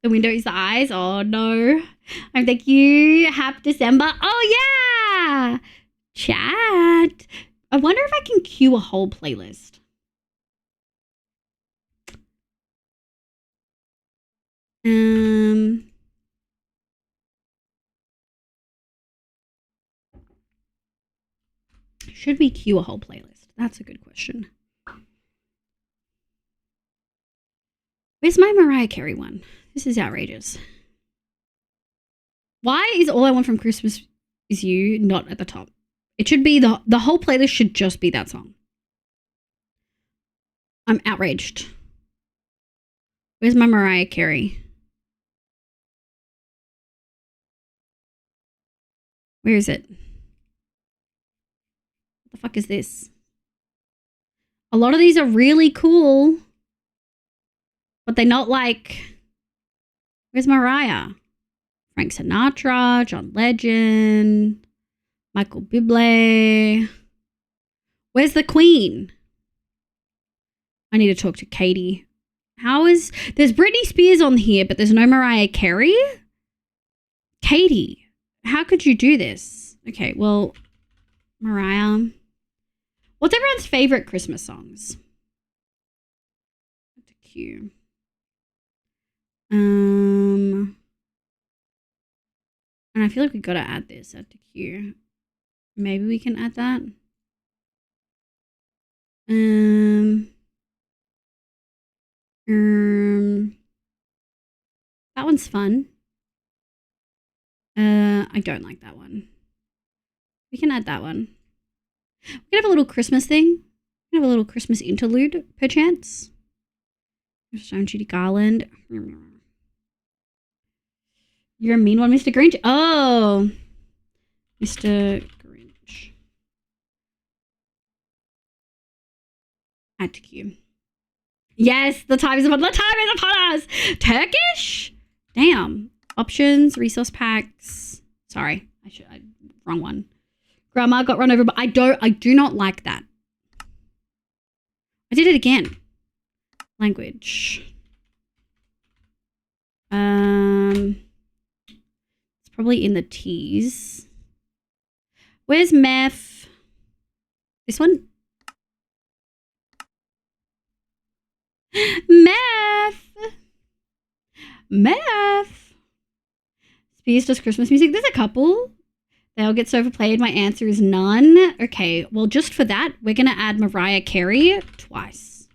The window is the eyes. Oh no. Thank you. Happy December. Oh yeah. Chat. I wonder if I can queue a whole playlist. Should we queue a whole playlist? That's a good question. Where's my Mariah Carey one? This is outrageous. Why is All I Want from Christmas Is You not at the top? It should be the whole playlist should just be that song. I'm outraged. Where's my Mariah Carey? Where is it? What the fuck is this? A lot of these are really cool. But they're not like, where's Mariah? Frank Sinatra, John Legend, Michael Bublé. Where's the Queen? I need to talk to Katie. There's Britney Spears on here, but there's no Mariah Carey? Katie, how could you do this? Okay, well, Mariah. What's everyone's favorite Christmas songs? Q. And I feel like we gotta add this at the queue. Maybe we can add that. That one's fun. I don't like that one. We can add that one. We can have a little Christmas thing. We can have a little Christmas interlude, perchance. Stone Judy Garland. You're a mean one, Mr. Grinch. Oh, Mr. Grinch. Add to queue. Yes, the time is upon us. Turkish? Damn. Options, resource packs. Sorry, wrong one. Grandma got run over, but I do not like that. I did it again. Language. It's probably in the T's. Where's meth? This one? Meth. Spears does Christmas music. There's a couple. They all get so overplayed. My answer is none. Okay, well, just for that, we're going to add Mariah Carey twice.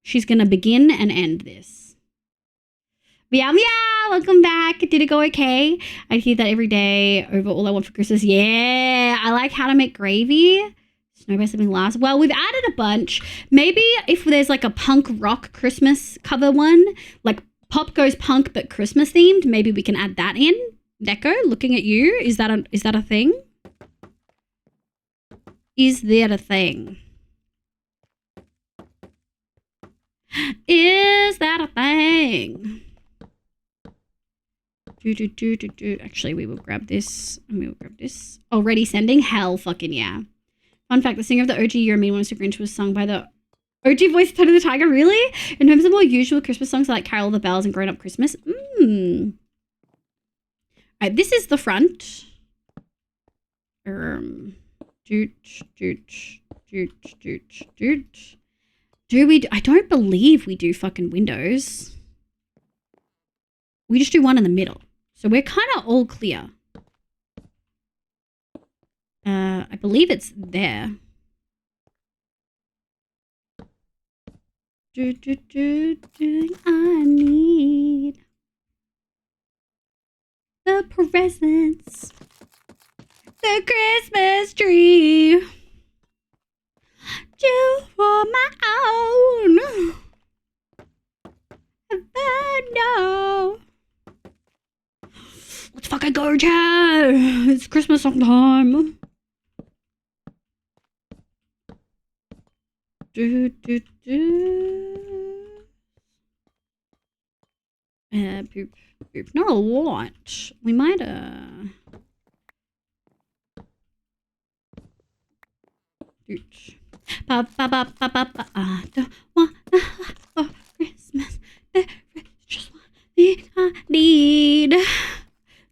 She's going to begin and end this. Meow, meow. Welcome back. Did it go okay? I hear that every day over All I Want for Christmas. Yeah, I like How to Make Gravy. Snow by Something Last. Well, we've added a bunch. Maybe if there's like a punk rock Christmas cover one, like pop goes punk but Christmas themed, maybe we can add that in. Neko, looking at you. Is that a thing? Is that a thing? Is that a thing? Actually, we will grab this and we will grab this. Already sending? Hell fucking yeah. Fun fact, the singer of the OG You're a Mean One, Mr. Grinch was sung by the OG voice of Tony the Tiger. Really? In terms of more usual Christmas songs like Carol of the Bells and Grown Up Christmas. Alright, this is the front. I don't believe we do fucking windows. We just do one in the middle. So we're kind of all clear. I believe it's there. I need the presents, the Christmas tree, you for my own. I know. Let's fucking go, Chad. It's Christmas sometime. Poop. Not a lot. We might don't want for Christmas. There is just one thing I need.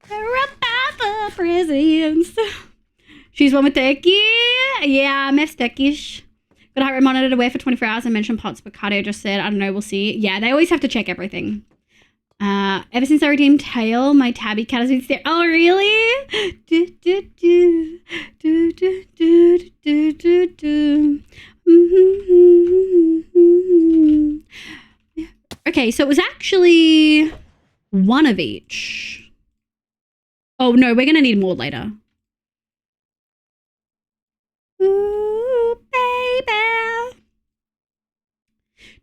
They're about the presents. She's one with turkey. Yeah, Mev's Turkish. Got a heart rate monitor to wear for 24 hours and mentioned pots, but cardio just said, I don't know, we'll see. Yeah, they always have to check everything. Ever since I redeemed Tail, my tabby cat has been staring. Oh, really? Okay, so it was actually one of each. Oh, no, we're going to need more later. Ooh, baby.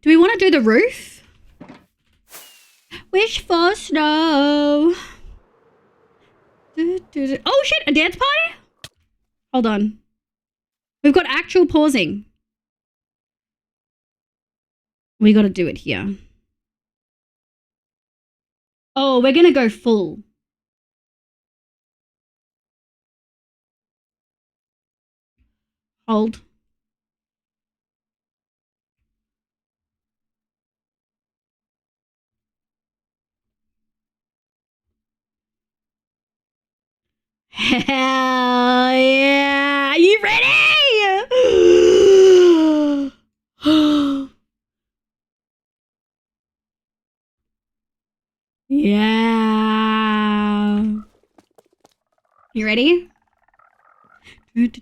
Do we want to do the roof? Wish for snow. Oh shit, a dance party? Hold on. We've got actual pausing. We got to do it here. Oh, we're going to go full. Hold. Hell yeah! Are you ready? Yeah. You ready? What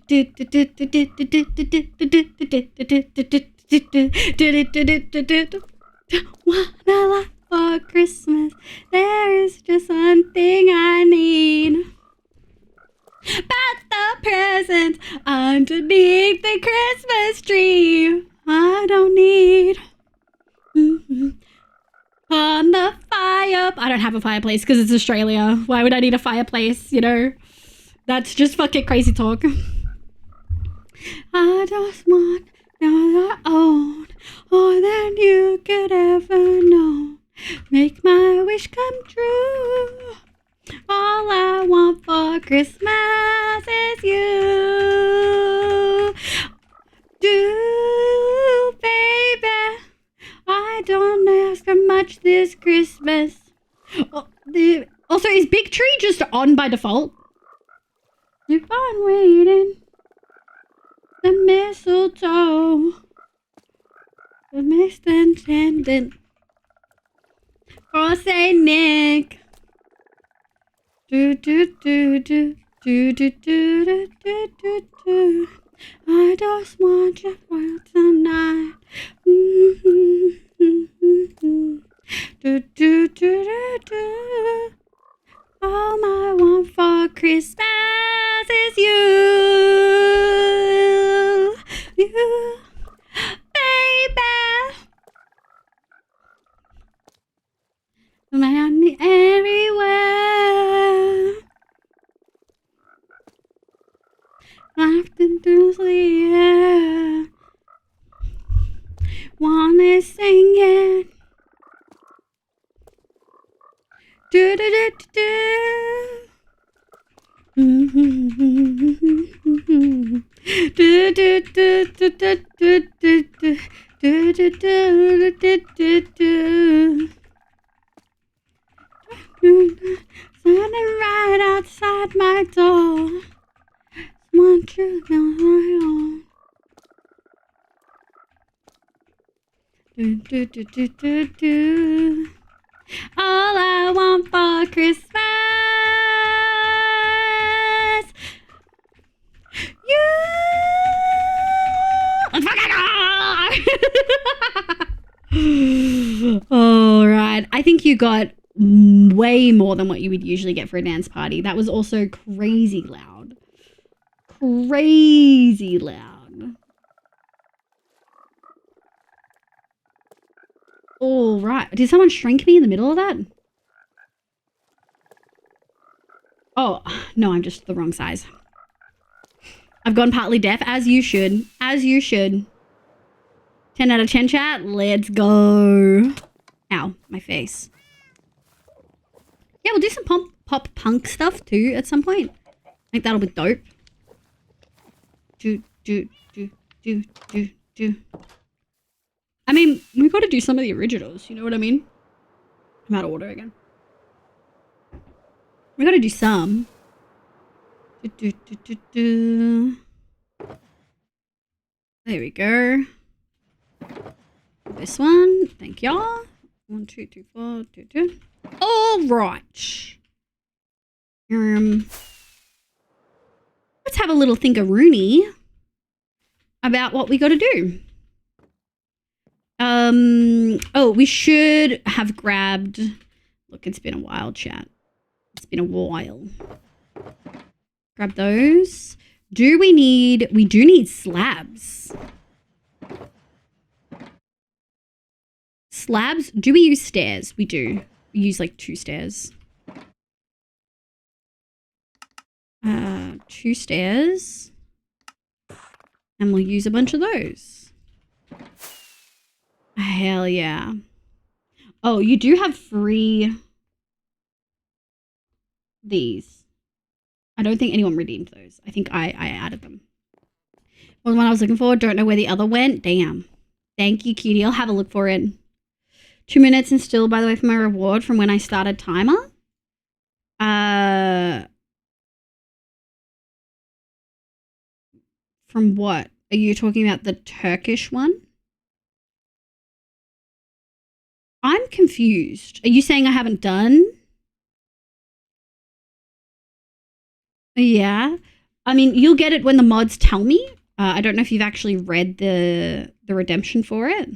I like for Christmas, there is just one thing I need. But the presents underneath the Christmas tree, I don't need. On the fire. I don't have a fireplace because it's Australia. Why would I need a fireplace, you know? That's just fucking crazy talk. I just want your own, more than you could ever know. Make my wish come true. All I want for Christmas is you. Do, baby. I don't ask for much this Christmas. Also, is Big Tree just on by default? Keep on waiting. The mistletoe. The mist enchanted. For Saint Nick. Do do do do do do do do do do do. I just want you for tonight. Do do do do do. All I want for Christmas is you, you, baby. Man me everywhere. Often through the air. Wanna sing it. Do do do do do. Do do do do do do do do do do do. Standing right outside my door. Want you know my own. Do do do do do do. All I want for Christmas, you. All right, I think you got way more than what you would usually get for a dance party. That was also crazy loud. Crazy loud. All right. Did someone shrink me in the middle of that? Oh, no, I'm just the wrong size. I've gone partly deaf, as you should. As you should. 10 out of 10 chat. Let's go. Ow, my face. Yeah, we'll do some pop punk stuff too at some point. I think that'll be dope. Do. I mean, we got to do some of the originals. You know what I mean? I'm out of order again. We got to do some. There we go. This one. Thank y'all. 1, 2, 3, 4, 2, 2. All right. Let's have a little think-a-rooney about what we got to do. Oh, we should have grabbed... Look, it's been a while, chat. It's been a while. Grab those. We do need slabs. Slabs? Do we use stairs? We do. We use like 2 stairs. 2 stairs. And we'll use a bunch of those. Hell yeah. Oh, you do have free these. I don't think anyone redeemed those. I think I added them. Well, the one I was looking for, don't know where the other went. Damn. Thank you, cutie. I'll have a look for it. 2 minutes and still, by the way, for my reward from when I started timer. From what? Are you talking about the Turkish one? I'm confused. Are you saying I haven't done? Yeah. I mean, you'll get it when the mods tell me. I don't know if you've actually read the redemption for it.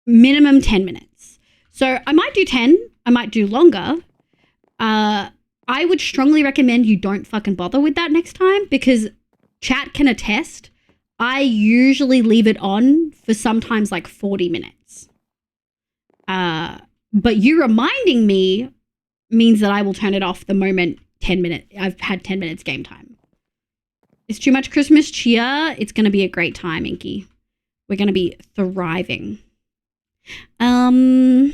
Minimum 10 minutes. So I might do 10. I might do longer. I would strongly recommend you don't fucking bother with that next time because chat can attest. I usually leave it on for sometimes like 40 minutes. But you reminding me means that I will turn it off the moment I've had 10 minutes game time. It's too much Christmas cheer. It's going to be a great time, Inky. We're going to be thriving. 1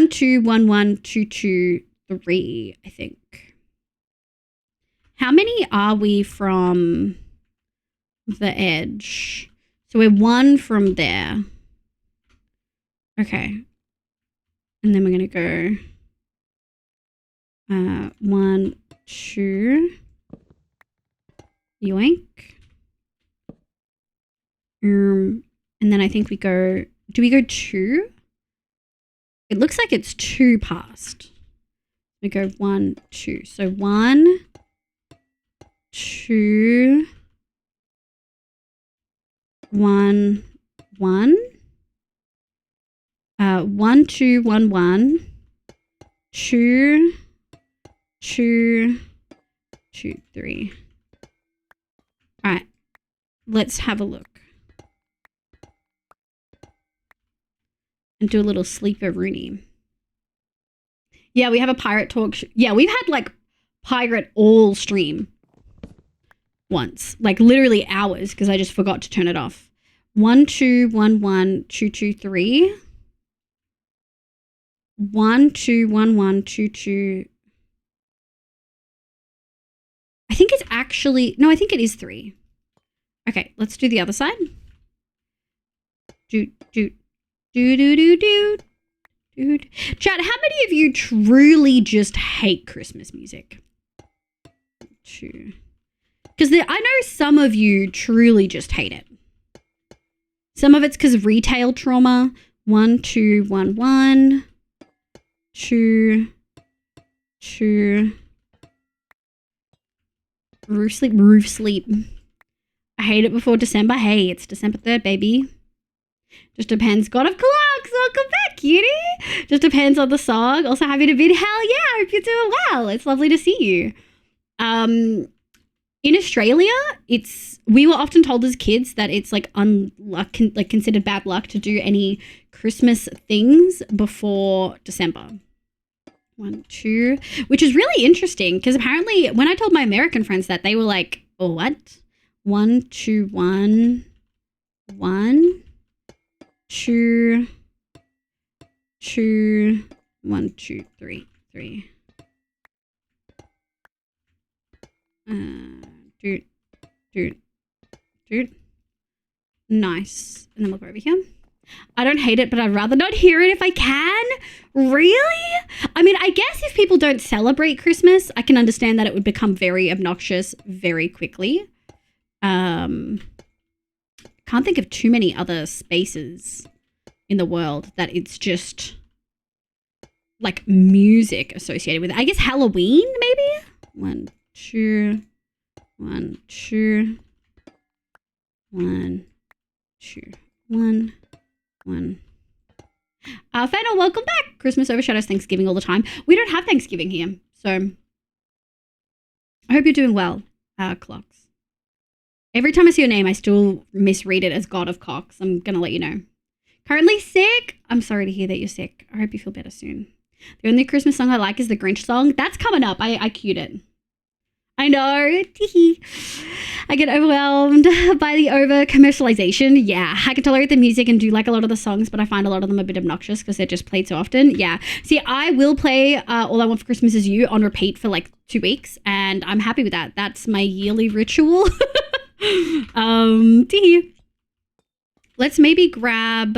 2 1 1 2 2 3, I think. How many are we from the edge? So we're 1 from there. Okay. And then we're going to go 1 2 yoink. And then I think we go, do we go 2? It looks like it's 2 past. We go 1 2. So 1 2 1 1 1 2 1 1 2 2 2 3. All right, let's have a look and do a little sleeper Rooney. Yeah, we have a pirate talk. Yeah, we've had like pirate all stream once, like literally hours, because I just forgot to turn it off. 1 2 1 1 2 2 3. 1 2 1 1 2 2. I think it's actually no. I think it is 3. Okay, let's do the other side. Do do do do do do. Dude. Chat, how many of you truly just hate Christmas music? 2. Because I know some of you truly just hate it. Some of it's because of retail trauma. 1 2 1 1 2 2. Roof sleep. I hate it before December. Hey, it's December 3rd, baby. Just depends. God of Clocks, welcome back, cutie. Just depends on the song. Also happy to be. Hell yeah, I hope you're doing well. It's lovely to see you. In Australia, we were often told as kids that it's like considered bad luck to do any Christmas things before December. 1 2, which is really interesting because apparently when I told my American friends that, they were like, "Oh, what? 1 2 1 1 2 2 1 2 3 3." Dude. Nice. And then we'll go over here. I don't hate it, but I'd rather not hear it if I can. Really? I mean, I guess if people don't celebrate Christmas, I can understand that it would become very obnoxious very quickly. Can't think of too many other spaces in the world that it's just like music associated with it. I guess Halloween, maybe? 1 2 1 2 1 2 1 1. Fennel, welcome back. Christmas overshadows Thanksgiving all the time. We don't have Thanksgiving here, so I hope you're doing well, Clocks. Every time I see your name, I still misread it as God of Cocks. I'm going to let you know. Currently sick? I'm sorry to hear that you're sick. I hope you feel better soon. The only Christmas song I like is the Grinch song. That's coming up. I queued it. I know. I get overwhelmed by the over commercialization. Yeah, I can tolerate the music and do like a lot of the songs, but I find a lot of them a bit obnoxious because they're just played so often. Yeah. See, I will play All I Want for Christmas Is You on repeat for like 2 weeks, and I'm happy with that. That's my yearly ritual. Let's maybe grab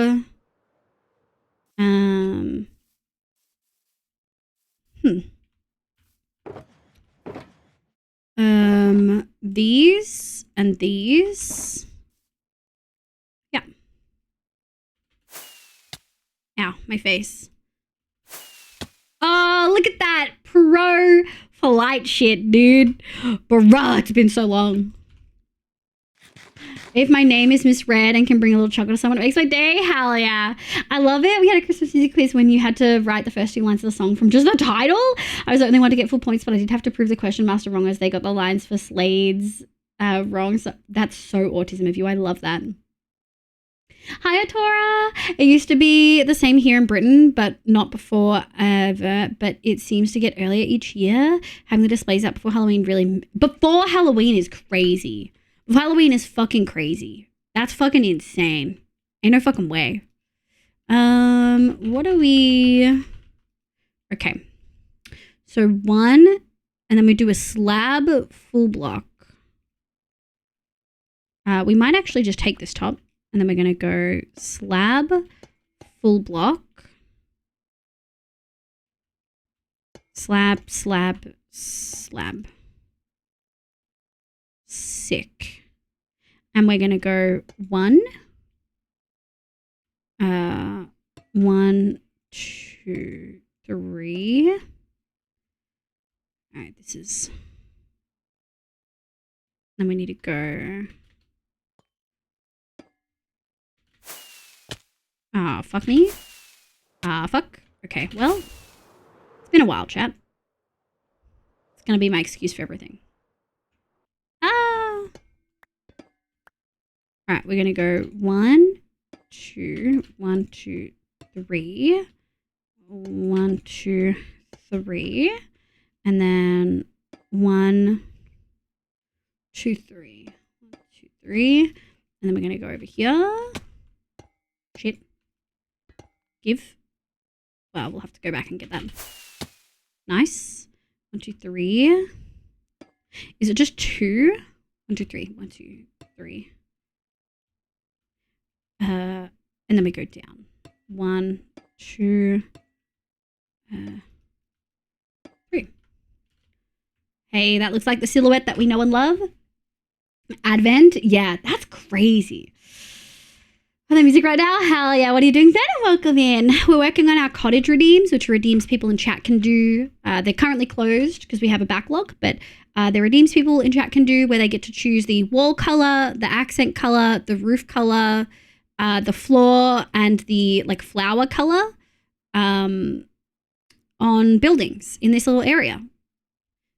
these and these. Yeah. Ow, my face. Oh, look at that. Pro polite shit, dude. Bruh, it's been so long. If my name is misread and can bring a little chocolate to someone, it makes my day. Hell yeah. I love it. We had a Christmas music quiz when you had to write the first 2 lines of the song from just the title. I was the only one to get full points, but I did have to prove the question master wrong as they got the lines for Slade's wrong. So that's so autism of you. I love that. Hiya, Tora. It used to be the same here in Britain, but not before ever. But it seems to get earlier each year. Having the displays up before Halloween before Halloween is crazy. Halloween is fucking crazy. That's fucking insane. Ain't no fucking way. What do we... Okay. So 1, and then we do a slab full block. We might actually just take this top, and then we're going to go slab full block. Slab, slab, slab. Sick. And we're going to go 1, 1, 2, 3. All right, this is... Then we need to go... Ah, fuck me. Fuck. Okay, well, it's been a while, chat. It's going to be my excuse for everything. All right, we're going to go 1, 2, 1, 2, 3, 1, 2, 3, and then 1, 2, 3, 1, 2, 3, and then we're going to go over here. Shit. Give. Well, we'll have to go back and get that. Nice. 1, 2, 3. Is it just 2? 1, 2, 3. 1, 2, 3. And then we go down. 1, 2, 3. Hey, that looks like the silhouette that we know and love. Advent? Yeah, that's crazy. The music right now? Hell yeah. What are you doing then? Welcome in. We're working on our cottage redeems, which are redeems people in chat can do. They're currently closed because we have a backlog, but they're redeems people in chat can do where they get to choose the wall color, the accent color, the roof color, the floor, and the like flower color on buildings in this little area.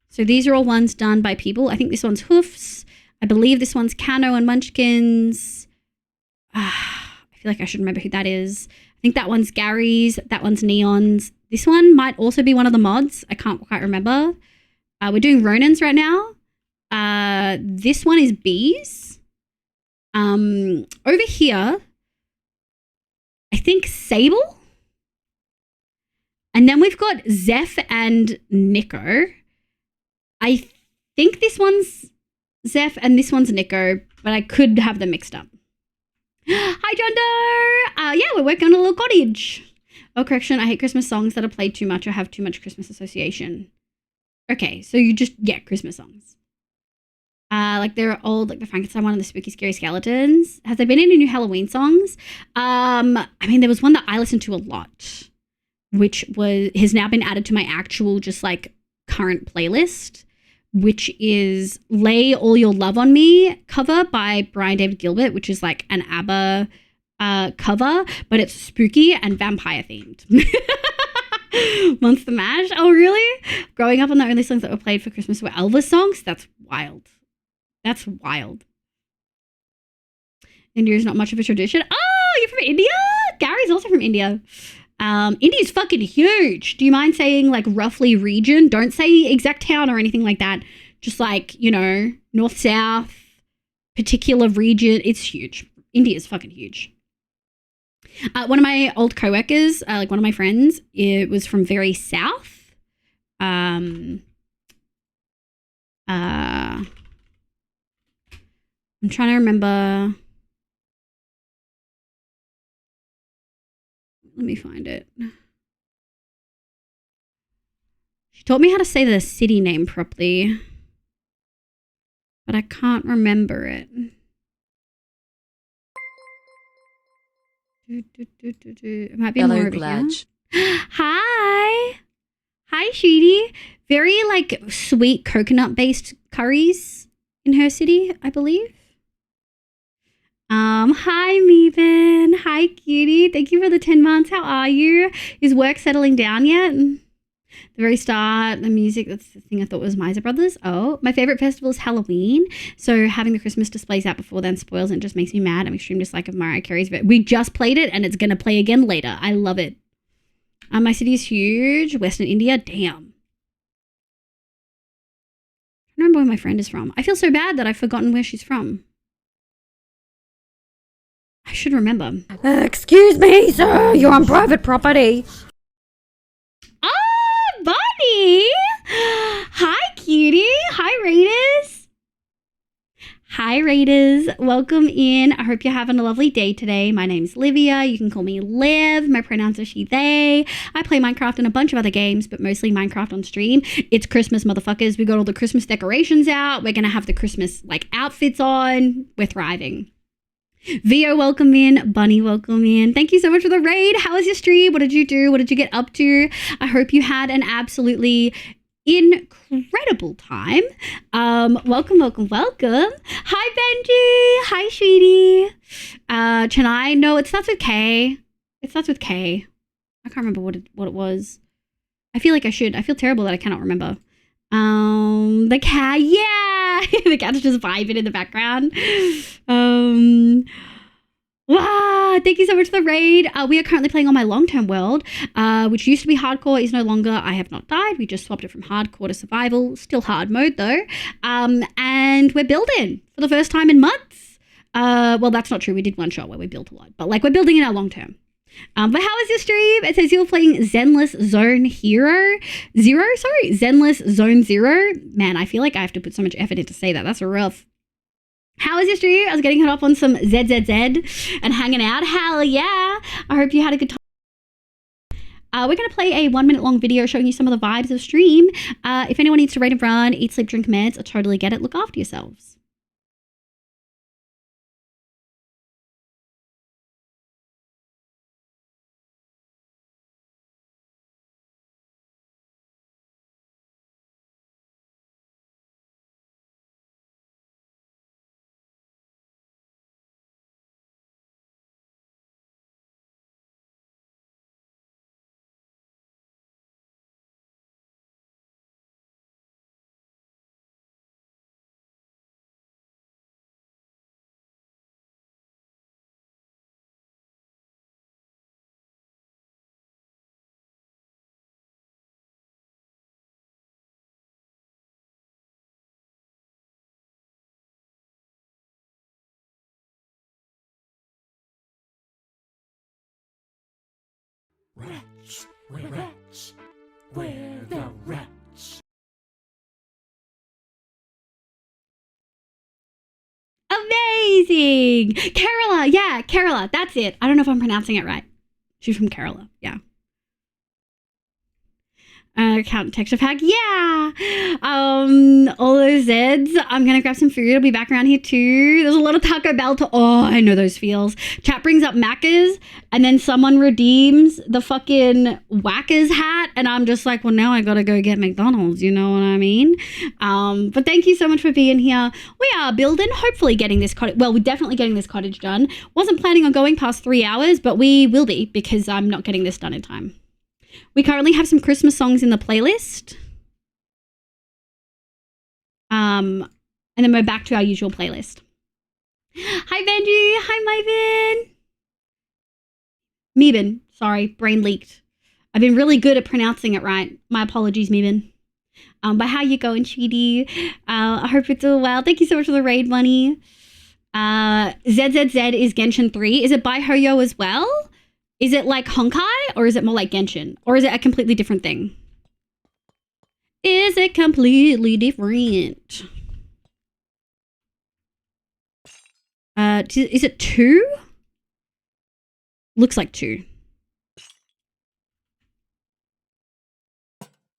So these are all ones done by people. I think this one's Hoofs. I believe this one's Cano and Munchkins. I feel like I should remember who that is. I think that one's Gary's. That one's Neon's. This one might also be one of the mods. I can't quite remember. We're doing Ronan's right now. This one is Bees. Over here, I think Sable. And then we've got Zeph and Nico. I think this one's Zeph and this one's Nico, but I could have them mixed up. Hi, John Doe. Yeah, we're working on a little cottage. Oh, correction. I hate Christmas songs that are played too much or have too much Christmas association. Okay, so you just get Christmas songs. Like they're old, like the Frankenstein one and the Spooky Scary Skeletons. Has there been any new Halloween songs? I mean, there was one that I listened to a lot, which has now been added to my actual just like current playlist, which is Lay All Your Love on Me cover by Brian David Gilbert, which is like an ABBA cover, but it's spooky and vampire themed. Monster Mash. Oh, really? Growing up on the only songs that were played for Christmas were Elvis songs? That's wild. That's wild. India is not much of a tradition. Oh, you're from India? Gary's also from India. India's fucking huge. Do you mind saying like roughly region? Don't say exact town or anything like that. just like, you know, north, south, particular region. It's huge. India's fucking huge. One of my old coworkers, like one of my friends, it was from very south. I'm trying to remember. Let me find it. She taught me how to say the city name properly, but I can't remember it. It might be more Hello, over here. Glad. Hi. Hi, Shooty. Very like sweet coconut based curries in her city, I believe. Hi, Meeban. Hi, cutie. Thank you for the 10 months. How are you? Is work settling down yet? The very start, the music, that's the thing I thought was Miser Brothers. Oh, my favorite festival is Halloween. So having the Christmas displays out before then spoils and just makes me mad. I'm extreme dislike of Mariah Carey's, but we just played it and it's going to play again later. I love it. My city is huge. Western India. Damn. I don't remember where my friend is from. I feel so bad that I've forgotten where she's from. I should remember. Excuse me, sir. You're on private property. Oh, Bunny! Hi, cutie. Hi, Raiders. Hi, Raiders. Welcome in. I hope you're having a lovely day today. My name's Livia. You can call me Liv. My pronouns are she, they. I play Minecraft and a bunch of other games, but mostly Minecraft on stream. It's Christmas, motherfuckers. We got all the Christmas decorations out. We're going to have the Christmas, like, outfits on. We're thriving. Vio, welcome in. Bunny, welcome in. Thank you so much for the raid. How was your stream? What did you do? What did you get up to? I hope you had an absolutely incredible time. Welcome. Hi, Benji. Hi, sweetie. Chennai. No, it starts with K. It starts with K. I can't remember what it was. I feel like I should. I feel terrible that I cannot remember. The cat. Yeah. The cat's just vibing in the background. Wow, thank you so much for the raid. We are currently playing on my long-term world, which used to be hardcore, is no longer. I have not died. We just swapped it from hardcore to survival. Still hard mode though. And we're building for the first time in months. Well, that's not true. We did one shot where we built a lot, but like we're building in our long-term. But how was your stream? It says you were playing Zenless Zone Zero. Zenless Zone Zero. Man, I feel like I have to put so much effort in to say that. That's rough. How was your stream? I was getting hit up on some ZZZ and hanging out. Hell yeah. I hope you had a good time. We're going to play a 1 minute long video showing you some of the vibes of stream. If anyone needs to rate and run, eat, sleep, drink meds, I totally get it. Look after yourselves. Rats, we're rats, we're the rats. Amazing! Kerala, yeah, Kerala, that's it. I don't know if I'm pronouncing it right. She's from Kerala, yeah. Count texture pack, yeah. All those Zeds. I'm gonna grab some food. I'll be back around here too. There's a lot of Taco Bell to. Oh, I know those feels. Chat brings up Macca's, and then someone redeems the fucking Whackers hat, and I'm just like, well, now I gotta go get McDonald's. You know what I mean? But thank you so much for being here. We are building. Hopefully, getting this cottage. Well, we're definitely getting this cottage done. Wasn't planning on going past 3 hours, but we will be because I'm not getting this done in time. We currently have some Christmas songs in the playlist. And then we're back to our usual playlist. Hi, Benji. Hi, Meeban. Sorry, brain leaked. I've been really good at pronouncing it right. My apologies, Meeban. But how you going, sweetie? I hope you're doing well. Thank you so much for the raid money. ZZZ is Genshin 3. Is it by Hoyo as well? Is it like Honkai or is it more like Genshin? Or is it a completely different thing? Is it completely different? Is it 2? Looks like 2.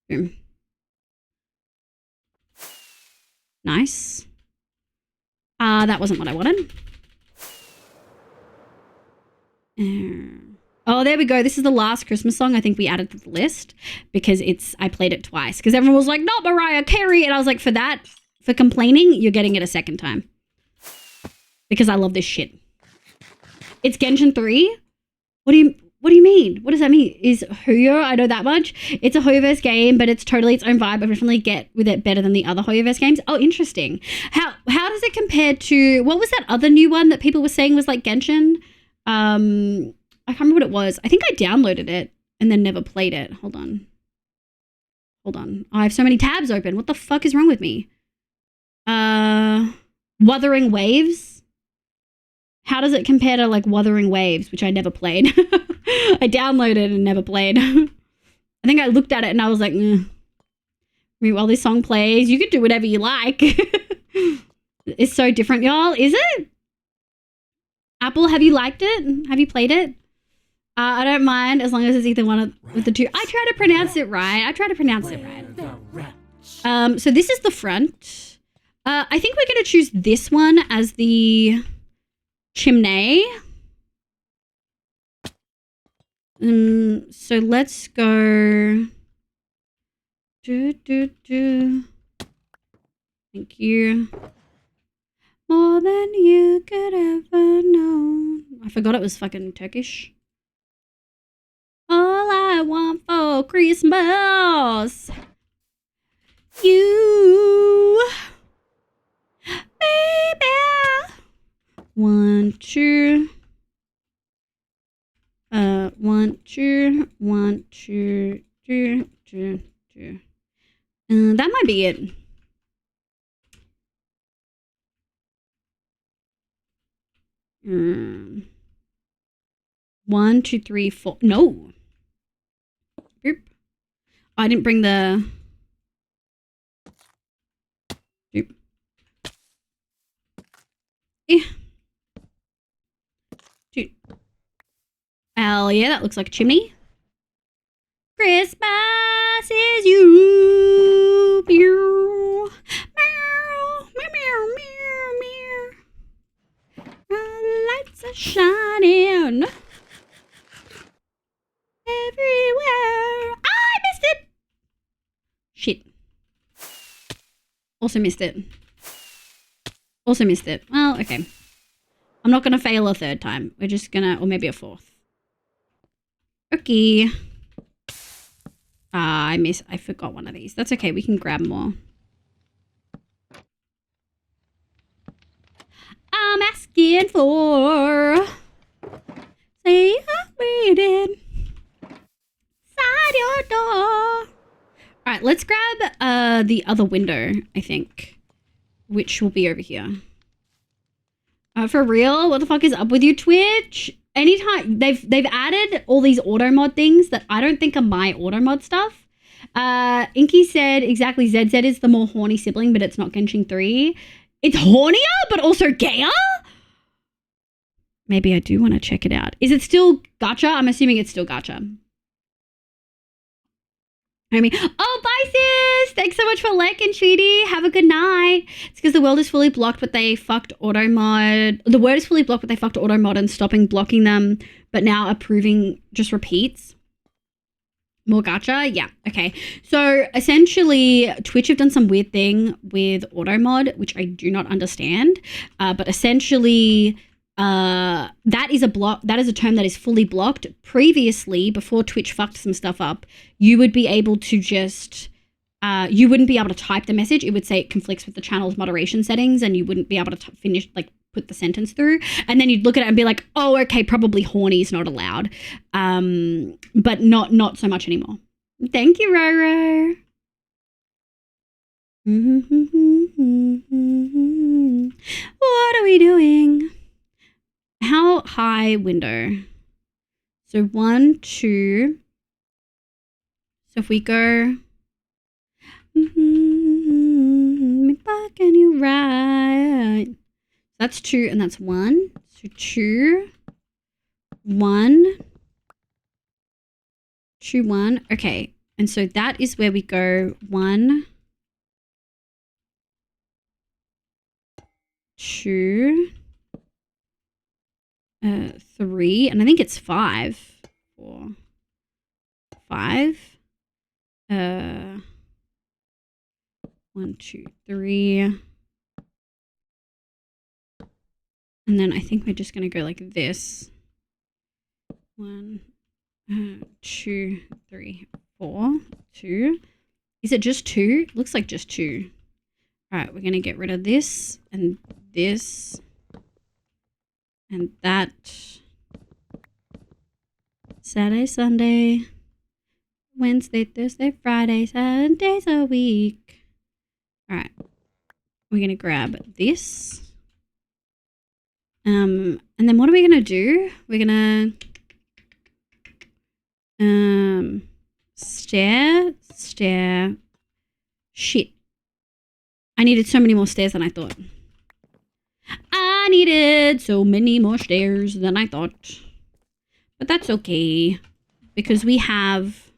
Boom. Nice. That wasn't what I wanted. Oh, there we go. This is the last Christmas song I think we added to the list because I played it twice because everyone was like, not Mariah Carey. And I was like, for complaining, you're getting it a second time because I love this shit. It's Genshin 3. What do you mean? What does that mean? Is Hoyo? I know that much. It's a Hoyoverse game, but it's totally its own vibe. I definitely get with it better than the other Hoyoverse games. Oh, interesting. How does it compare to, what was that other new one that people were saying was like Genshin? I can't remember what it was. I think I downloaded it and then never played it. Hold on. I have so many tabs open. What the fuck is wrong with me? Wuthering Waves. How does it compare to like Wuthering Waves, which I never played? I downloaded and never played. I think I looked at it and I was like, I mean, while this song plays, you can do whatever you like. It's so different, y'all. Is it? Apple, have you liked it? Have you played it? I don't mind as long as it's either one of the two. I try to pronounce it right. So this is the front. I think we're going to choose this one as the chimney. So let's go. Thank you. More than you could ever know. I forgot it was fucking Turkish. All I want for Christmas, you, baby. 1, 2. 1, 2, 1, 2, 2, 2, 2. That might be it. Mm. 1, 2, 3, 4. No. Boop. I didn't bring the. Boop. Yeah. 2. Hell yeah, that looks like a chimney. Christmas is you. Meow. Meow. Meow. Meow. Meow. Lights are shining everywhere. I missed it. Shit. Also missed it. Well, okay. I'm not going to fail a third time. We're just going to, or maybe a fourth. Okay. I forgot one of these. That's okay. We can grab more. I'm asking for. Say I'm waiting. Inside your door. All right, let's grab the other window, I think, which will be over here. For real? What the fuck is up with you, Twitch? Anytime they've added all these auto mod things that I don't think are my auto mod stuff. Inky said exactly ZZ is the more horny sibling, but it's not Genshin 3. It's hornier, but also gayer? Maybe I do want to check it out. Is it still gacha? I'm assuming it's still gacha. I mean, oh, bye, sis! Thanks so much for liking, sweetie. Have a good night. It's because the world is fully blocked, but they fucked auto mod. The word is fully blocked, but they fucked auto mod and stopping blocking them, but now approving just repeats. More gacha? Yeah, okay. So essentially, Twitch have done some weird thing with auto mod, which I do not understand. But essentially, that is a term that is fully blocked. Previously, before Twitch fucked some stuff up, you would be able to just you wouldn't be able to type the message. It would say it conflicts with the channel's moderation settings, and you wouldn't be able to finish, like, put the sentence through. And then you'd look at it and be like, oh, okay, probably horny is not allowed. But not so much anymore. Thank you, Roro. What are we doing? How high window? So 1, 2. So if we go me back and you right. That's 2 and that's 1. So 2, 1, 2, 1. Okay. And so that is where we go 1, 2, 3, and I think it's 5, 4, 5. 1, 2, 3. And then I think we're just going to go like this. 1, 2, 3, 4, 2. Is it just 2? It looks like just 2. All right, we're going to get rid of this and this and that. Saturday, Sunday, Wednesday, Thursday, Friday, 7 days a week. All right, we're going to grab this. And then what are we going to do? We're going to stair. Shit. I needed so many more stairs than I thought. I needed so many more stairs than I thought. But that's okay. Because we have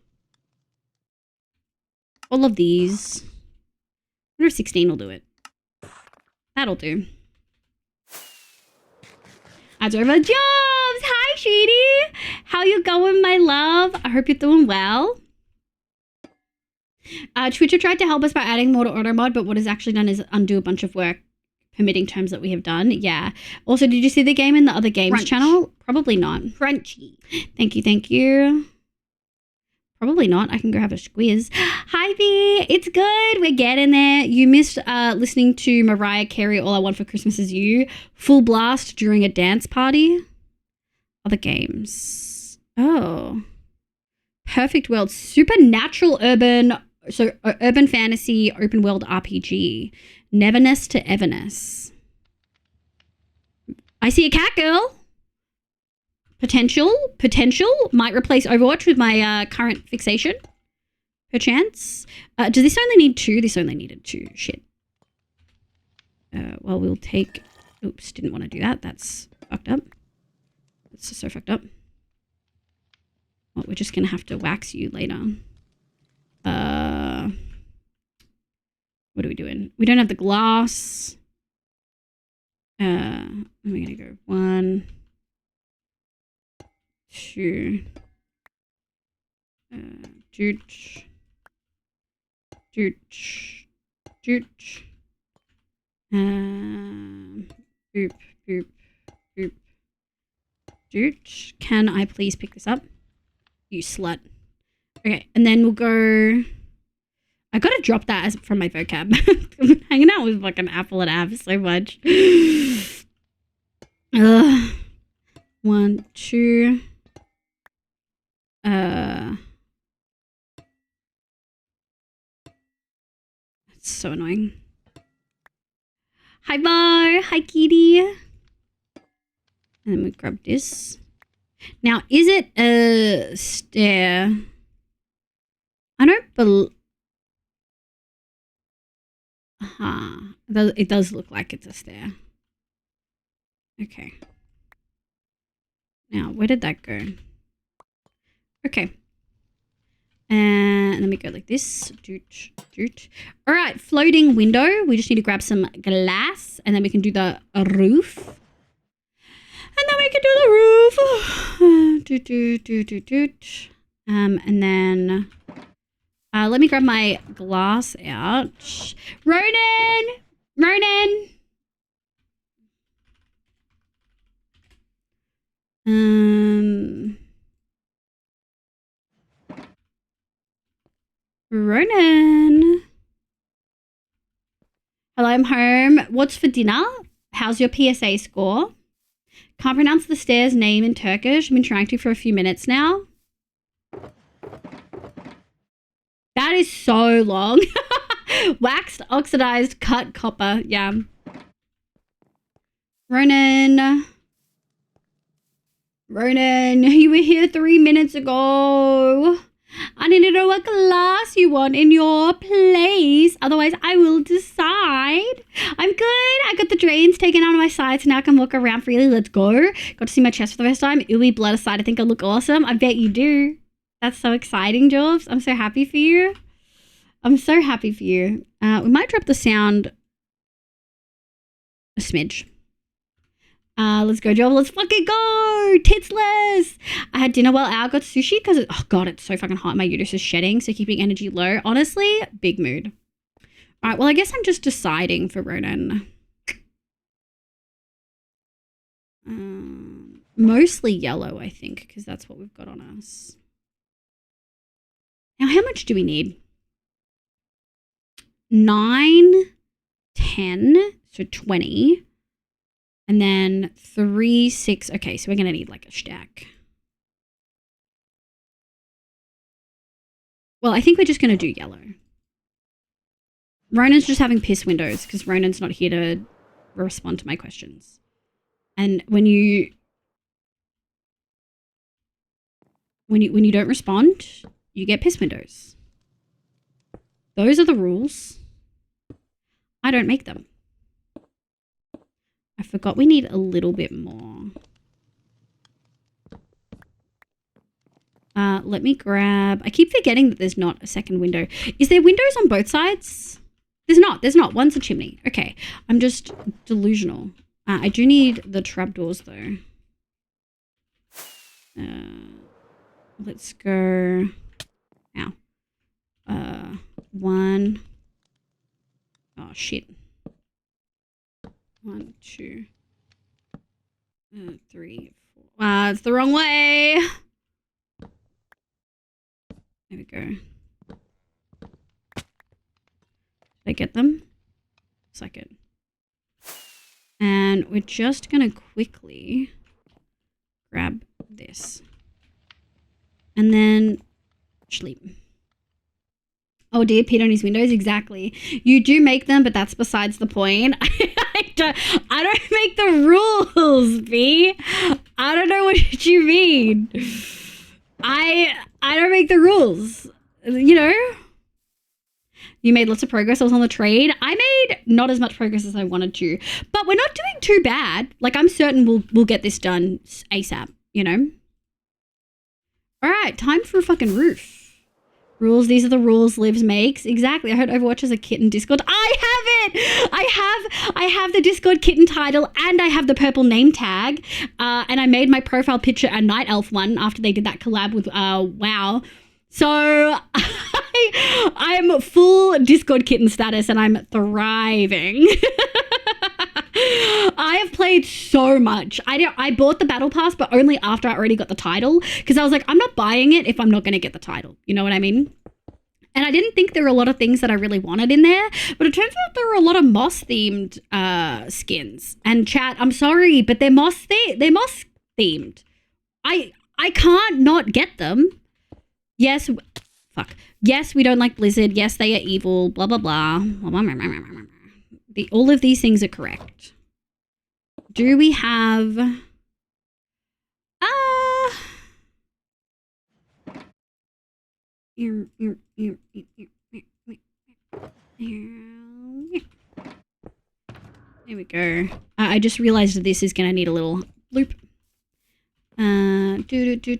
all of these. I wonder if 16 will do it. That'll do. That's over jobs. Hi, Sheedy. How you going, my love? I hope you're doing well. Twitter tried to help us by adding more to auto mod, but what is actually done is undo a bunch of work permitting terms that we have done. Yeah. Also, did you see the game in the other games channel? Probably not. Crunchy. Thank you. Probably not. I can go have a squiz. Hi, V. It's good. We're getting there. You missed listening to Mariah Carey, All I Want for Christmas Is You. Full blast during a dance party. Other games. Oh. Perfect World. Supernatural urban. So urban fantasy, open world RPG. Neverness to Everness. I see a cat girl. Potential might replace Overwatch with my current fixation. Perchance. Does this only need 2? This only needed 2. Shit. Well, we'll take... Oops, didn't want to do that. That's fucked up. That's so fucked up. Well, we're just going to have to wax you later. What are we doing? We don't have the glass. We're going to go 1... 2. Doot. Boop. Doot. Can I please pick this up? You slut. Okay, and then we'll go... I gotta drop that as from my vocab. I'm hanging out with fucking Apple and Av so much. 1, 2... That's so annoying. Hi, Bar. Hi, Kitty. And then we grab this. Now, is it a stair? I don't believe... It does look like it's a stair. Okay. Now, where did that go? Okay. And then we go like this. All right, floating window. We just need to grab some glass and then we can do the roof. And then we can do the roof. And then let me grab my glass out. Ronan! Ronan. Hello, I'm home. What's for dinner? How's your PSA score? Can't pronounce the stairs name in Turkish. I've been trying to for a few minutes now. That is so long. Waxed, oxidized, cut copper. Yeah. Ronan, you were here 3 minutes ago. I need to know what class you want in your place. Otherwise, I will decide. I'm good. I got the drains taken out of my sides. Now I can walk around freely. Let's go. Got to see my chest for the first time. Ooey, blood aside. I think I look awesome. I bet you do. That's so exciting, Jobs. I'm so happy for you. I'm so happy for you. We might drop the sound a smidge. Let's go, Joel. Let's fucking go. Titsless. I had dinner while Al got sushi because, oh God, it's so fucking hot. My uterus is shedding, so keeping energy low. Honestly, big mood. All right, well, I guess I'm just deciding for Ronan. Mostly yellow, I think, because that's what we've got on us. Now, how much do we need? 9, 10, so 20. And then 3, 6. Okay, so we're going to need like a stack. Well, I think we're just going to do yellow. Ronan's just having piss windows because Ronan's not here to respond to my questions. And when you don't respond, you get piss windows. Those are the rules. I don't make them. I forgot we need a little bit more. Let me grab... I keep forgetting that there's not a second window. Is there windows on both sides? There's not. One's a chimney. Okay. I'm just delusional. I do need the trapdoors though. Let's go... Ow. 1... Oh, shit. 1, 2, 3, 4. It's the wrong way. There we go. Did I get them? Second. And we're just gonna quickly grab this. And then sleep. Oh dear, Pete on his windows, exactly. You do make them, but that's besides the point. I don't make the rules, B. I don't know what you mean. I don't make the rules. You know? You made lots of progress. I was on the trade. I made not as much progress as I wanted to. But we're not doing too bad. Like, I'm certain we'll get this done ASAP, you know? Alright, time for a fucking roof. Rules, these are the rules Livs makes. Exactly. I heard Overwatch is a kitten Discord. I have it! I have the Discord kitten title and I have the purple name tag. And I made my profile picture a night elf one after they did that collab with WoW. So I'm full Discord kitten status and I'm thriving. I have played so much. I bought the battle pass, but only after I already got the title because I was like, I'm not buying it if I'm not going to get the title. You know what I mean? And I didn't think there were a lot of things that I really wanted in there, but it turns out there were a lot of moss themed skins. And chat, I'm sorry, but they're moss themed. I can't not get them. Yes, fuck. Yes, we don't like Blizzard. Yes, they are evil. Blah blah blah. All of these things are correct. Do we have... There we go. I just realized that this is going to need a little loop. Meow meow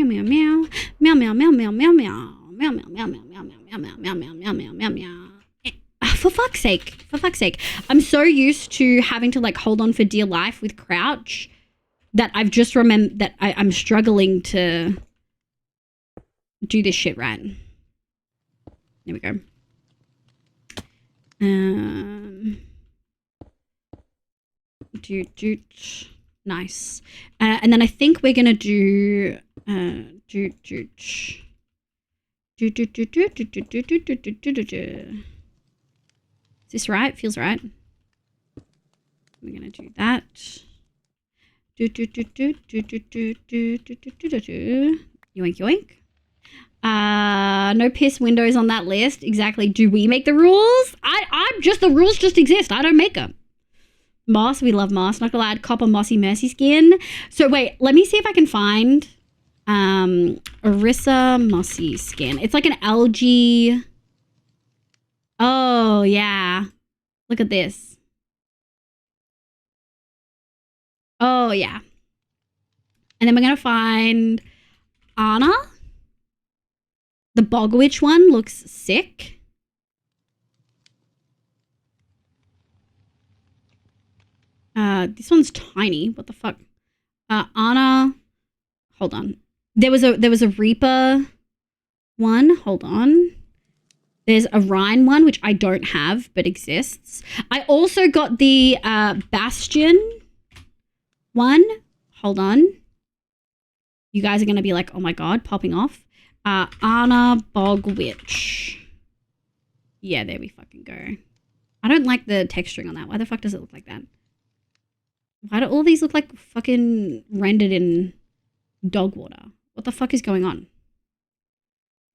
meow meow meow meow meow meow meow meow meow meow meow meow meow meow meow meow meow. For fuck's sake. I'm so used to having to like hold on for dear life with crouch that I've just remembered that I'm struggling to do this shit right. There we go. Nice. And then I think we're gonna do Is this right? Feels right. We're gonna do that. Yoink yoink. No piss windows on that list. Exactly. Do we make the rules? I'm just, the rules just exist. I don't make them. Moss, we love moss. Not gonna lie, copper mossy mercy skin. So wait, let me see if I can find Orisa mossy skin. It's like an algae. Oh yeah. Look at this. Oh yeah. And then we're gonna find Anna. The bog witch one looks sick. This one's tiny. What the fuck? Anna. Hold on. There was a Reaper one. Hold on. There's a Rhine one, which I don't have, but exists. I also got the Bastion one. Hold on. You guys are going to be like, oh my God, popping off. Anna Bog Witch. Yeah, there we fucking go. I don't like the texturing on that. Why the fuck does it look like that? Why do all these look like fucking rendered in dog water? What the fuck is going on?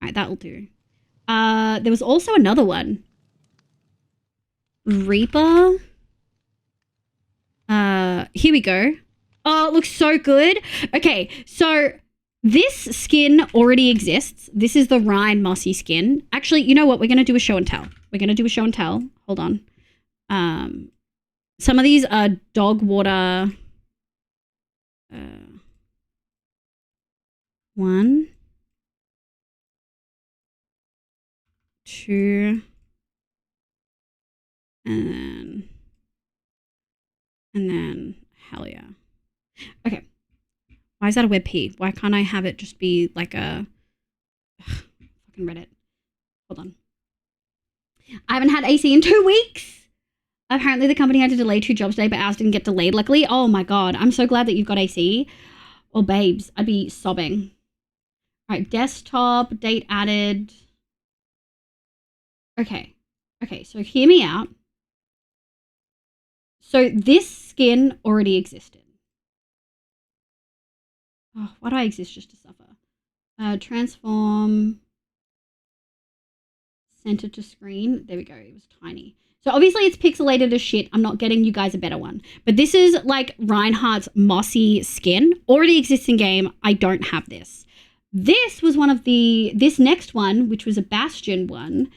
Alright, that'll do. There was also another one. Reaper. Here we go. Oh, it looks so good. Okay, so this skin already exists. This is the Rhine Mossy skin. Actually, you know what? We're going to do a show and tell. We're going to do a show and tell. Hold on. Some of these are dog water. 1, 2, and then hell yeah. Okay. Why is that a WebP? Why can't I have it just be like a fucking Reddit? Hold on. I haven't had AC in 2 weeks. Apparently the company had to delay 2 jobs today, but ours didn't get delayed, luckily. Oh my God. I'm so glad that you've got AC. Oh, babes, I'd be sobbing. All right, desktop, date added. Okay. Okay, so hear me out. So this skin already existed. Oh, why do I exist just to suffer? Transform. Center to screen. There we go. It was tiny. So obviously it's pixelated as shit. I'm not getting you guys a better one. But this is like Reinhardt's mossy skin. Already exists in game. I don't have this. This was one of the... This next one, which was a Bastion one,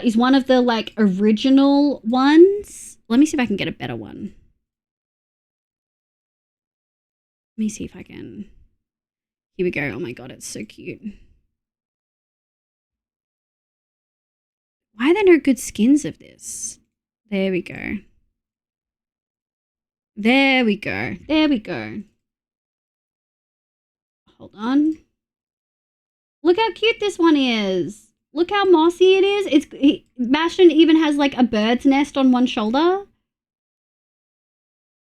is one of the like original ones. Let me see if I can get a better one. Let me see if I can... Here we go. Oh my God, it's so cute. Why are there no good skins of this? There we go. There we go. There we go. Hold on. Look how cute this one is. Look how mossy it is. Bastion even has like a bird's nest on one shoulder.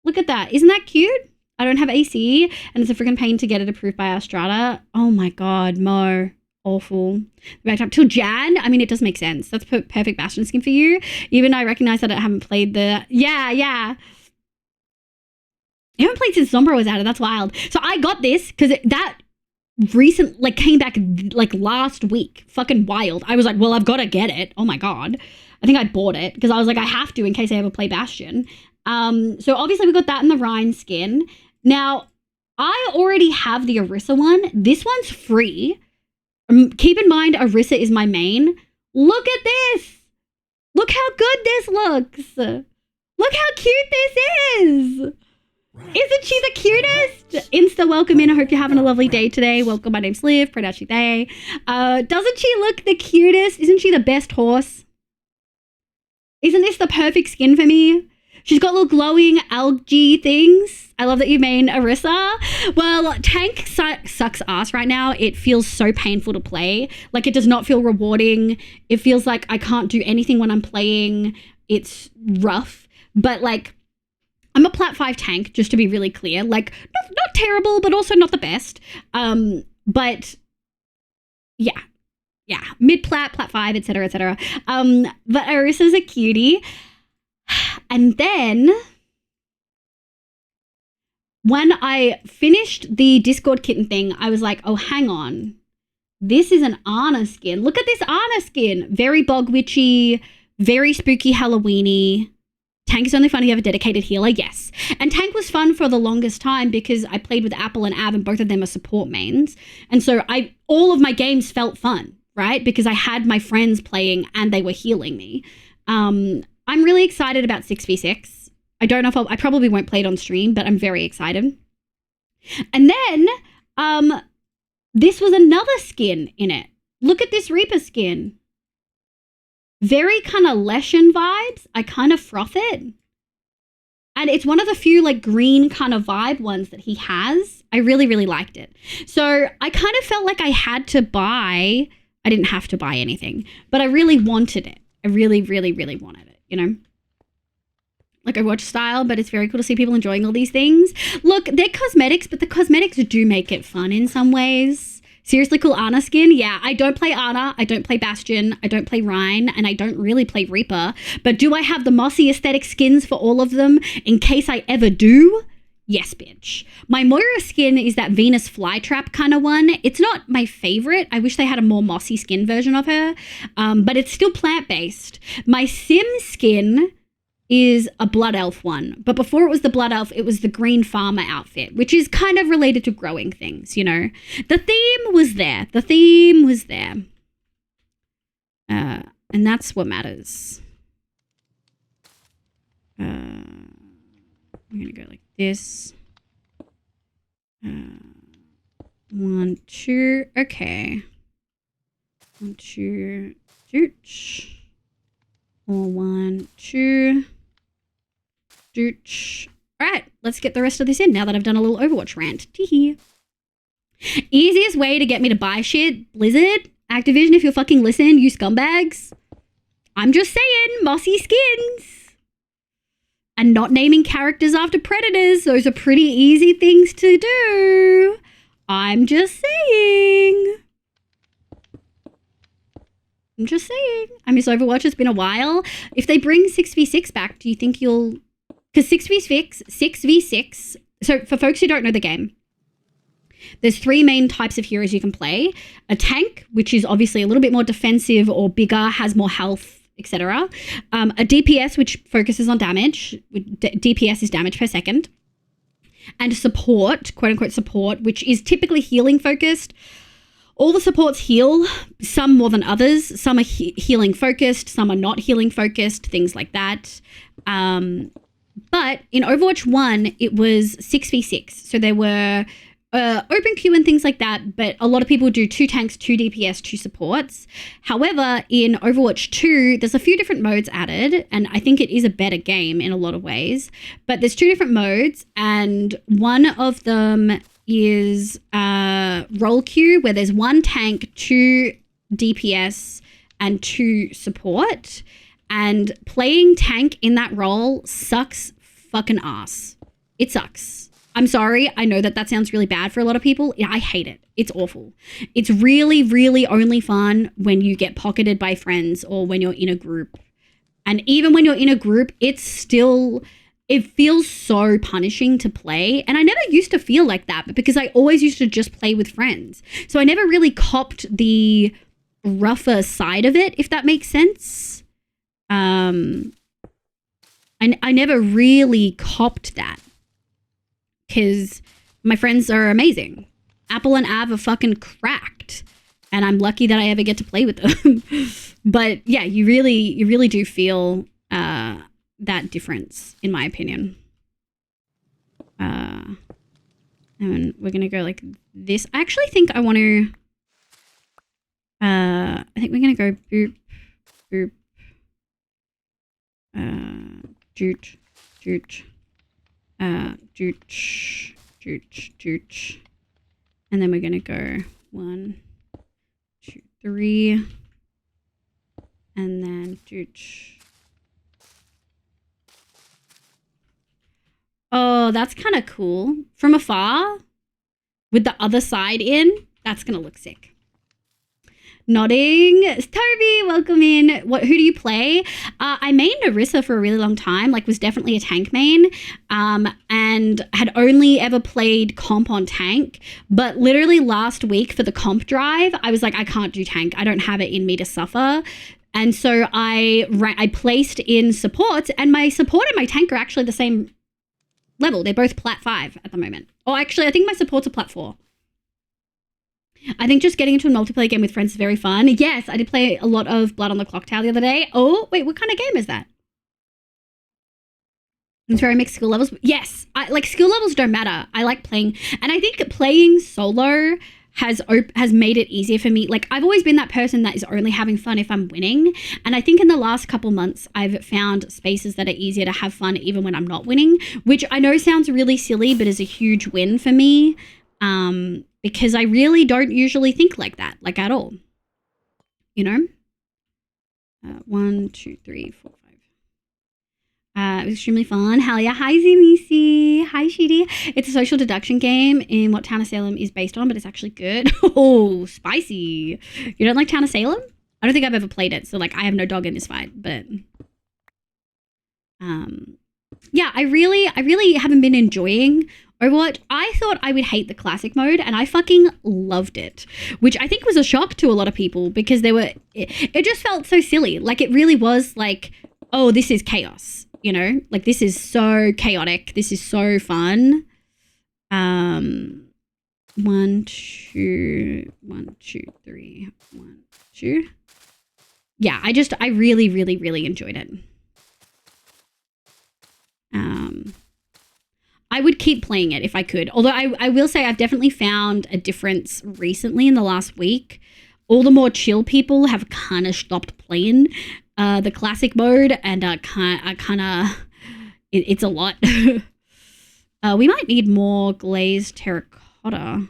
Look at that. Isn't that cute? I don't have AC, and it's a freaking pain to get it approved by our strata. Oh my God, Mo. Awful. Back up till Jan. I mean, it does make sense. That's perfect Bastion skin for you. Even I recognize that I haven't played the... Yeah. I haven't played since Zombra was added. That's wild. So I got this because that came back like last week. Fucking wild. I was like, well, I've got to get it. Oh my God. I think I bought it because I was like, I have to in case I ever play Bastion. So obviously we got that in the Rhine skin. Now, I already have the Orisa one. This one's free. Keep in mind, Orisa is my main. Look at this. Look how good this looks. Look how cute this is. Isn't she the cutest? Insta welcome in. I hope you're having a lovely day today. Welcome. My name's Liv. Pronounce they. Doesn't she look the cutest? Isn't she the best horse? Isn't this the perfect skin for me? She's got little glowing algae things. I love that you main Orisa. Well, tank sucks ass right now. It feels so painful to play. Like, it does not feel rewarding. It feels like I can't do anything when I'm playing. It's rough. But, like, I'm a plat 5 tank, just to be really clear. Like, not terrible, but also not the best. But, yeah. Mid-plat, plat 5, etc., etc. But Orisa's a cutie. And then, when I finished the Discord kitten thing, I was like, oh, hang on. This is an Anna skin. Look at this Anna skin. Very bog witchy, very spooky Halloweeny. Tank is only fun if you have a dedicated healer, yes. And Tank was fun for the longest time because I played with Apple and Av and both of them are support mains. And so all of my games felt fun, right? Because I had my friends playing and they were healing me. I'm really excited about 6v6. I don't know if I probably won't play it on stream, but I'm very excited. And then this was another skin in it. Look at this Reaper skin. Very kind of Leshen vibes. I kind of froth it. And it's one of the few like green kind of vibe ones that he has. I really, really liked it. So I kind of felt like I had to buy, I didn't have to buy anything, but I really wanted it. I really, really, really wanted it, you know? Like Overwatch style, but it's very cool to see people enjoying all these things. Look, they're cosmetics, but the cosmetics do make it fun in some ways. Seriously cool Ana skin? Yeah, I don't play Ana, I don't play Bastion, I don't play Rhine, and I don't really play Reaper. But do I have the mossy aesthetic skins for all of them in case I ever do? Yes, bitch. My Moira skin is that Venus flytrap kind of one. It's not my favorite. I wish they had a more mossy skin version of her, but it's still plant-based. My Sim skin is a Blood Elf one. But before it was the Blood Elf, it was the Green Farmer outfit, which is kind of related to growing things, you know? The theme was there. The theme was there. And that's what matters. I'm going to go like this. 1, 2. Okay. 1, 2. Dooch. Or 1, 2. Dooch. All right, let's get the rest of this in now that I've done a little Overwatch rant. Teehee. Easiest way to get me to buy shit, Blizzard, Activision, if you'll fucking listen, you scumbags. I'm just saying, mossy skins. And not naming characters after predators. Those are pretty easy things to do. I'm just saying. I'm just saying. I miss Overwatch. It's been a while. If they bring 6v6 back, do you think you'll... Because 6v6... So for folks who don't know the game, there's 3 main types of heroes you can play. A tank, which is obviously a little bit more defensive or bigger, has more health, etc. A DPS, which focuses on damage. DPS is damage per second. And support, quote-unquote support, which is typically healing focused. All the supports heal, some more than others. Some are healing focused, some are not healing focused, things like that. But in Overwatch 1, it was 6v6. So there were open queue and things like that, but a lot of people do 2 tanks, 2 DPS, 2 supports. However, in Overwatch 2, there's a few different modes added, and I think it is a better game in a lot of ways. But there's 2 different modes, and one of them is role queue, where there's 1 tank, 2 DPS, and 2 support. And playing tank in that role sucks fucking ass. It sucks. I'm sorry. I know that sounds really bad for a lot of people. Yeah, I hate it. It's awful. It's really, really only fun when you get pocketed by friends or when you're in a group. And even when you're in a group, it feels so punishing to play. And I never used to feel like that, but because I always used to just play with friends. So I never really copped the rougher side of it, if that makes sense. I never really copped that because my friends are amazing. Apple and Av are fucking cracked, and I'm lucky that I ever get to play with them. But yeah, you really do feel that difference, in my opinion. And we're gonna go like this. I actually think I want to. I think we're gonna go boop, boop. Doot, doot, doot, doot, doot. And then we're gonna go 1, 2, 3, and then doot. Oh, that's kind of cool. From afar, with the other side in, that's gonna look sick. Nodding. Toby, welcome in. Who do you play? I mained Orisa for a really long time, like was definitely a tank main, and had only ever played comp on tank. But literally last week for the comp drive, I was like, I can't do tank. I don't have it in me to suffer. And so I placed in supports, and my support and my tank are actually the same level. They're both plat 5 at the moment. Oh, actually, I think my supports are plat 4. I think just getting into a multiplayer game with friends is very fun. Yes, I did play a lot of Blood on the Clock Tower the other day. Oh, wait, what kind of game is that? It's very mixed skill levels. Yes, like skill levels don't matter. I like playing, and I think playing solo has made it easier for me. Like I've always been that person that is only having fun if I'm winning. And I think in the last couple months, I've found spaces that are easier to have fun even when I'm not winning, which I know sounds really silly, but is a huge win for me. Because I really don't usually think like that, like at all. You know? 1, 2, 3, 4, 5. It was extremely fun. Hell yeah. Hi, Zimisi. Hi, Shidi. It's a social deduction game in what Town of Salem is based on, but it's actually good. Oh, spicy. You don't like Town of Salem? I don't think I've ever played it, so like I have no dog in this fight, but yeah, I really haven't been enjoying Overwatch. I thought I would hate the classic mode, and I fucking loved it, which I think was a shock to a lot of people because it just felt so silly. Like it really was like, oh, this is chaos, you know? Like this is so chaotic. This is so fun. 1, 2, 1, 2, 3, 1, 2. Yeah, I really enjoyed it. I would keep playing it if I could. Although I will say I've definitely found a difference recently in the last week. All the more chill people have kind of stopped playing the classic mode, and it's a lot. We might need more glazed terracotta.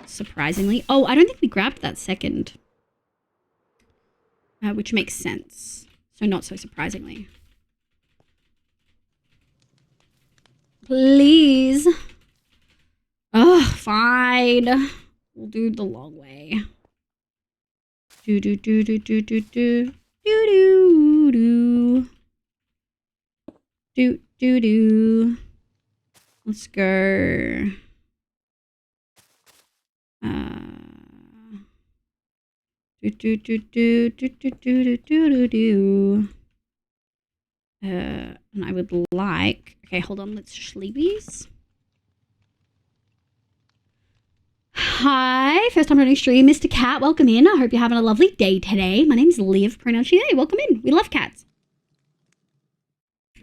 Surprisingly. Oh, I don't think we grabbed that second. Which makes sense. So not so surprisingly. Please. Oh, fine. We'll do the long way. Do do do do do do do do do do do do do. Let's go. Do do do do do do do do do do. And I would like. Okay, hold on. Let's sleepies. Hi, first time running stream, Mr. Cat. Welcome in. I hope you're having a lovely day today. My name's Liv. Pronounced today. Welcome in. We love cats.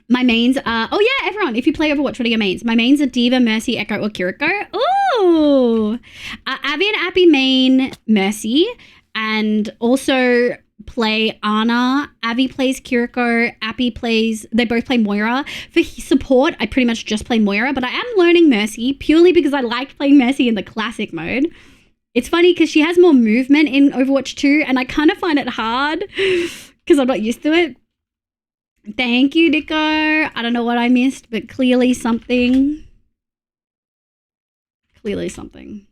My mains are. Oh yeah, everyone. If you play Overwatch, what are your mains? My mains are Diva, Mercy, Echo, or Kiriko. Ooh. Abby and Appy main Mercy. And also play Ana. Abby plays Kiriko. Appy plays... They both play Moira. For support, I pretty much just play Moira. But I am learning Mercy purely because I liked playing Mercy in the classic mode. It's funny because she has more movement in Overwatch 2. And I kind of find it hard because I'm not used to it. Thank you, Nico. I don't know what I missed, but clearly something. Clearly something.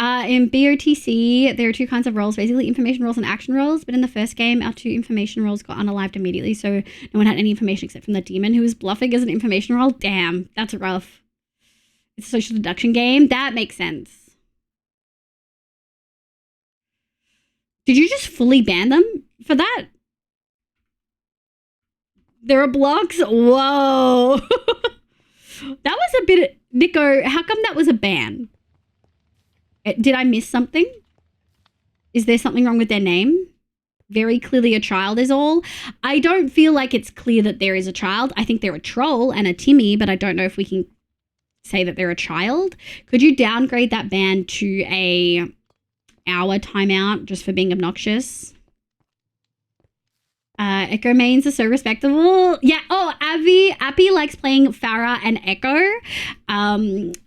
In BOTC, there are 2 kinds of roles, basically information roles and action roles. But in the first game, our 2 information roles got unalived immediately. So no one had any information except from the demon who was bluffing as an information role. Damn, that's rough. It's a social deduction game. That makes sense. Did you just fully ban them for that? There are blocks? Whoa. That was a bit... Nico, how come that was a ban? Did I miss something? Is there something wrong with their name? Very clearly a child is all. I don't feel like it's clear that there is a child. I think they're a troll and a Timmy, but I don't know if we can say that they're a child. Could you downgrade that ban to a hour timeout just for being obnoxious? Echo mains are so respectable. Yeah. Oh, Abby likes playing Farah and Echo.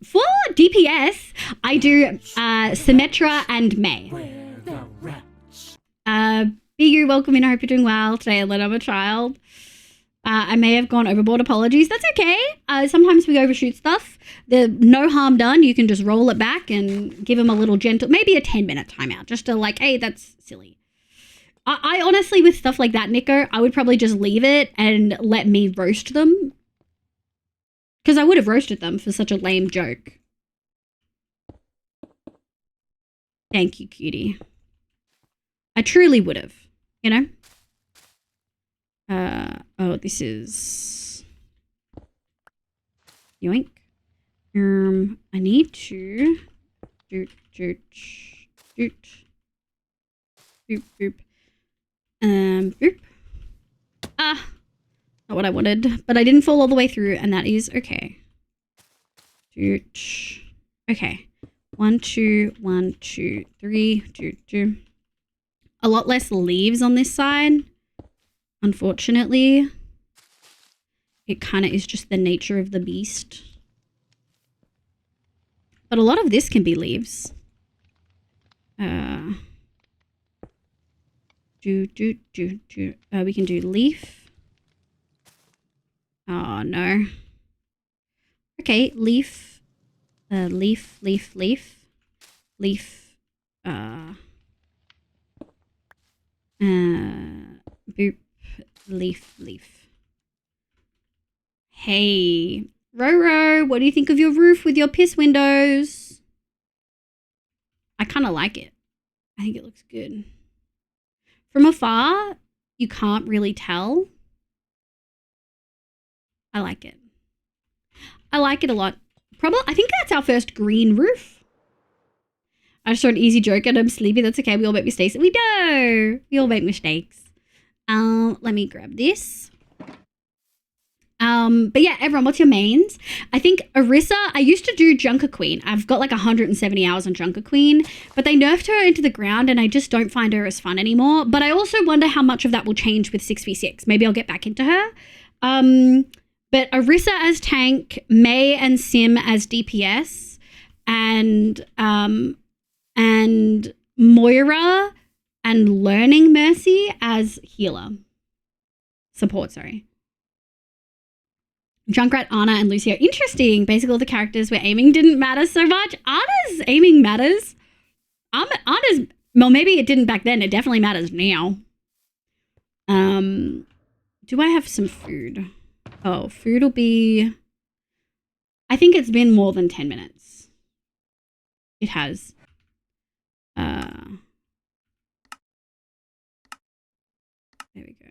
For DPS, I do Symmetra and May. We're the rats. Bigu, welcome in. I hope you're doing well today. I let I'm a child. I may have gone overboard. Apologies. That's okay. Sometimes we overshoot stuff. There's no harm done. You can just roll it back and give them a little gentle, maybe a 10-minute timeout, just to like, hey, that's silly. I honestly, with stuff like that, Nico, I would probably just leave it and let me roast them. Because I would have roasted them for such a lame joke. Thank you, cutie. I truly would have, you know? Oh, this is... Yoink. I need to... Doot. Boop, boop. Boop. Ah! Not what I wanted, but I didn't fall all the way through, and that is okay. Doot. Okay. 1, 2, 1, 2, 3. Doot. A lot less leaves on this side. Unfortunately, it kind of is just the nature of the beast. But a lot of this can be leaves. We can do leaf. Oh, no. Okay, leaf. Leaf. Boop. Leaf. Hey, Roro, what do you think of your roof with your piss windows? I kind of like it. I think it looks good. From afar, you can't really tell. I like it. I like it a lot. Probably, I think that's our first green roof. I just saw an easy joke and I'm sleepy. That's okay. We all make mistakes. We do. We all make mistakes. Let me grab this. But yeah, everyone, what's your mains? I think Orisa, I used to do Junker Queen. I've got like 170 hours on Junker Queen, but they nerfed her into the ground and I just don't find her as fun anymore. But I also wonder how much of that will change with 6v6. Maybe I'll get back into her. But Orisa as tank, Mei and Sim as DPS, and Moira and Learning Mercy as healer. Support, sorry. Junkrat, Anna, and Lucio. Interesting. Basically, all the characters where aiming didn't matter so much. Anna's aiming matters. Anna's, well, maybe it didn't back then. It definitely matters now. Do I have some food? Oh, food will be... I think it's been more than 10 minutes. It has. There we go.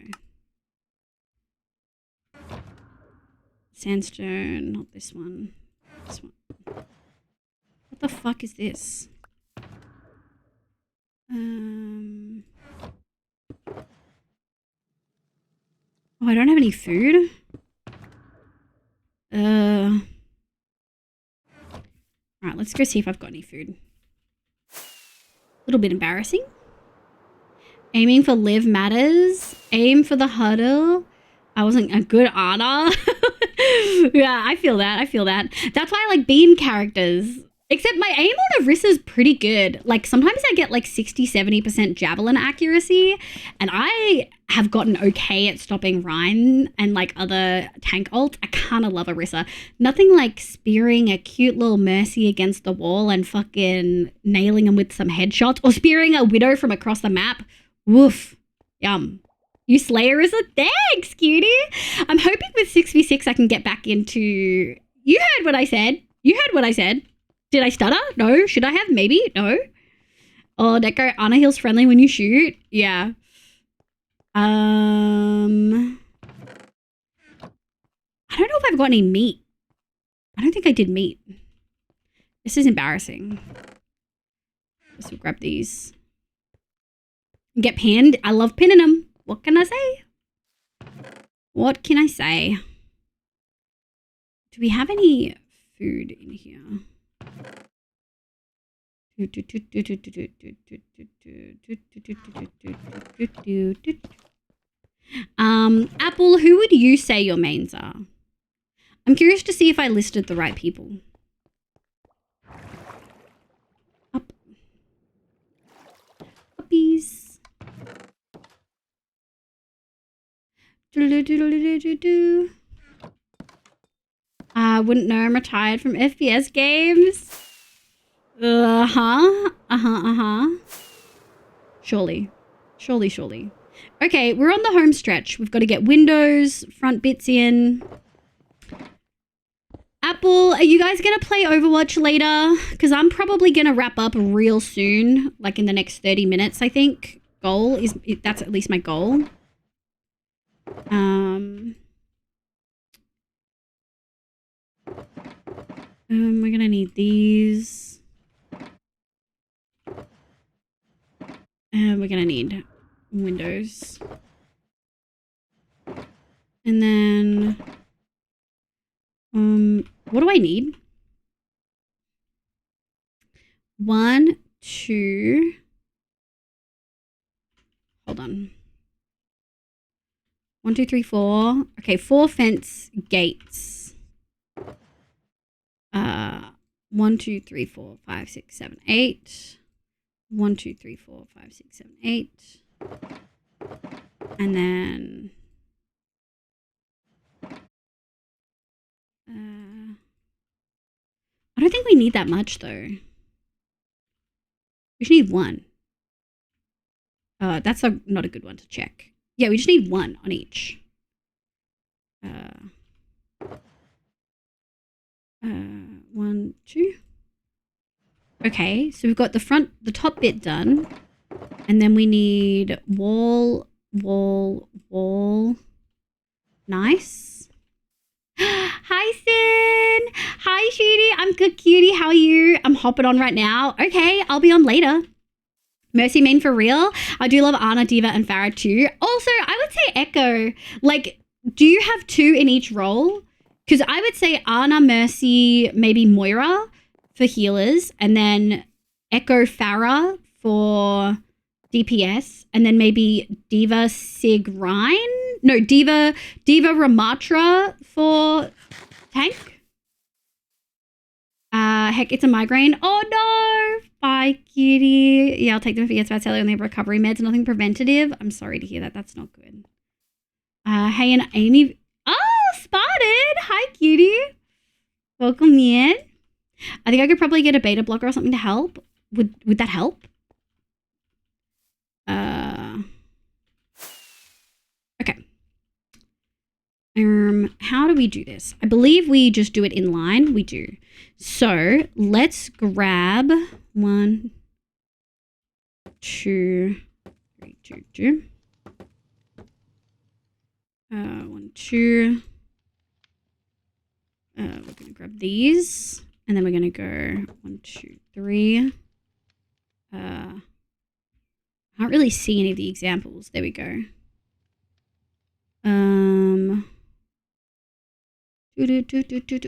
Sandstone, not this one. This one. What the fuck is this? Oh, I don't have any food. Alright, let's go see if I've got any food. A little bit embarrassing. Aiming for live matters. Aim for the huddle. I wasn't a good Anna. Yeah, I feel that. That's why I like beam characters. Except my aim on Orisa's pretty good. Like sometimes I get like 60-70% javelin accuracy, and I have gotten okay at stopping Rhine and like other tank ults. I kind of love Orisa. Nothing like spearing a cute little Mercy against the wall and fucking nailing him with some headshots, or spearing a Widow from across the map. Woof. Yum. You slay Orisa? Thanks, cutie. I'm hoping with 6v6 I can get back into... You heard what I said. Did I stutter? No. Should I have? Maybe. No. Oh, Deco, Anna heals friendly when you shoot. Yeah. I don't know if I've got any meat. I don't think I did meat. This is embarrassing. Let's grab these. Get pinned. I love pinning them. What can I say? Do we have any food in here? Apple, who would you say your mains are? I'm curious to see if I listed the right people. Up. Puppies. I wouldn't know. I'm retired from FPS games. Surely. Okay, we're on the home stretch. We've got to get windows, front bits in. Apple, are you guys going to play Overwatch later? Because I'm probably going to wrap up real soon, like in the next 30 minutes, I think. That's at least my goal. We're going to need these. And we're going to need windows. And then, what do I need? 1, 2, hold on. 1, 2, 3, 4. Okay, 4 fence gates. 1, 2, 3, 4, 5, 6, 7, 8. 1, 2, 3, 4, 5, 6, 7, 8. And then I don't think we need that much though. We just need 1. That's not a good one to check. Yeah, we just need 1 on each. 1, 2. Okay, so we've got the top bit done. And then we need wall. Nice. Hi, Sin. Hi, Shooty. I'm good, cutie. How are you? I'm hopping on right now. Okay, I'll be on later. Mercy main for real. I do love Ana, Diva, and Farah too. Also, I would say Echo. Like, do you have 2 in each role? Because I would say Ana, Mercy, maybe Moira for healers, and then Echo, Farah for DPS, and then maybe Diva, Sig, Rhine? No, Diva, Ramatra for tank. Heck, it's a migraine. Oh no! Bye, cutie. Yeah, I'll take them if it gets bad. Sally only have recovery meds, nothing preventative. I'm sorry to hear that. That's not good. Hey, and Amy. Oh, Spotted. Hi, cutie. Welcome in. I think I could probably get a beta blocker or something to help. Would that help? Okay. How do we do this? I believe we just do it in line. We do. So let's grab 1, 2, 3, 2, 2. 1, 2. We're gonna grab these, and then we're gonna go 1, 2, 3. I can't really see any of the examples. There we go.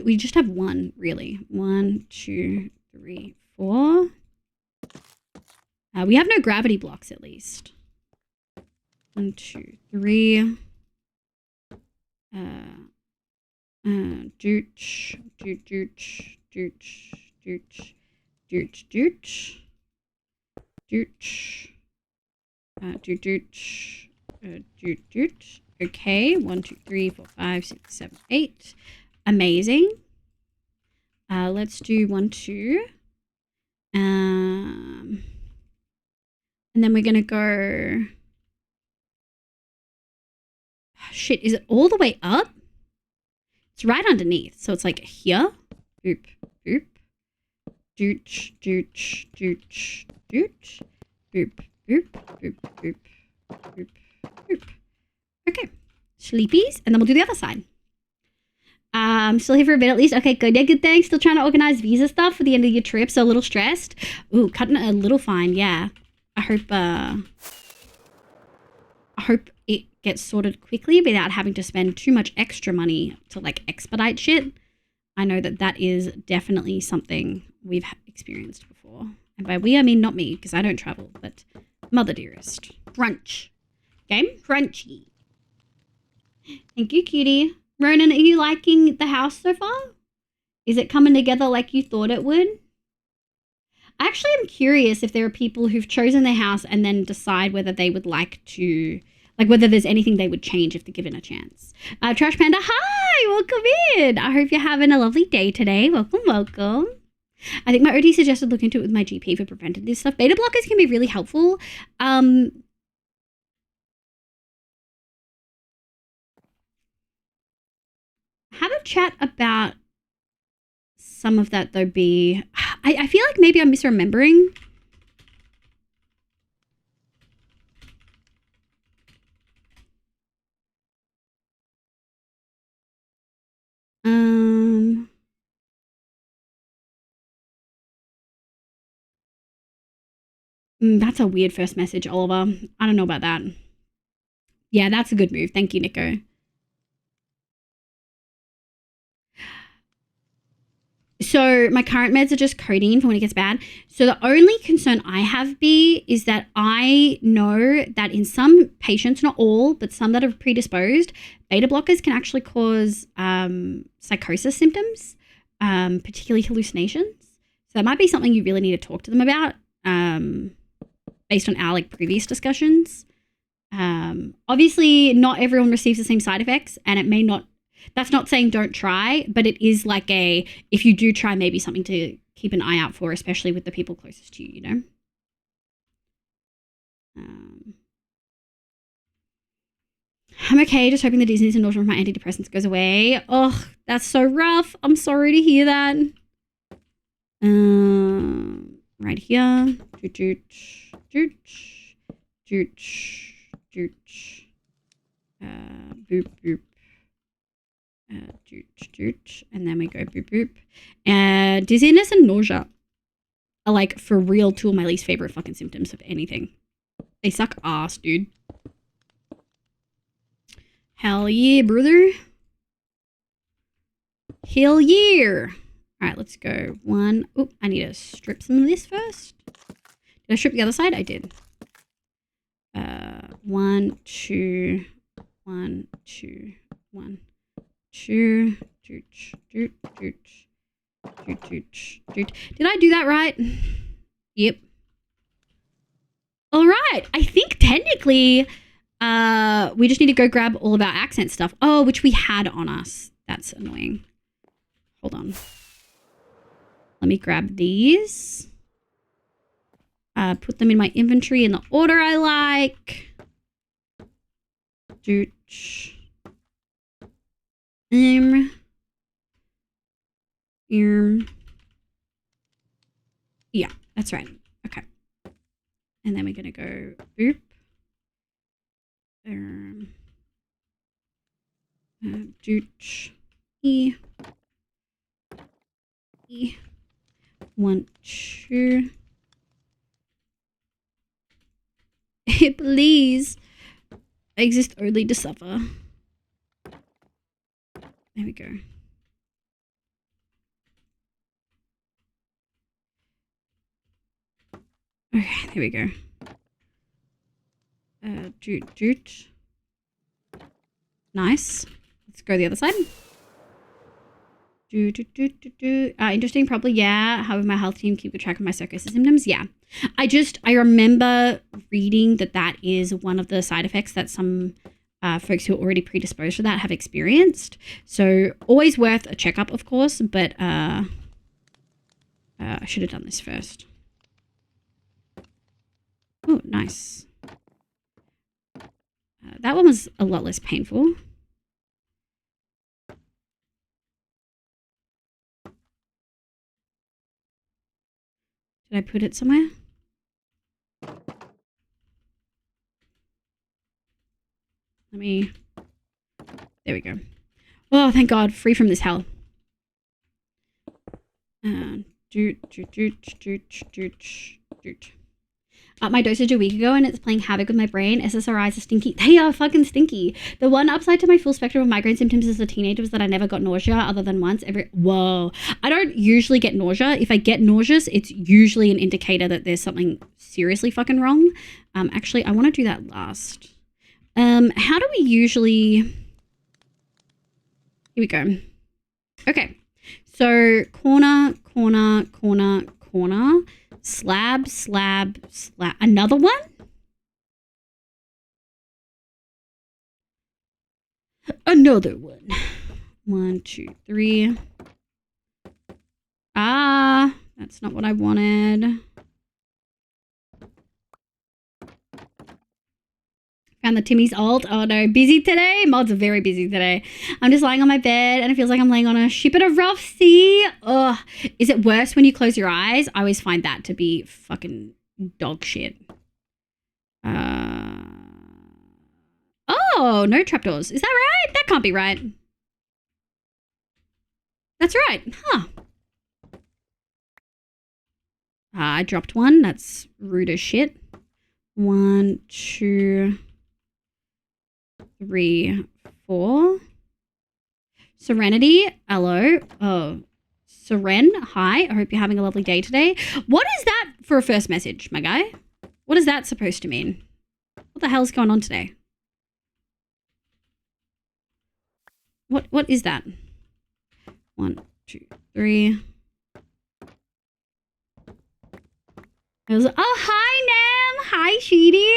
We just have 1, really. 1, 2, 3, 4. We have no gravity blocks, at least. 1, 2, 3. Dooch, dooch, dooch, dooch, dooch, dooch, dooch, dooch, dooch, dooch, dooch. Okay, 1, 2, 3, 4, 5, 6, 7, 8. Amazing. Let's do 1, 2. And then we're gonna go. Shit, is it all the way up? It's right underneath. So it's like here. Boop, boop. Dooch, dooch, dooch, dooch. Boop, boop, boop, boop, boop, boop. Okay. Sleepies. And then we'll do the other side. Still here for a bit at least. Okay, good. Yeah, good. Thanks. Still trying to organize visa stuff for the end of your trip. So a little stressed. Ooh, cutting a little fine. Yeah. I hope it gets sorted quickly without having to spend too much extra money to like expedite shit. I know that is definitely something we've experienced before. And by we, I mean not me, because I don't travel, but mother dearest. Crunch. Game? Crunchy. Thank you, cutie. Ronan, are you liking the house so far? Is it coming together like you thought it would? I actually am curious if there are people who've chosen their house and then decide whether they would like to Like whether there's anything they would change if they're given a chance. Trash Panda, hi, welcome in. I hope you're having a lovely day today. Welcome, welcome. I think my OT suggested look into it with my GP for preventative stuff. Beta blockers can be really helpful. Have a chat about some of that though. I feel like maybe I'm misremembering. That's a weird first message, Oliver. I don't know about that. Yeah, that's a good move. Thank you, Nico. So my current meds are just codeine for when it gets bad. So the only concern I have, is that I know that in some patients, not all, but some that are predisposed, beta blockers can actually cause psychosis symptoms, particularly hallucinations. So that might be something you really need to talk to them about, based on our previous discussions. Obviously, not everyone receives the same side effects, and it may not. That's not saying don't try, but it is if you do try, maybe something to keep an eye out for, especially with the people closest to you, you know? I'm okay, just hoping the dizziness and nausea from my antidepressants goes away. Oh, that's so rough. I'm sorry to hear that. Right here. Boop, boop. And then we go boop boop. Dizziness and nausea are for real two of my least favorite fucking symptoms of anything. They suck ass, dude. Hell yeah, brother. Hell yeah. Alright, let's go. One. Oh, I need to strip some of this first. Did I strip the other side? I did. 1, 2, 1, 2, 1. Did I do that right? Yep. All right. I think technically we just need to go grab all of our accent stuff. Oh, which we had on us. That's annoying. Hold on. Let me grab these. Put them in my inventory in the order I like. Yeah, that's right. Okay. And then we're gonna go boop. E. 1, 2. Please. I exist only to suffer. There we go. Okay, there we go. Nice. Let's go the other side. Interesting, probably, yeah. How would my health team keep track of my psychosis symptoms? Yeah. I remember reading that is one of the side effects that some folks who are already predisposed to that have experienced. So always worth a checkup, of course, but I should have done this first. Oh, nice. That one was a lot less painful. Did I put it somewhere? There we go. Oh, thank God. Free from this hell. Up my dosage a week ago and it's playing havoc with my brain. SSRIs are stinky. They are fucking stinky. The one upside to my full spectrum of migraine symptoms as a teenager was that I never got nausea other than once whoa. I don't usually get nausea. If I get nauseous, it's usually an indicator that there's something seriously fucking wrong. Actually, I want to do that last. How do we usually... Here we go. Okay. So corner, corner, corner, corner. Slab, slab, slab. Another one? Another one. 1, 2, 3. Ah, that's not what I wanted. Found the Timmy's alt. Oh no, busy today? Mods are very busy today. I'm just lying on my bed and it feels like I'm laying on a ship at a rough sea. Ugh. Is it worse when you close your eyes? I always find that to be fucking dog shit. Oh, no trapdoors. Is that right? That can't be right. That's right. Huh. I dropped one. That's rude as shit. 1, 2, 3, 4. Serenity. Hello. Oh. Seren. Hi. I hope you're having a lovely day today. What is that for a first message, my guy? What is that supposed to mean? What the hell's going on today? What is that? 1, 2, 3. It was, oh, hi, Nam. Hi, Sheedy.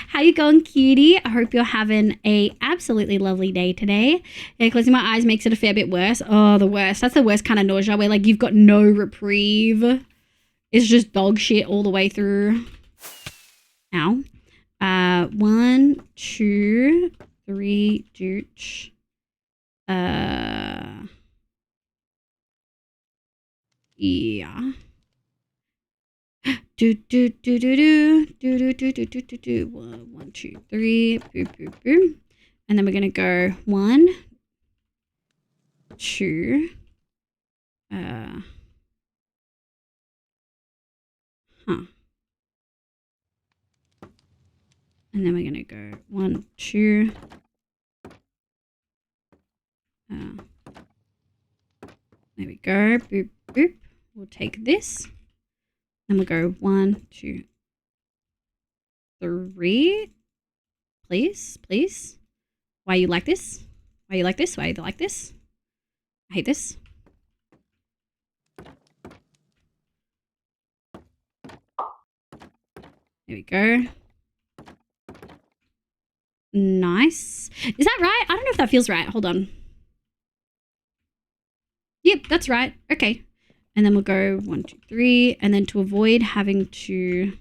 How you going, cutie? I hope you're having a absolutely lovely day today. Yeah, closing my eyes makes it a fair bit worse. Oh, the worst. That's the worst kind of nausea where, like, you've got no reprieve. It's just dog shit all the way through. Ow. 1, 2, 3, dooch. Yeah. Do do do do do do do do do do do do. 1, 2, 3. Boop boop boop. And then we're gonna go 1, 2. And then we're gonna go 1, 2. There we go. Boop boop. We'll take this. Then we'll go 1, 2, 3. Please, please. Why you like this? Why you like this? Why you like this? I hate this. There we go. Nice. Is that right? I don't know if that feels right. Hold on. Yep, that's right. Okay. And then we'll go 1, 2, 3. And then to avoid having to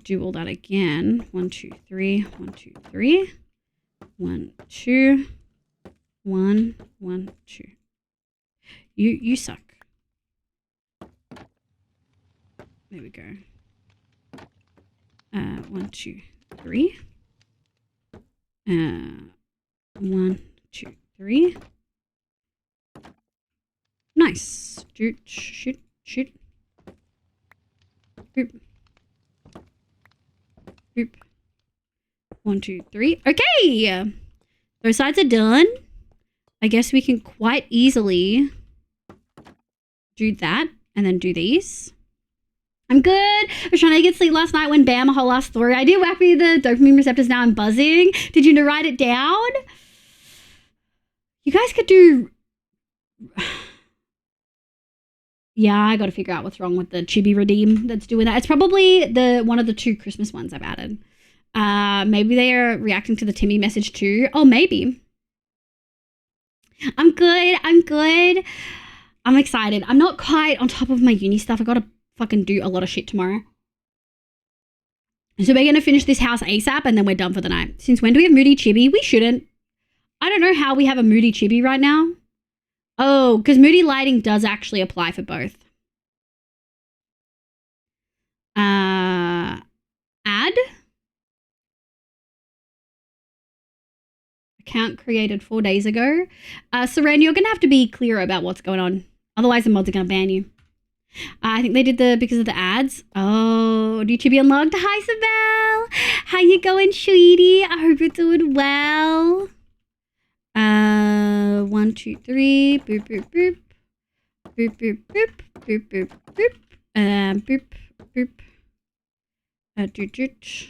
do all that again. 1, 2, 3. 1, 2, 3. 1, 2. 1, 1, 2. You suck. There we go. 1, 2, 3. 1, 2, 3. Nice. Shoot, shoot, shoot. Boop. Boop. 1, 2, 3. Okay. Those sides are done. I guess we can quite easily do that and then do these. I'm good. I was trying to get sleep last night when bam, a whole last story. I did whack me the dopamine receptors. Now I'm buzzing. Did you write it down? You guys could do... Yeah, I got to figure out what's wrong with the Chibi Redeem that's doing that. It's probably one of the 2 Christmas ones I've added. Maybe they are reacting to the Timmy message too. Oh, maybe. I'm good. I'm good. I'm excited. I'm not quite on top of my uni stuff. I got to fucking do a lot of shit tomorrow. So we're going to finish this house ASAP and then we're done for the night. Since when do we have Moody Chibi? We shouldn't. I don't know how we have a Moody Chibi right now. Oh, because Moody Lighting does actually apply for both. Add. Account created 4 days ago. Seren, you're going to have to be clearer about what's going on. Otherwise, the mods are going to ban you. I think they did because of the ads. Oh, do you be unlocked? Hi, Sabelle. How you going, sweetie? I hope you're doing well. 1, 2, 3. Boop, boop, boop. Boop, boop, boop. Boop, boop, boop. Boop, boop. Dooch.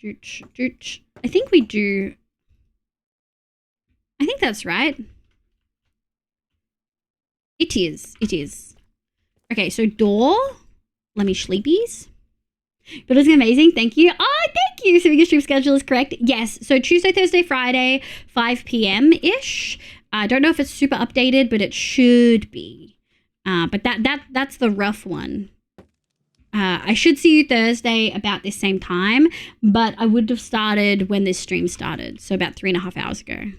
Dooch, dooch. I think we do. I think that's right. It is. It is. Okay, so door. Let me sleepies. But it's amazing. Thank you. Oh, thank you. So your stream schedule is correct. Yes. So Tuesday, Thursday, Friday, 5 p.m.-ish. I don't know if it's super updated, but it should be. But that's the rough one. I should see you Thursday about this same time, but I would have started when this stream started. So about 3.5 hours ago.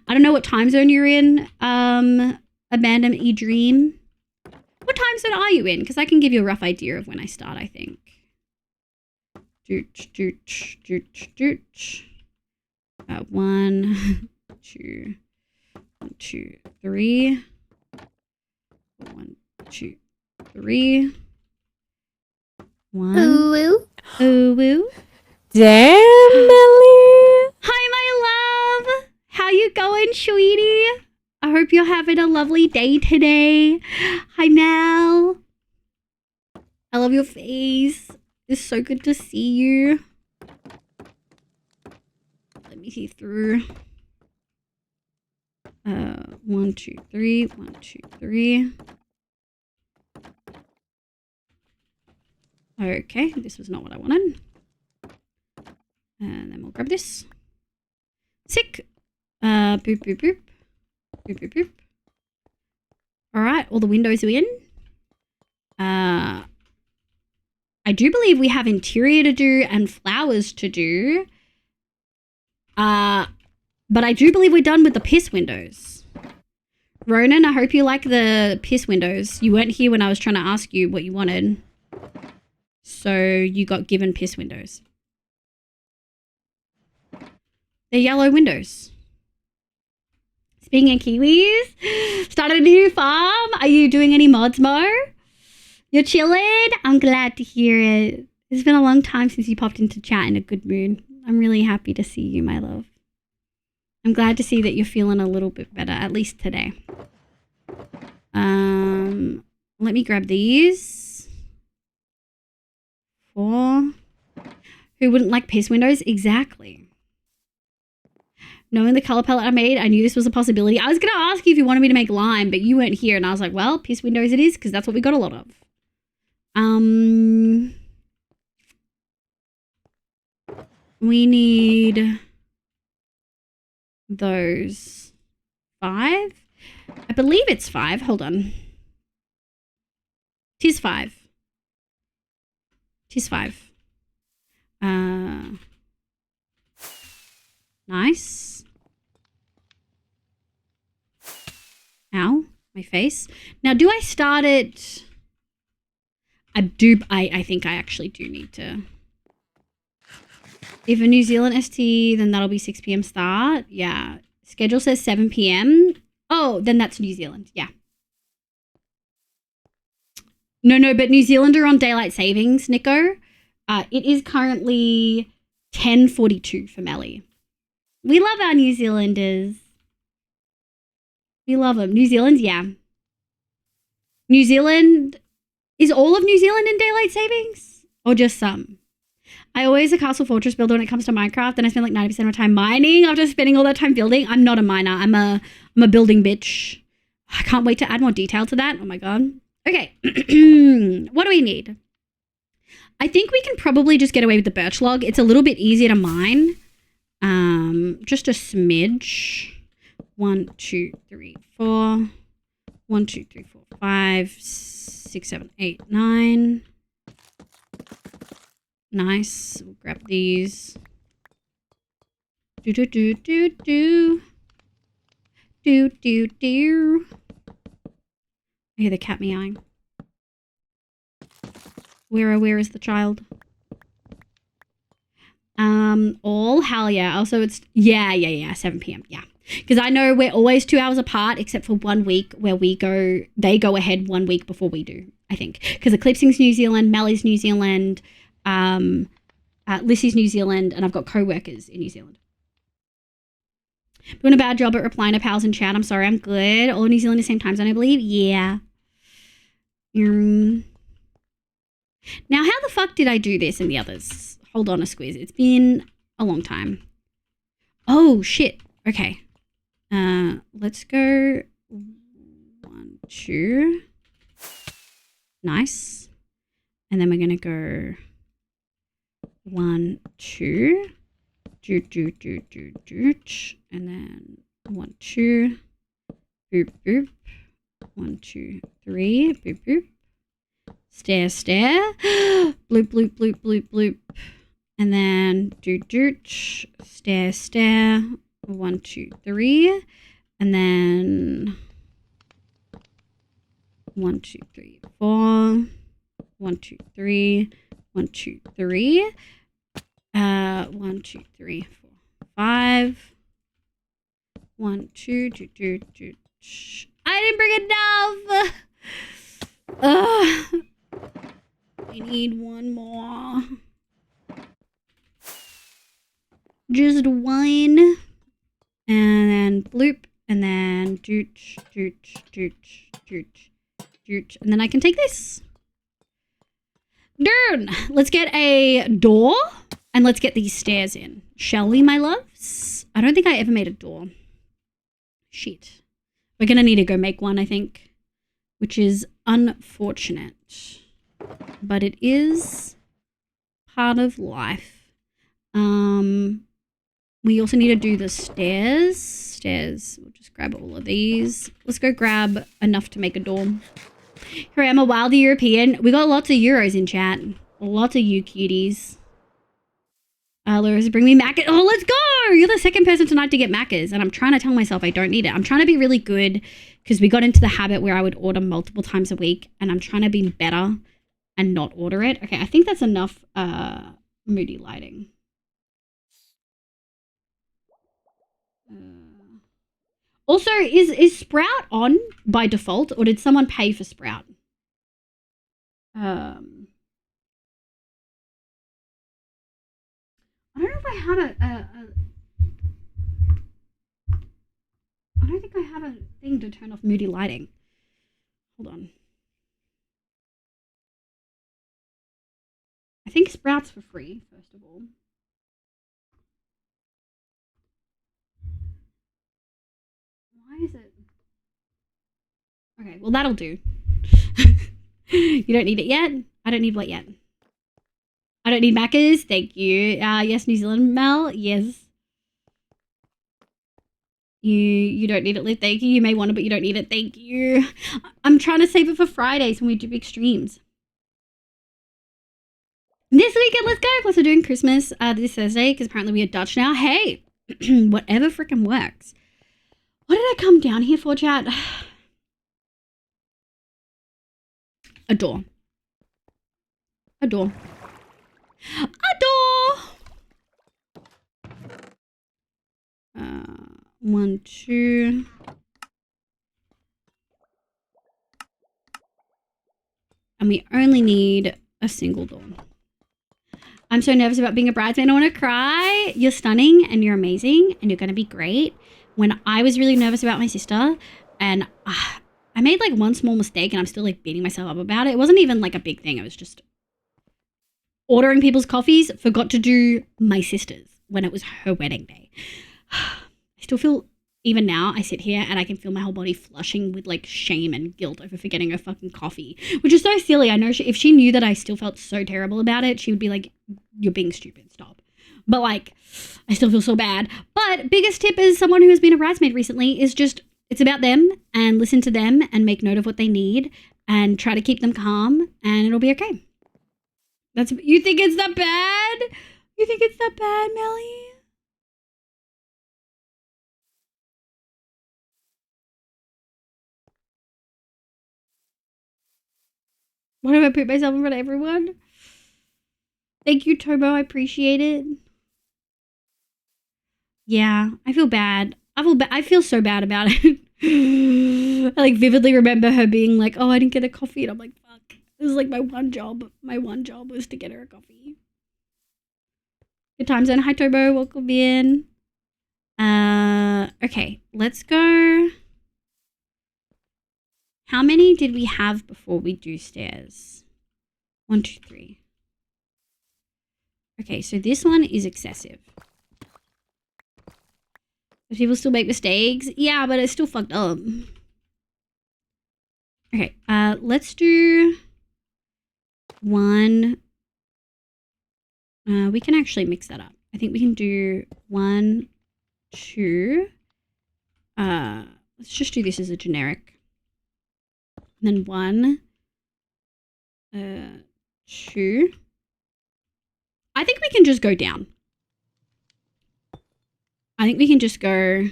I don't know what time zone you're in, Abandon E Dream. What time zone are you in? Because I can give you a rough idea of when I start, I think. 1, 2, 1, 2, 3. 1, 2, 3. 1. Ooh. Ooh. Damn, Melly. Hi, my love. How you going, sweetie? I hope you're having a lovely day today. Hi, Mel. I love your face. It's so good to see you. Let me see through. 1, 2, 3. 1, 2, 3. Okay, this was not what I wanted. And then we'll grab this. Sick. Boop, boop, boop. Boop, boop, boop. All right, all the windows are in. I do believe we have interior to do and flowers to do. But I do believe we're done with the piss windows. Ronan, I hope you like the piss windows. You weren't here when I was trying to ask you what you wanted. So you got given piss windows. They're yellow windows. Speaking of kiwis, started a new farm. Are you doing any mods, Mo? You're chilling? I'm glad to hear it. It's been a long time since you popped into chat in a good mood. I'm really happy to see you, my love. I'm glad to see that you're feeling a little bit better, at least today. Let me grab these. 4. Who wouldn't like piss windows? Exactly. Knowing the color palette I made, I knew this was a possibility. I was going to ask you if you wanted me to make lime, but you weren't here. And I was like, well, piss windows it is, because that's what we got a lot of. We need those 5. I believe it's 5. Hold on. Tis 5. Tis 5. Nice. Ow, my face. Now, do I start it? I think I actually do need to. If a New Zealand ST, then that'll be 6 p.m. start. Yeah. Schedule says 7 p.m. Oh, then that's New Zealand. Yeah. No, but New Zealand are on daylight savings, Nico. It is currently 10:42 for Melly. We love our New Zealanders. We love them. New Zealand, yeah. New Zealand, is all of New Zealand in daylight savings? Or just some? I always a castle fortress builder when it comes to Minecraft, and I spend like 90% of my time mining after spending all that time building. I'm not a miner. I'm a building bitch. I can't wait to add more detail to that. Oh my god. Okay. What do we need? I think we can probably just get away with the birch log. It's a little bit easier to mine. Just a smidge. 1, 2, 3, 4. 1, 2, 3, 4, 5, 6, 7, 8, 9. Nice. We'll grab these. Do. I hear the cat meowing. Where is the child? All hell yeah. Also, it's yeah. 7 p.m. Yeah, because I know we're always 2 hours apart, except for 1 week where they go ahead 1 week before we do. I think because Eclipsing's New Zealand, Melly's New Zealand, Lissy's New Zealand, and I've got co-workers in New Zealand. Doing a bad job at replying to pals in chat. I'm sorry. I'm good. All of New Zealand the same time zone, I believe. Yeah. Now, how the fuck did I do this in the others? Hold on a squiz. It's been a long time. Oh, shit. Okay. Let's go 1, 2. Nice. And then we're going to go 1, 2. And then 1, 2. Boop, boop. 1, 2, 3. Boop, boop. Stare, stare. Bloop, bloop, bloop, bloop, bloop. And then stare, stare. 1, 2, 3. And then 1, 2, 3, 4. 1, 2, 3. 1, 2, 3. 1, 2, 3, 4, 5. 1, 2, 2, 2, 2. I didn't bring enough. I need one more. Just one. And then bloop. And then dooch. And then I can take this. Dude, let's get a door and let's get these stairs in. Shall we, my loves? I don't think I ever made a door. Shit. We're going to need to go make one, I think, which is unfortunate. But it is part of life. We also need to do the stairs. We'll just grab all of these. Let's go grab enough to make a door. Here I am, a wild European. We got lots of Euros in chat. Lots of you cuties. Laura's bring me Macca's. Oh, let's go! You're the second person tonight to get Macca's, and I'm trying to tell myself I don't need it. I'm trying to be really good because we got into the habit where I would order multiple times a week, and I'm trying to be better and not order it. Okay, I think that's enough moody lighting. Also, is Sprout on by default, or did someone pay for Sprout? I don't know if I have I don't think I have a thing to turn off moody lighting. Hold on. I think Sprout's for free, first of all. Why is it? Okay, well, that'll do. You don't need it yet? I don't need what yet? I don't need Macca's. Thank you. Yes, New Zealand Mel. Yes. You don't need it, Liv. Thank you. You may want it, but you don't need it. Thank you. I'm trying to save it for Fridays when we do big streams. This weekend, let's go. Plus, we're doing Christmas this Thursday because apparently we are Dutch now. Hey, whatever freaking works. What did I come down here for, chat? A door. A door. A door! 1, 2. And we only need a single door. I'm so nervous about being a bridesmaid. I want to cry. You're stunning and you're amazing and you're going to be great. When I was really nervous about my sister and I made like one small mistake and I'm still like beating myself up about it. It wasn't even like a big thing. It was just ordering people's coffees. Forgot to do my sister's when it was her wedding day. I still feel, even now, I sit here and I can feel my whole body flushing with like shame and guilt over forgetting her fucking coffee, which is so silly. I know if she knew that I still felt so terrible about it, she would be like, you're being stupid, stop. But like, I still feel so bad. But biggest tip as someone who has been a bridesmaid recently is just, it's about them and listen to them and make note of what they need and try to keep them calm and it'll be okay. You think it's that bad? You think it's that bad, Melly? What if I put myself in front of everyone? Thank you, Tobo. I appreciate it. Yeah, I feel bad. I feel so bad about it. I like vividly remember her being like, oh, I didn't get a coffee. And I'm like, fuck. This is like my one job. My one job was to get her a coffee. Good times then. Hi, Tobo. Welcome in. Okay, let's go. How many did we have before we do stairs? 1, 2, 3. Okay, so this one is excessive. Do people still make mistakes? Yeah, but it's still fucked up. Okay, let's do 1. We can actually mix that up. I think we can do 1, 2. Let's just do this as a generic. And then 1, 2. I think we can just go down. I think we can just go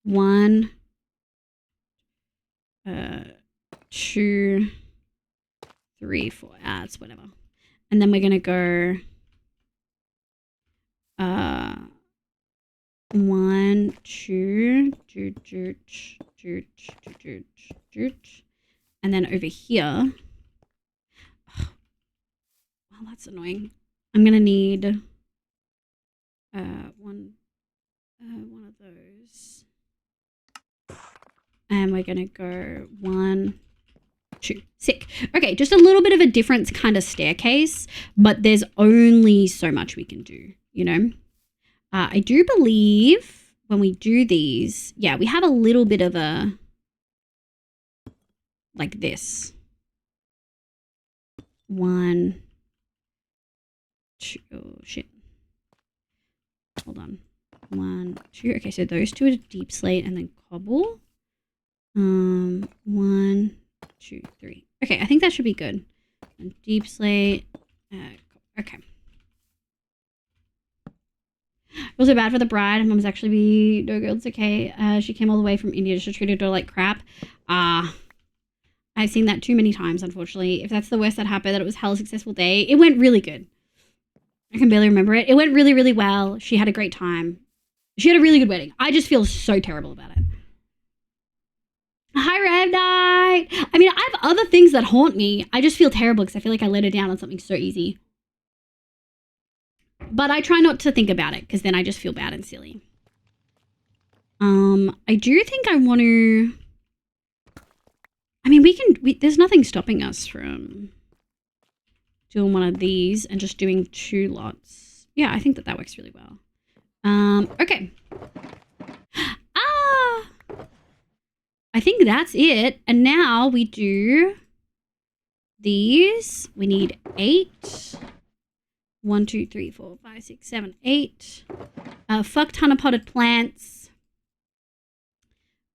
1, 2, 3, 4. It's whatever. And then we're gonna go 1, 2, and then over here. Well, that's annoying. I'm gonna need one of those, and we're gonna go 1, 2. Sick. Okay, just a little bit of a different kind of staircase, but there's only so much we can do, you know. I do believe when we do these, yeah, we have a little bit of a, like this. 1, 2, oh shit. Hold on. 1, 2. Okay, so those two are deep slate and then cobble. 1, 2, 3. Okay, I think that should be good. And deep slate. Okay. Also bad for the bride. Mom's actually no girl. It's okay. She came all the way from India just to treat her daughter like crap. I've seen that too many times, unfortunately. If that's the worst that happened, that it was hell successful day. It went really good. I can barely remember it. It went really, really well. She had a great time. She had a really good wedding. I just feel so terrible about it. Hi, Red Knight. I mean, I have other things that haunt me. I just feel terrible because I feel like I let her down on something so easy. But I try not to think about it because then I just feel bad and silly. I do think I want to... I mean, there's nothing stopping us from doing one of these and just doing 2 lots. Yeah, I think that works really well. Okay. I think that's it. And now we do these. We need 8. 1, 2, 3, 4, 5, 6, 7, 8. A fuck ton of potted plants.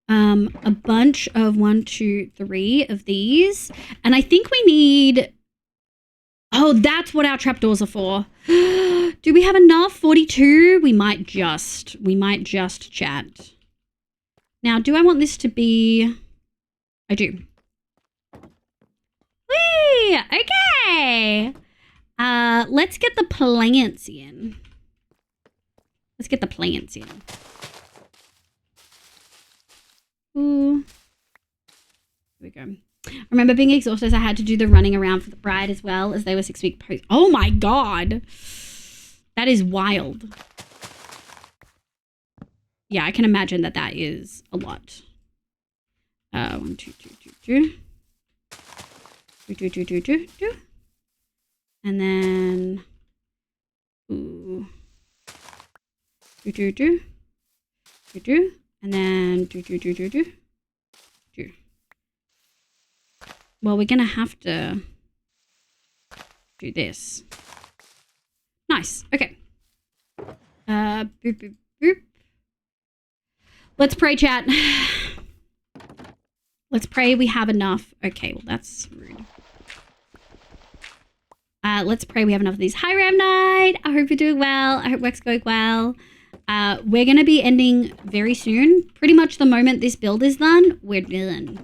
A bunch of 1, 2, 3 of these. And I think we need... Oh, that's what our trapdoors are for. Do we have enough? 42? We might just chat. Now, do I want this to be... I do. Whee! Okay! Let's get the plants in. Ooh. Here we go. I remember being exhausted as I had to do the running around for the bride as well as they were 6-week post. Oh my god! That is wild. Yeah, I can imagine that is a lot. 1, 2, 2, 2, 2. 2. And then... Ooh. 2, 2. And then 2. Well, we're gonna have to do this. Nice. Okay. Boop. Let's pray, chat. Let's pray we have enough. Okay, well, that's rude. Let's pray we have enough of these. Hi, Ram Knight. I hope you're doing well. I hope work's going well. We're going to be ending very soon. Pretty much the moment this build is done, we're done.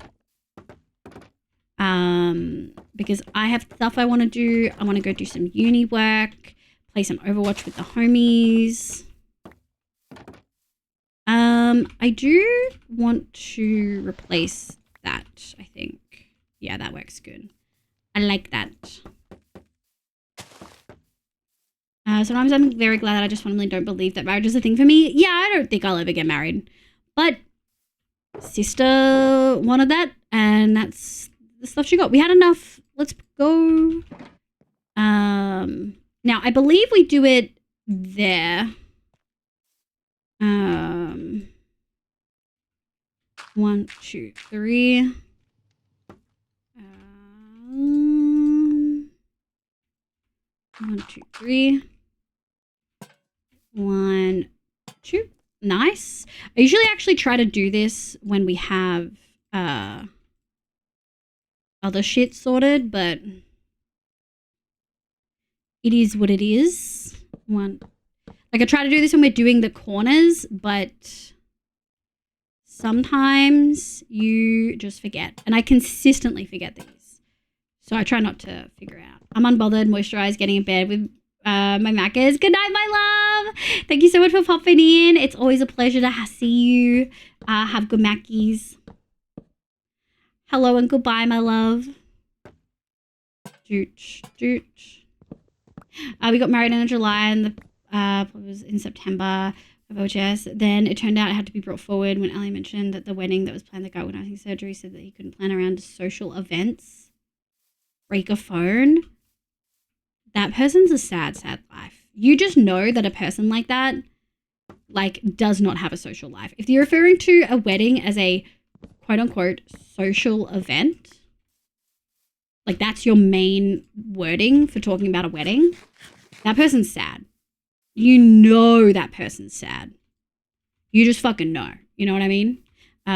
Because I have stuff I want to do. I want to go do some uni work, play some Overwatch with the homies. I do want to replace that, I think. Yeah, that works good. I like that. Sometimes I'm very glad that I just fundamentally don't believe that marriage is a thing for me. Yeah, I don't think I'll ever get married. But sister wanted that, and that's the stuff she got. We had enough. Let's go. Now, I believe we do it there. 1, 2, 3. 1, 2, 3. 1, 2. Nice. I usually actually try to do this when we have other shit sorted, but it is what it is. Like I try to do this when we're doing the corners, but sometimes you just forget. And I consistently forget these. So I try not to figure out. I'm unbothered, moisturized, getting in bed with my Maccas. Good night, my love. Thank you so much for popping in. It's always a pleasure to see you. Have good Mackies. Hello and goodbye, my love. Dooch, dooch. We got married in July and it was in September of OHS. Then it turned out it had to be brought forward when Ali mentioned that the wedding that was planned, the guy with having surgery said that he couldn't plan around social events. Break a phone. That person's a sad, sad life. You just know that a person like that, like, does not have a social life. If you're referring to a wedding as a quote unquote social event, like that's your main wording for talking about a wedding, that person's sad. You know that person's sad. You just fucking know. You know what I mean?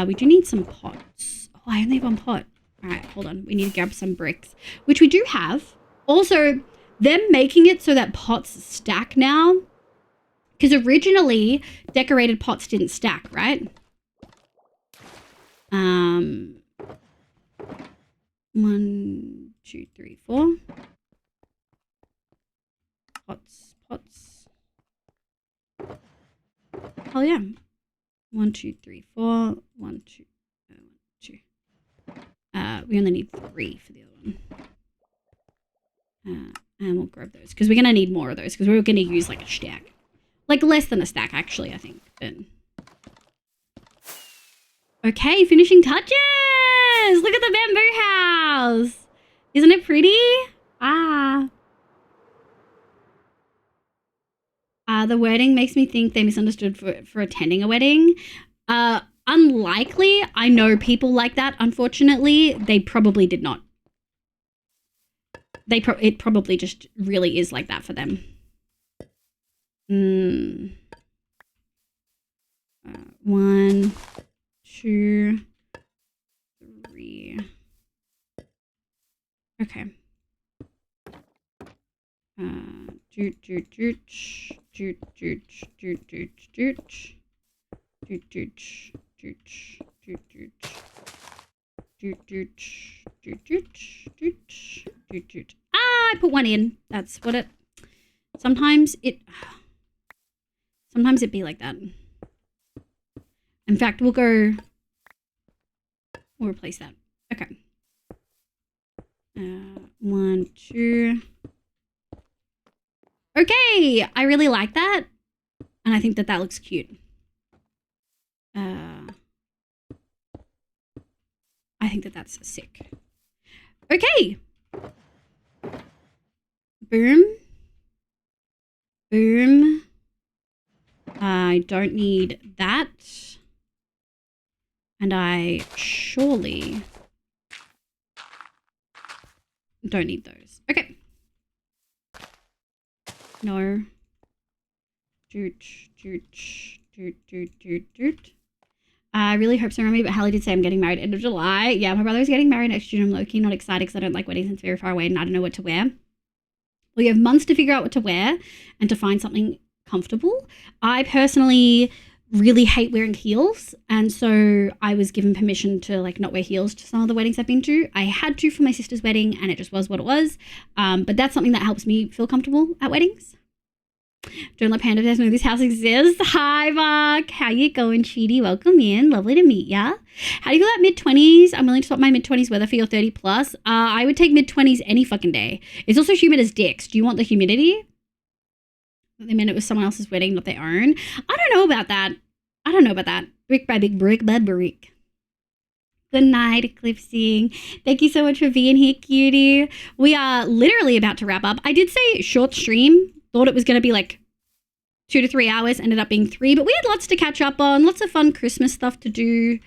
We do need some pots. Oh, I only have one pot. All right, hold on. We need to grab some bricks, which we do have. Also, them making it so that pots stack now, because originally decorated pots didn't stack, right? 1, 2, 3, 4. Pots. Oh yeah. 1, 2, 3, 4. 1, 2. 2. We only need 3 for the other one. And we'll grab those because we're gonna need more of those because we're gonna use like a stack, like less than a stack actually, I think. But okay, finishing touches. Look at the bamboo house. Isn't it pretty? The wording makes me think they misunderstood for attending a wedding. Unlikely. I know people like that. Unfortunately, they probably did not. It probably just really is like that for them. 1, 2, 3. Okay. I put one in. That's what it. Sometimes it be like that. In fact, we'll replace that. Okay. 1, 2. Okay, I really like that, and I think that looks cute. I think that's sick. Okay. Boom. Boom. I don't need that. And I surely don't need those. Okay. No. I really hope so, Remy, but Hallie did say I'm getting married end of July. Yeah, my brother's getting married next June. I'm low-key not excited because I don't like weddings and it's very far away and I don't know what to wear. Well, you have months to figure out what to wear and to find something comfortable. I personally really hate wearing heels, and so I was given permission to like not wear heels to some of the weddings I've been to. I had to for my sister's wedding and it just was what it was. But that's something that helps me feel comfortable at weddings. Don't let Panda know this house exists. Hi, Mark. How you going, Cheaty? Welcome in. Lovely to meet ya. How do you feel about mid-20s? I'm willing to swap my mid-20s weather for your 30 plus. I would take mid-20s any fucking day. It's also humid as dicks. Do you want the humidity? They meant it was someone else's wedding, not their own. I don't know about that. Brick by big brick by brick. Good night, Eclipsing. Thank you so much for being here, cutie. We are literally about to wrap up. I did say short stream. Thought it was going to be like 2 to 3 hours. Ended up being 3. But we had lots to catch up on. Lots of fun Christmas stuff to do.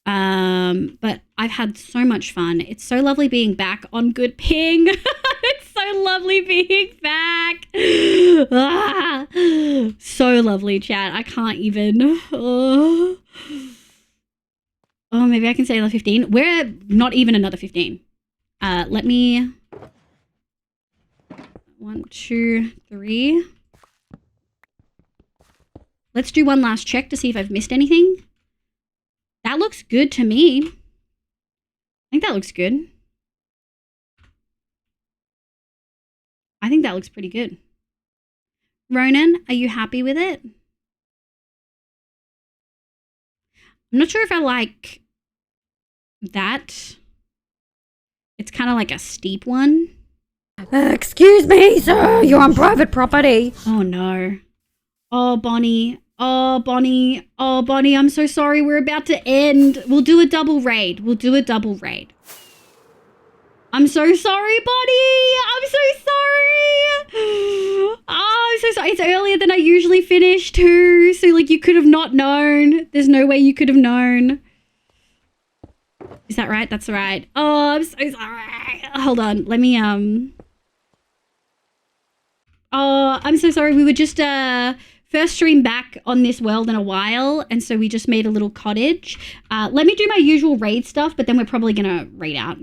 But I've had so much fun. It's so lovely being back on good ping. It's so lovely being back. Ah, so lovely, chat. I can't even. Oh, maybe I can say another 15. We're not even another 15. Let me... 1, 2, 3. Let's do one last check to see if I've missed anything. That looks good to me. I think that looks good. I think that looks pretty good. Ronan, are you happy with it? I'm not sure if I like that. It's kind of like a steep one. Excuse me, sir. You're on private property. Oh, no. Oh, Bonnie. Oh, Bonnie. Oh, Bonnie, I'm so sorry. We're about to end. We'll do a double raid. We'll do a double raid. I'm so sorry, Bonnie. I'm so sorry. Oh, I'm so sorry. It's earlier than I usually finish too. So, like, you could have not known. There's no way you could have known. Is that right? That's right. Oh, I'm so sorry. Hold on. Let me, Oh, I'm so sorry. We were just, first stream back on this world in a while, and so we just made a little cottage. Let me do my usual raid stuff, but then we're probably gonna raid out.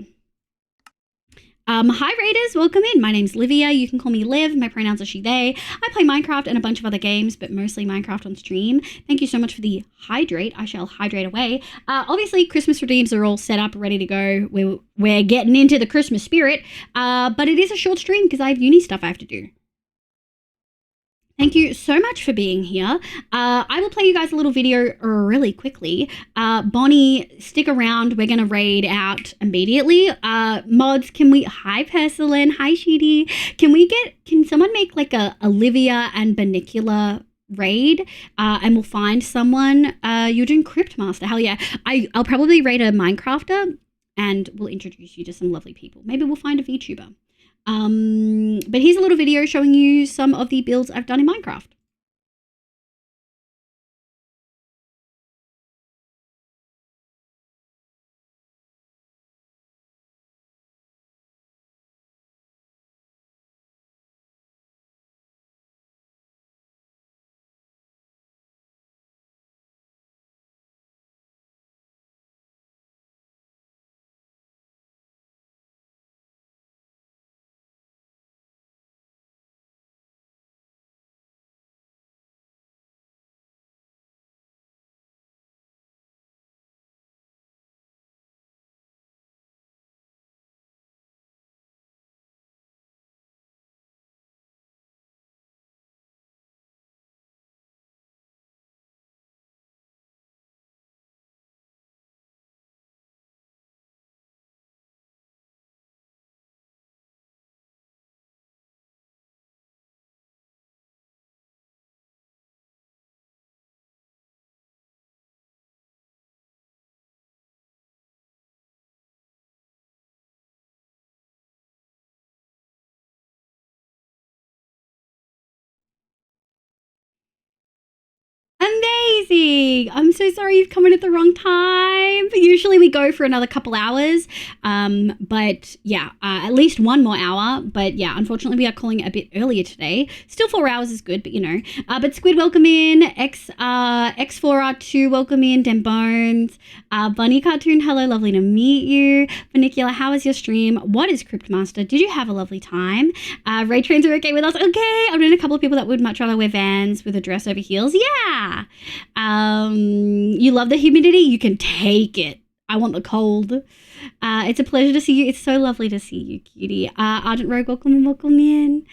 Hi raiders, welcome in. My name's Livia. You can call me Liv. My pronouns are she, they. I play Minecraft and a bunch of other games, but mostly Minecraft on stream. Thank you so much for the hydrate. I shall hydrate away. Obviously, Christmas redeems are all set up, ready to go. We're getting into the Christmas spirit, but it is a short stream because I have uni stuff I have to do. Thank you so much for being here. I will play you guys a little video really quickly. Bonnie, stick around. We're going to raid out immediately. Mods, can we... Hi, Persilin. Hi, Sheedy. Can someone make like a Olivia and Banicula raid? And we'll find someone. You're doing Cryptmaster. Hell yeah. I'll probably raid a Minecrafter and we'll introduce you to some lovely people. Maybe we'll find a VTuber. But here's a little video showing you some of the builds I've done in Minecraft. Amazing! I'm so sorry you've come in at the wrong time. Usually we go for another couple hours, but yeah, at least one more hour. But yeah, unfortunately we are calling it a bit earlier today. Still 4 hours is good, but you know. But Squid, welcome in. X4R2, welcome in. Den Bones, Bunny Cartoon, hello, lovely to meet you. Funicula, how was your stream? What is Cryptmaster? Did you have a lovely time? Ray Trains are okay with us. Okay, I've known a couple of people that would much rather wear Vans with a dress over heels. Yeah. You love the humidity? You can take it. I want the cold. It's a pleasure to see you. It's so lovely to see you, cutie. Ardent Rogue, welcome in.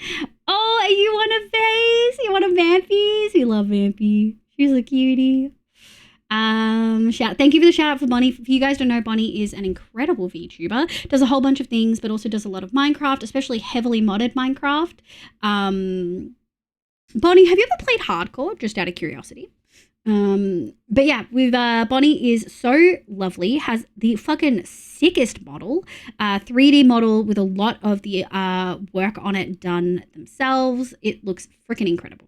Oh, are you one of Vase? You one of Vampy's? We love Vampy. She's a cutie. Thank you for the shout out for Bonnie. If you guys don't know, Bonnie is an incredible VTuber. Does a whole bunch of things, but also does a lot of Minecraft, especially heavily modded Minecraft. Bonnie, have you ever played hardcore? Just out of curiosity. But yeah, with Bonnie is so lovely, has the fucking sickest model, 3D model with a lot of the work on it done themselves. It looks freaking incredible.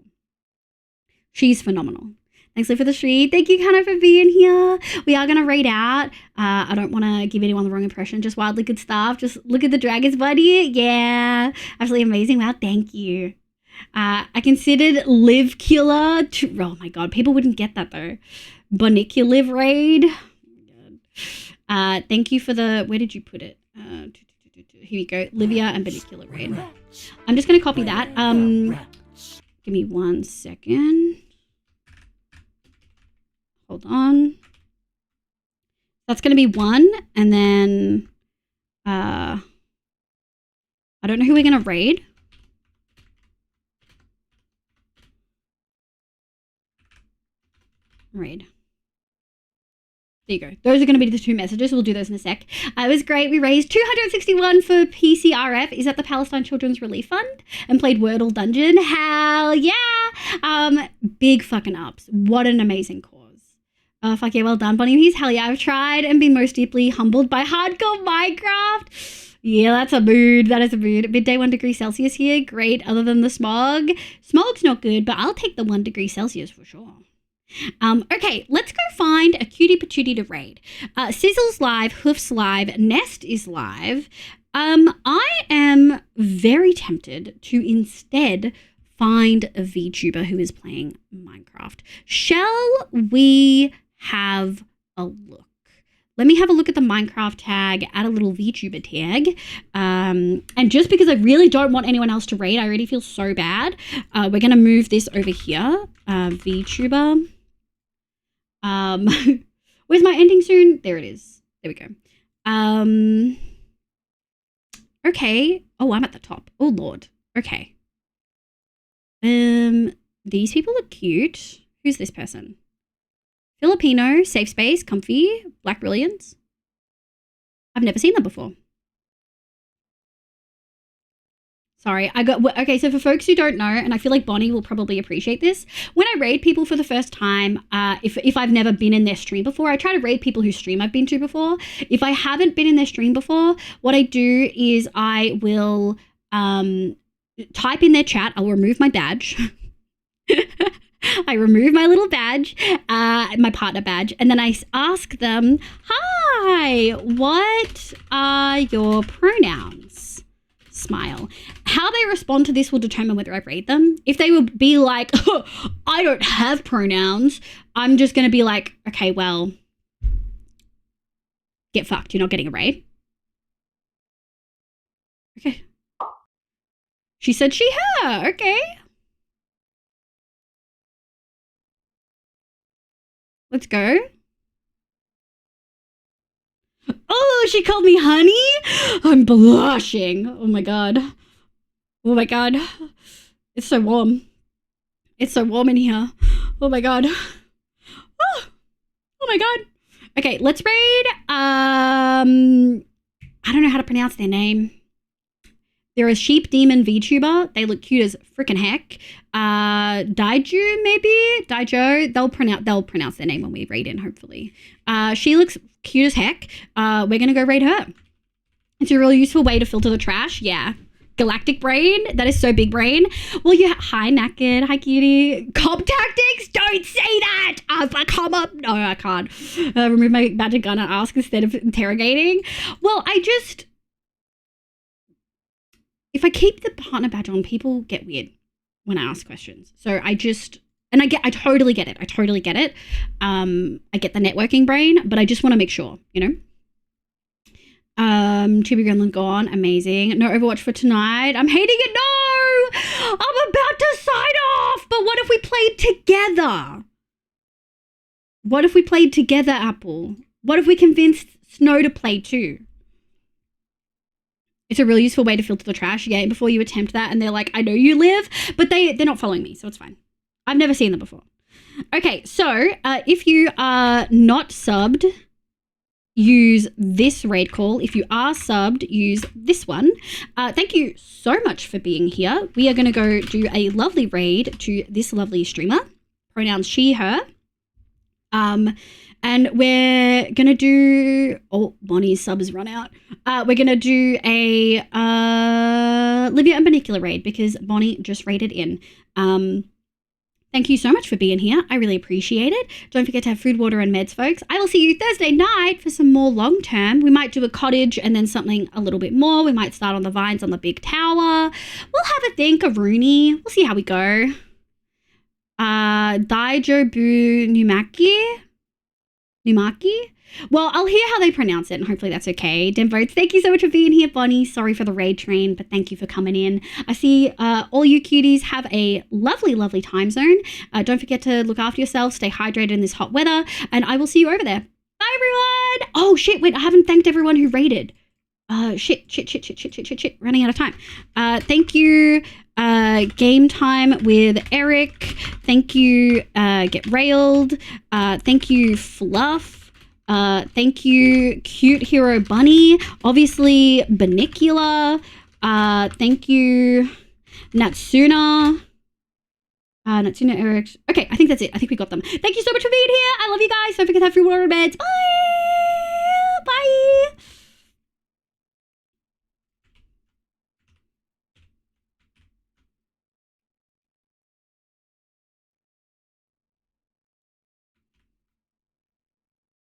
She's phenomenal. Thanks, Liv, for the street. Thank you, Kano, for being here. We are going to raid out. I don't want to give anyone the wrong impression. Just wildly good stuff. Just look at the dragons, buddy. Yeah. Absolutely amazing. Wow, thank you. I considered Liv Killer. Oh, my God. People wouldn't get that, though. Bonicia Liv raid. Thank you for the... Where did you put it? Here we go. Livia and Bonicia raid. I'm just going to copy that. Give me 1 second. Hold on. That's going to be 1. And then... I don't know who we're going to raid. Raid. There you go. Those are going to be the 2 messages. We'll do those in a sec. It was great. We raised 261 for PCRF. Is that the Palestine Children's Relief Fund? And played Wordle Dungeon. Hell yeah. Big fucking ups. What an amazing cause. Fuck yeah. Well done, Bonnie. He's hell yeah. I've tried and been most deeply humbled by hardcore Minecraft. Yeah, that's a mood. That is a mood. Midday 1 degree Celsius here. Great. Other than the smog. Smog's not good, but I'll take the 1 degree Celsius for sure. Okay, let's go find a cutie patootie to raid. Sizzle's live, Hoof's live, Nest is live. I am very tempted to instead find a VTuber who is playing Minecraft. Shall we have a look? Let me have a look at the Minecraft tag, add a little VTuber tag. And just because I really don't want anyone else to raid, I already feel so bad. We're going to move this over here. VTuber. Where's my ending soon? There it is. There we go. Okay. Oh, I'm at the top. Oh, Lord. Okay. These people are cute. Who's this person? Filipino, safe space, comfy, Black Brilliance. I've never seen them before. Sorry, okay, so for folks who don't know, and I feel like Bonnie will probably appreciate this, when I raid people for the first time, if I've never been in their stream before, I try to raid people whose stream I've been to before. If I haven't been in their stream before, what I do is I will type in their chat, I'll remove my badge. I remove my little badge, my partner badge, and then I ask them, hi, what are your pronouns? Smile. How they respond to this will determine whether I raid them. If they will be like, oh, I don't have pronouns, I'm just going to be like, okay, well, get fucked. You're not getting a raid. Okay. She said she, her. Okay. Let's go. Oh, she called me honey? I'm blushing. Oh my god. Oh my god. It's so warm. It's so warm in here. Oh my god. Oh my god. Okay, let's raid. I don't know how to pronounce their name. They're a sheep demon VTuber. They look cute as freaking heck. Daiju, maybe? Daijo. They'll pronounce their name when we raid in, hopefully. She looks cute as heck. We're gonna go raid her. It's a really useful way to filter the trash. Yeah. Galactic brain. That is so big brain. Well, yeah. Hi, Naked. Hi, cutie. Cop tactics. Don't say that. If I come up. No, I can't. Remove my magic gun and ask instead of interrogating. Well, if I keep the partner badge on, people get weird when I ask questions. So I totally get it. I totally get it. I get the networking brain, but I just want to make sure, you know. Chibi Gremlin gone. Amazing. No Overwatch for tonight. I'm hating it. No! I'm about to sign off. But what if we played together? What if we played together, Apple? What if we convinced Snow to play too? It's a really useful way to filter the trash. Yeah, before you attempt that, and they're like, I know you live, but they're not following me, so it's fine. I've never seen them before. Okay, so if you are not subbed, use this raid call. If you are subbed, use this one. Thank you so much for being here. We are going to go do a lovely raid to this lovely streamer. Pronouns she, her. And we're going to do... Oh, Bonnie's sub has run out. We're going to do a Livia and Bonicular raid because Bonnie just raided in. Thank you so much for being here. I really appreciate it. Don't forget to have food, water, and meds, folks. I will see you Thursday night for some more long term. We might do a cottage and then something a little bit more. We might start on the vines on the big tower. We'll have a think of Rooney. We'll see how we go. Daijobu Numaki? Well, I'll hear how they pronounce it, and hopefully that's okay. Dem Votes, thank you so much for being here, Bonnie. Sorry for the raid train, but thank you for coming in. I see all you cuties have a lovely, lovely time zone. Don't forget to look after yourself, stay hydrated in this hot weather, and I will see you over there. Bye, everyone! Oh, shit, wait, I haven't thanked everyone who raided. Shit. Running out of time. Thank you, Game Time with Eric. Thank you, Get Railed. Thank you, Fluff. Thank you, Cute Hero Bunny. Obviously, Banicula. Thank you, Natsuna. Natsuna, Eric. Okay, I think that's it. I think we got them. Thank you so much for being here. I love you guys. Don't forget to have free water and beds. Bye. Bye.